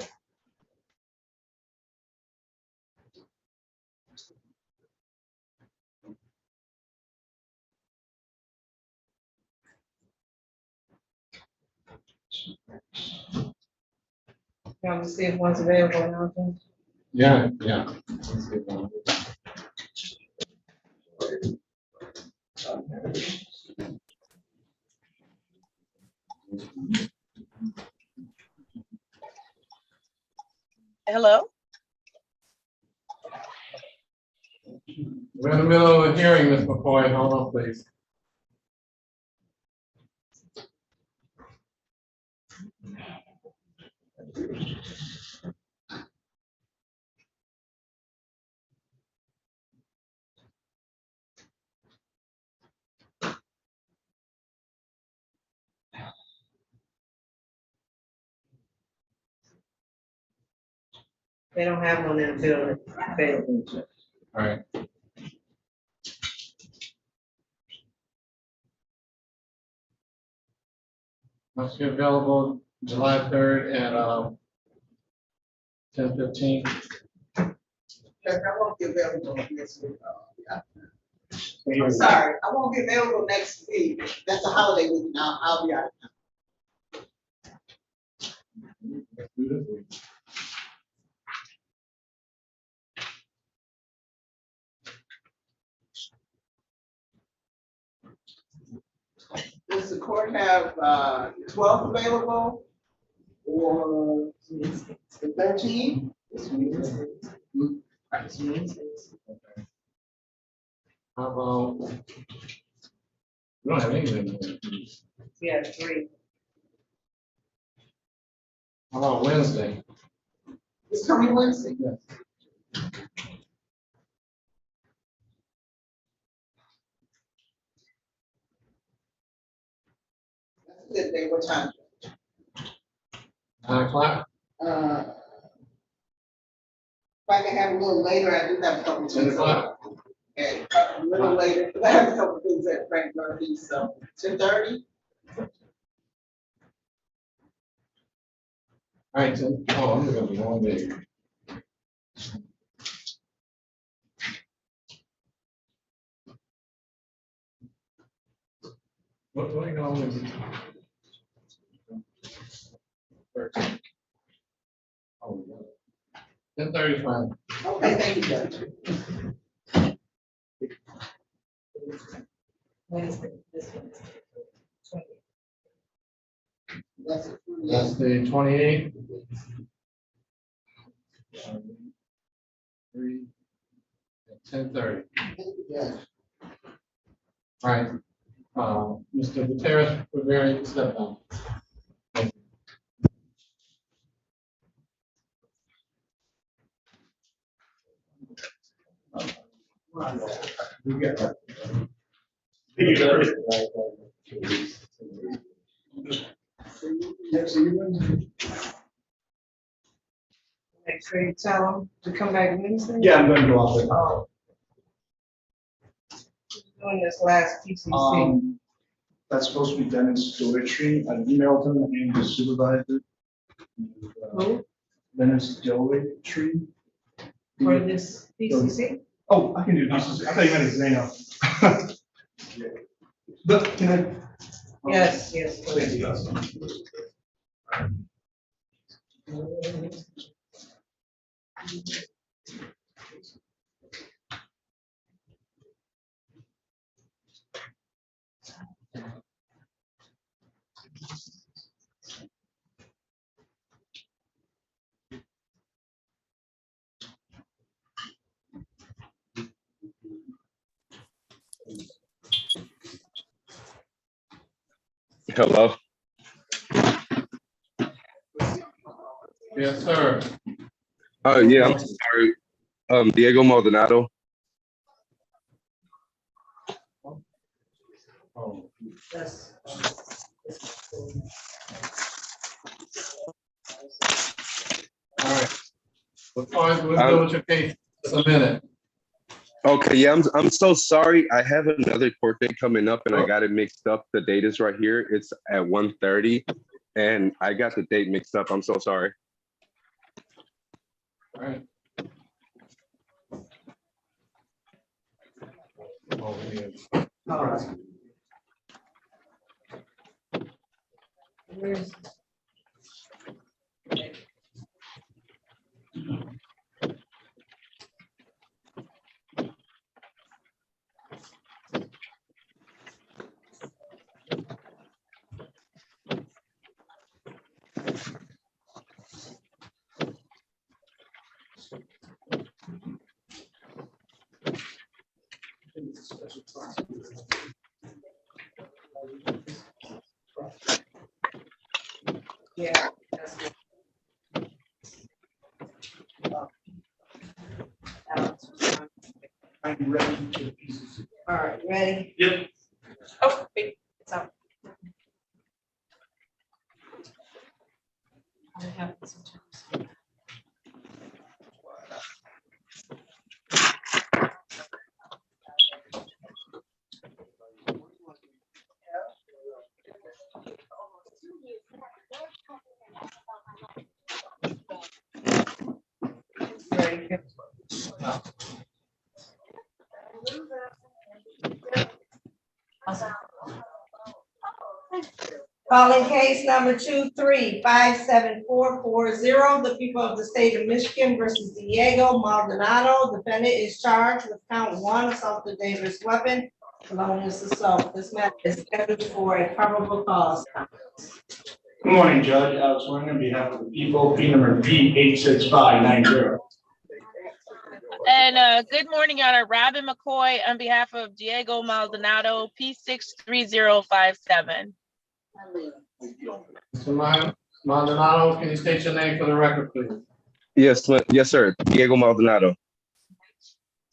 You want to see if one's available now? Yeah. Hello? We're in the middle of a hearing, Ms. McCoy. Hold on, please. They don't have one in the building available. All right. Must be available July 3rd at 10:15. I won't be available next week. I'm sorry, I won't be available next week. That's a holiday week now. I'll be out. Does the court have 12 available or the 13? How about? We don't have anything. Yeah, 3. How about Wednesday? It's coming Wednesday. Yes. That's a good day. What time? 9 o'clock? If I can have a little later, I do have a couple of 10 things. o'clock? Okay, a little later, because I have a couple of things at Frank Murphy, so 10:30? All right, 10. Oh, I'm gonna be long day. What are you going with? 13. Oh, 10:30 is fine. Okay, thank you, Judge. Wednesday, this Wednesday. That's it. That's the 28th. 3 at 10:30. Yeah. All right. Mr. Gutierrez, we're very step down. Make sure you tell them to come back Wednesday. Yeah, I'm gonna go off it. Oh. Doing this last PCC. That's supposed to be Dennis Doitry. I emailed him and the supervisor. Who? Dennis Doitry. For this PCC? Oh, I can do this. I thought you meant his name. But can I? Yes, yes. Thank you. Hello. Yes, sir. Yeah, I'm sorry. Diego Maldonado. Yes. All right. Let's go with your case in a minute. Okay, yeah, I'm so sorry. I have another court date coming up and I got it mixed up. The date is right here. It's at 1:30 and I got the date mixed up. I'm so sorry. All right. Oh, yeah. All right. Where's? Yeah. I'm ready for the pieces. All right, ready? Yep. Oh, wait, it's out. I have it sometimes. Calling case number 2357440, the people of the state of Michigan versus Diego Maldonado. Defendant is charged with count 1, assault with a dangerous weapon, felonious assault. This matter is scheduled for a probable cause. Good morning, Judge. Alex Warren on behalf of the people, P number P86590. And good morning, Your Honor. Robin McCoy on behalf of Diego Maldonado, P63057. Mr. Maldonado, can you state your name for the record, please? Yes, sir. Diego Maldonado.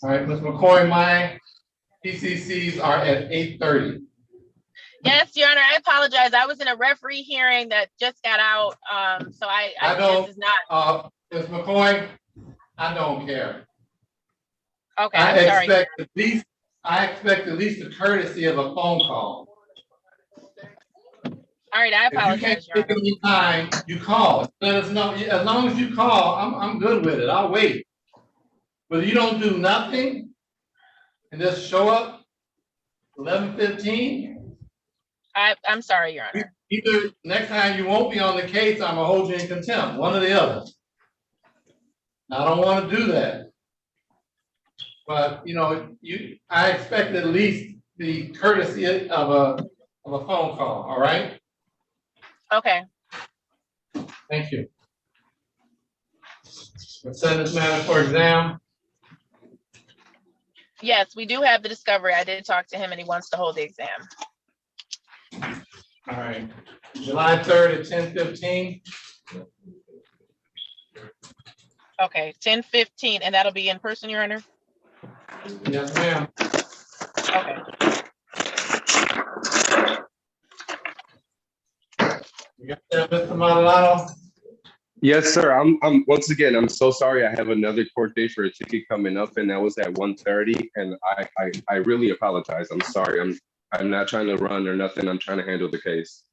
All right, Ms. McCoy, my PCCs are at 8:30. Yes, Your Honor, I apologize. I was in a referee hearing that just got out, so I don't, this is not. Ms. McCoy, I don't care. Okay, I I'm sorry. I expect at least the courtesy of a phone call. All right, I apologize, Your If you can't take any time, you call. Let us know. As long as you call, I'm good with it. I'll wait. But you don't do nothing and just show up 11:15. I'm sorry, Your Honor. Either next time you won't be on the case, I'm gonna hold you in contempt, one or the other. I don't want to do that. But I expect at least the courtesy of a phone call, all right? Okay. Thank you. Let's send this matter for exam. Yes, we do have the discovery. I did talk to him and he wants to hold the exam. All right, July 3rd at 10:15. Okay, 10:15, and that'll be in person, Your Honor? Yes, ma'am. Okay. You got that, Mr. Maldonado? Yes, sir. I'm once again, I'm so sorry. I have another court date for a ticket coming up, and that was at 1:30. And I really apologize. I'm sorry. I'm not trying to run or nothing. I'm trying to handle the case.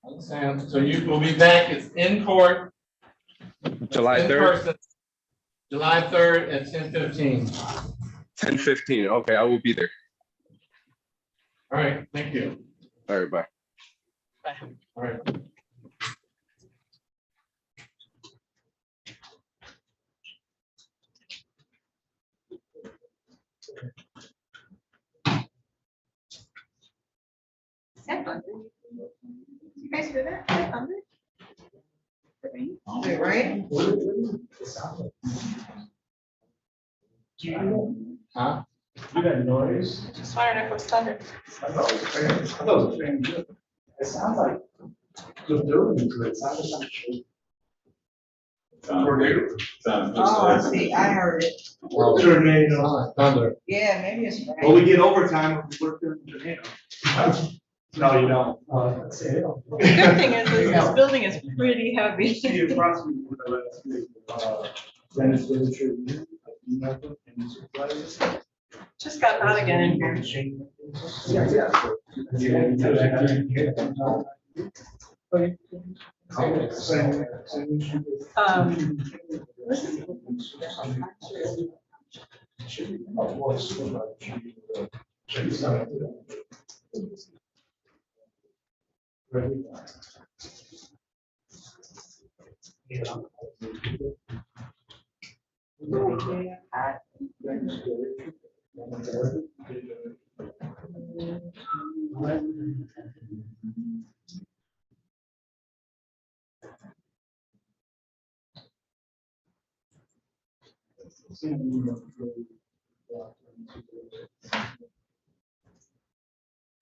Understand. So you will be back. It's in court. July in 3rd? person, July 3rd at 10:15. 10:15. Okay, I will be there. All right, thank you. All right, bye. Bye. All right. You guys hear that? Is that thunder? Is it right? Huh? You got noise? Just wondering if it was thunder. I thought it was fan. I thought it was fan good. It sounds like the building is good. Sounds like shit. Tornado. Oh, see, I heard it. Tornado. Thunder. Yeah, maybe it's right. Well, we get overtime if we work in the tornado. No, you don't. The good thing is this building is pretty heavy. See, approximately, Dennis Literature, and supervisors. Just got hot again in here.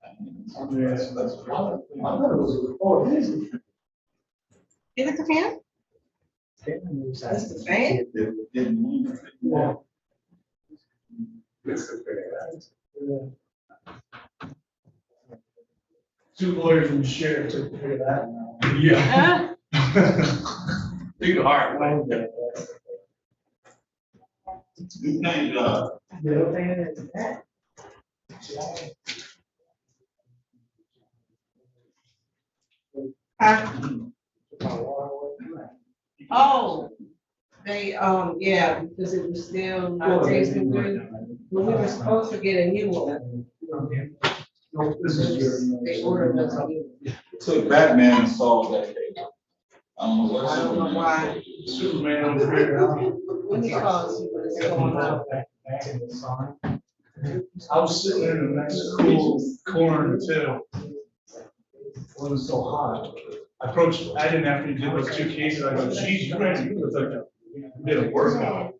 That's, Is it the fan? That's the fan? Two lawyers and sheriff took care of that. Yeah. Too hard. Good night, Oh, they, yeah, because it was still not tasting good. But we were supposed to get a new one. They ordered us a new one. So Batman saw that day. I don't know what. I don't know why. Superman was here. When he calls, he was going out. I was sitting there in a nice cool corner too. It wasn't so hot. I approached, I didn't have to do those 2 cases. I go, geez, you guys, you look like you did a workout.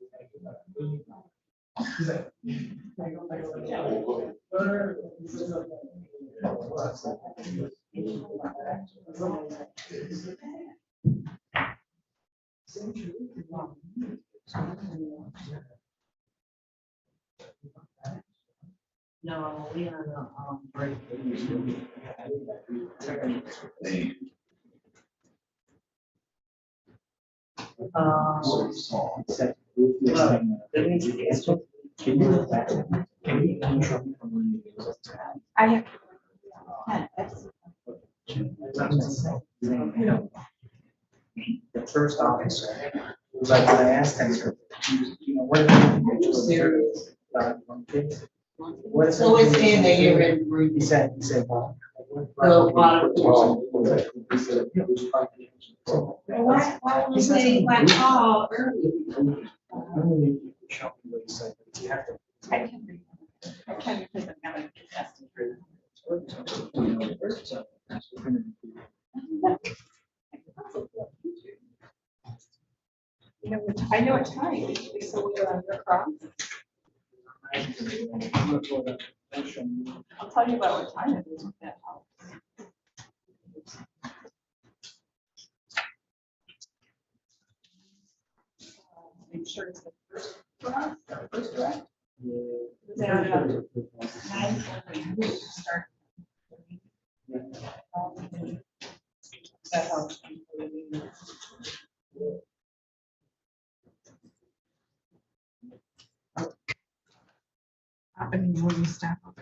No, we are on break. Can you look back? Can you intro me from when you? I have. The first officer, it was like when I asked him, you know, what serious? What is? So it's in the hearing. He said, well. Why He said say my something. call early? Show me what he said, but you have to. I can read. I can because I'm having to test. You know, I know what time, usually, so we're on the cross. I'll tell you about what time it is with that helps. Make sure it's the first draft, first draft. Is it on about 9:40? Start. That helps. Happening when you step up.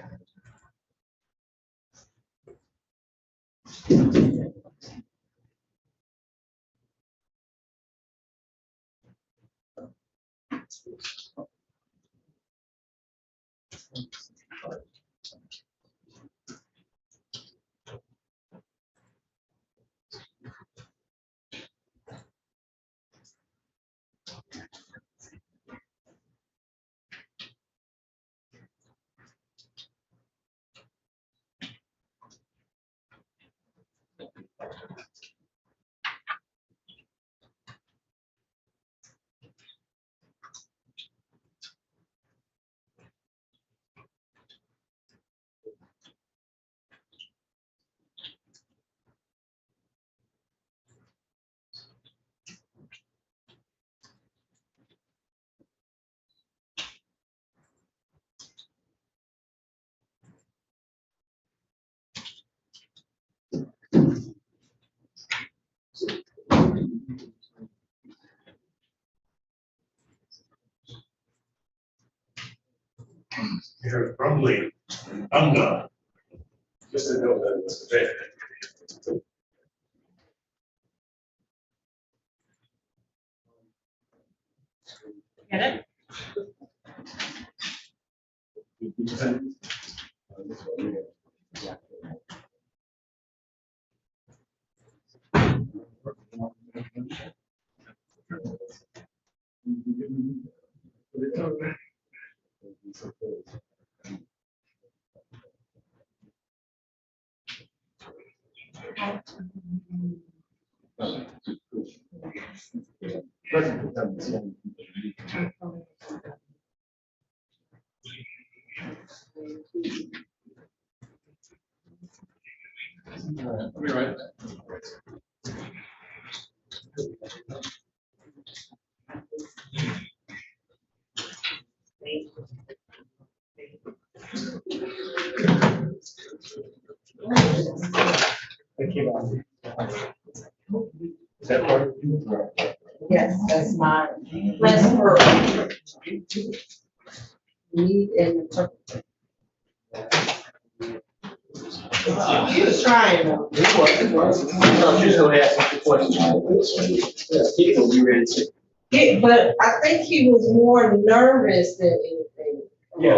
You're probably, I'm done. Just to know that it's there. Get Let me write that. Is that part? Yes, that's my last word. Need an interpreter. He was trying though. It was. I'm just gonna ask some questions. He will be ready to. Yeah, but I think he was more nervous than anything. Yeah,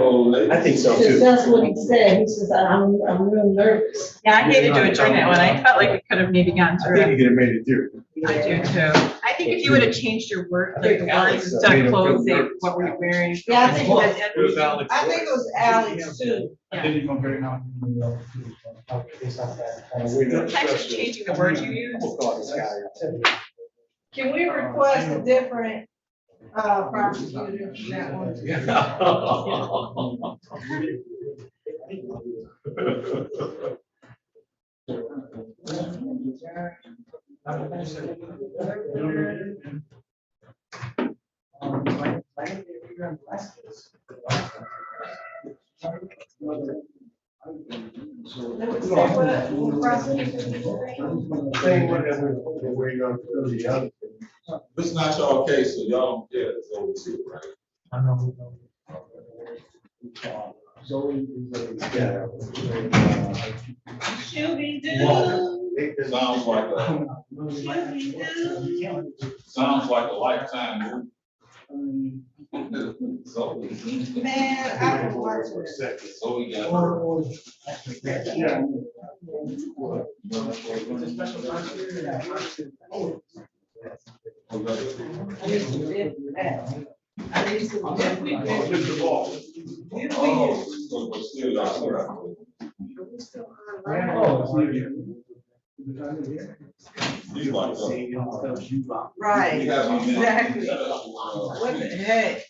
I think so Because too. that's what he said. He says, I'm real nervous. Yeah, I hated to adjourn that one. I felt like we could have maybe gone I through think it. you could have made it through. I do too. I think if you would have changed your word, like the words instead of closing, what were you wearing? Yeah, I think it was, It was Alex. I think it was Alex too. I didn't even very now. It's actually changing the words you use. Can we request a different, prosecutor for that one? This is not y'all case, so y'all don't care, it's over to, right? Shooby doo. It sounds like a, sounds like a lifetime movie. So, Man, I don't watch it. so we got. Oh, so, but still, y'all. You like that. Right, You have me. exactly. What the heck?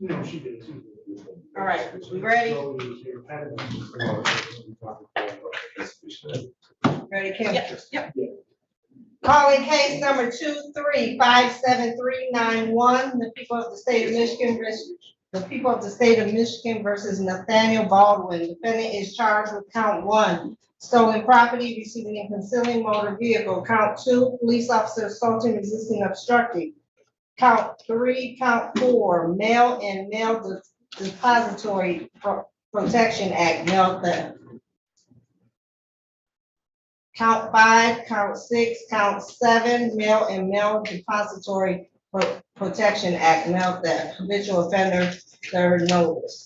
No, she did. All right, we ready? Ready, Kim? Yep. Calling case number 2357391, the people of the state of Michigan, versus Nathaniel Baldwin. Defendant is charged with count 1, stolen property, receiving and concealing motor vehicle. Count 2, police officer assaulting, resisting, obstructing. Count 3, count 4, mail and mail depository protection act, mail theft. Count 5, count 6, count 7, mail and mail depository protection act, mail theft. Habitual offender, third notice.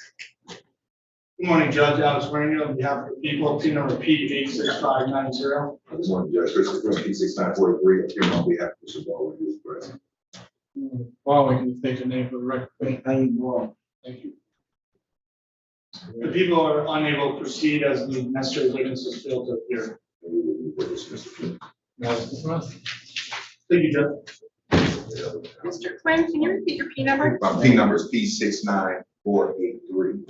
Good morning, Judge Alex Marino, on behalf of the people, P number P86590. This one, Judge, Chris is P 6943, appearing on behalf of Mr. Baldwin, who is present. Well, we can take the name for the record. Thank you. The people are unable to proceed as the necessary witnesses failed to appear. Thank you, Judge. Mr. Quinn, can you repeat your P number? My P number is P 69483.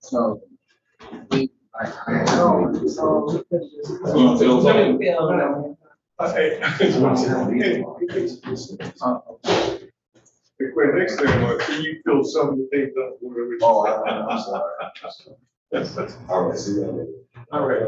So. Wait, next time, can you fill some of the things up? Oh, I'm sorry. All right, see you later. All right.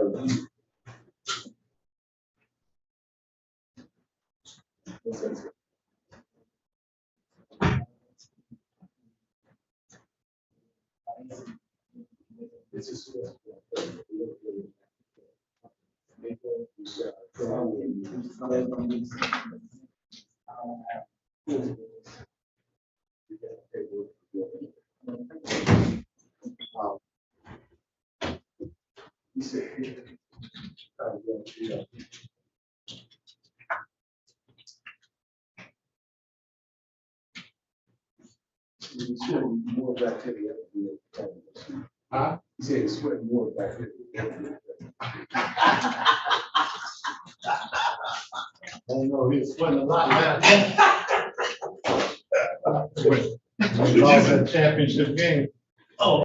Huh? He said it's sweating more back there. Oh, no, he's sweating a lot now. Championship game.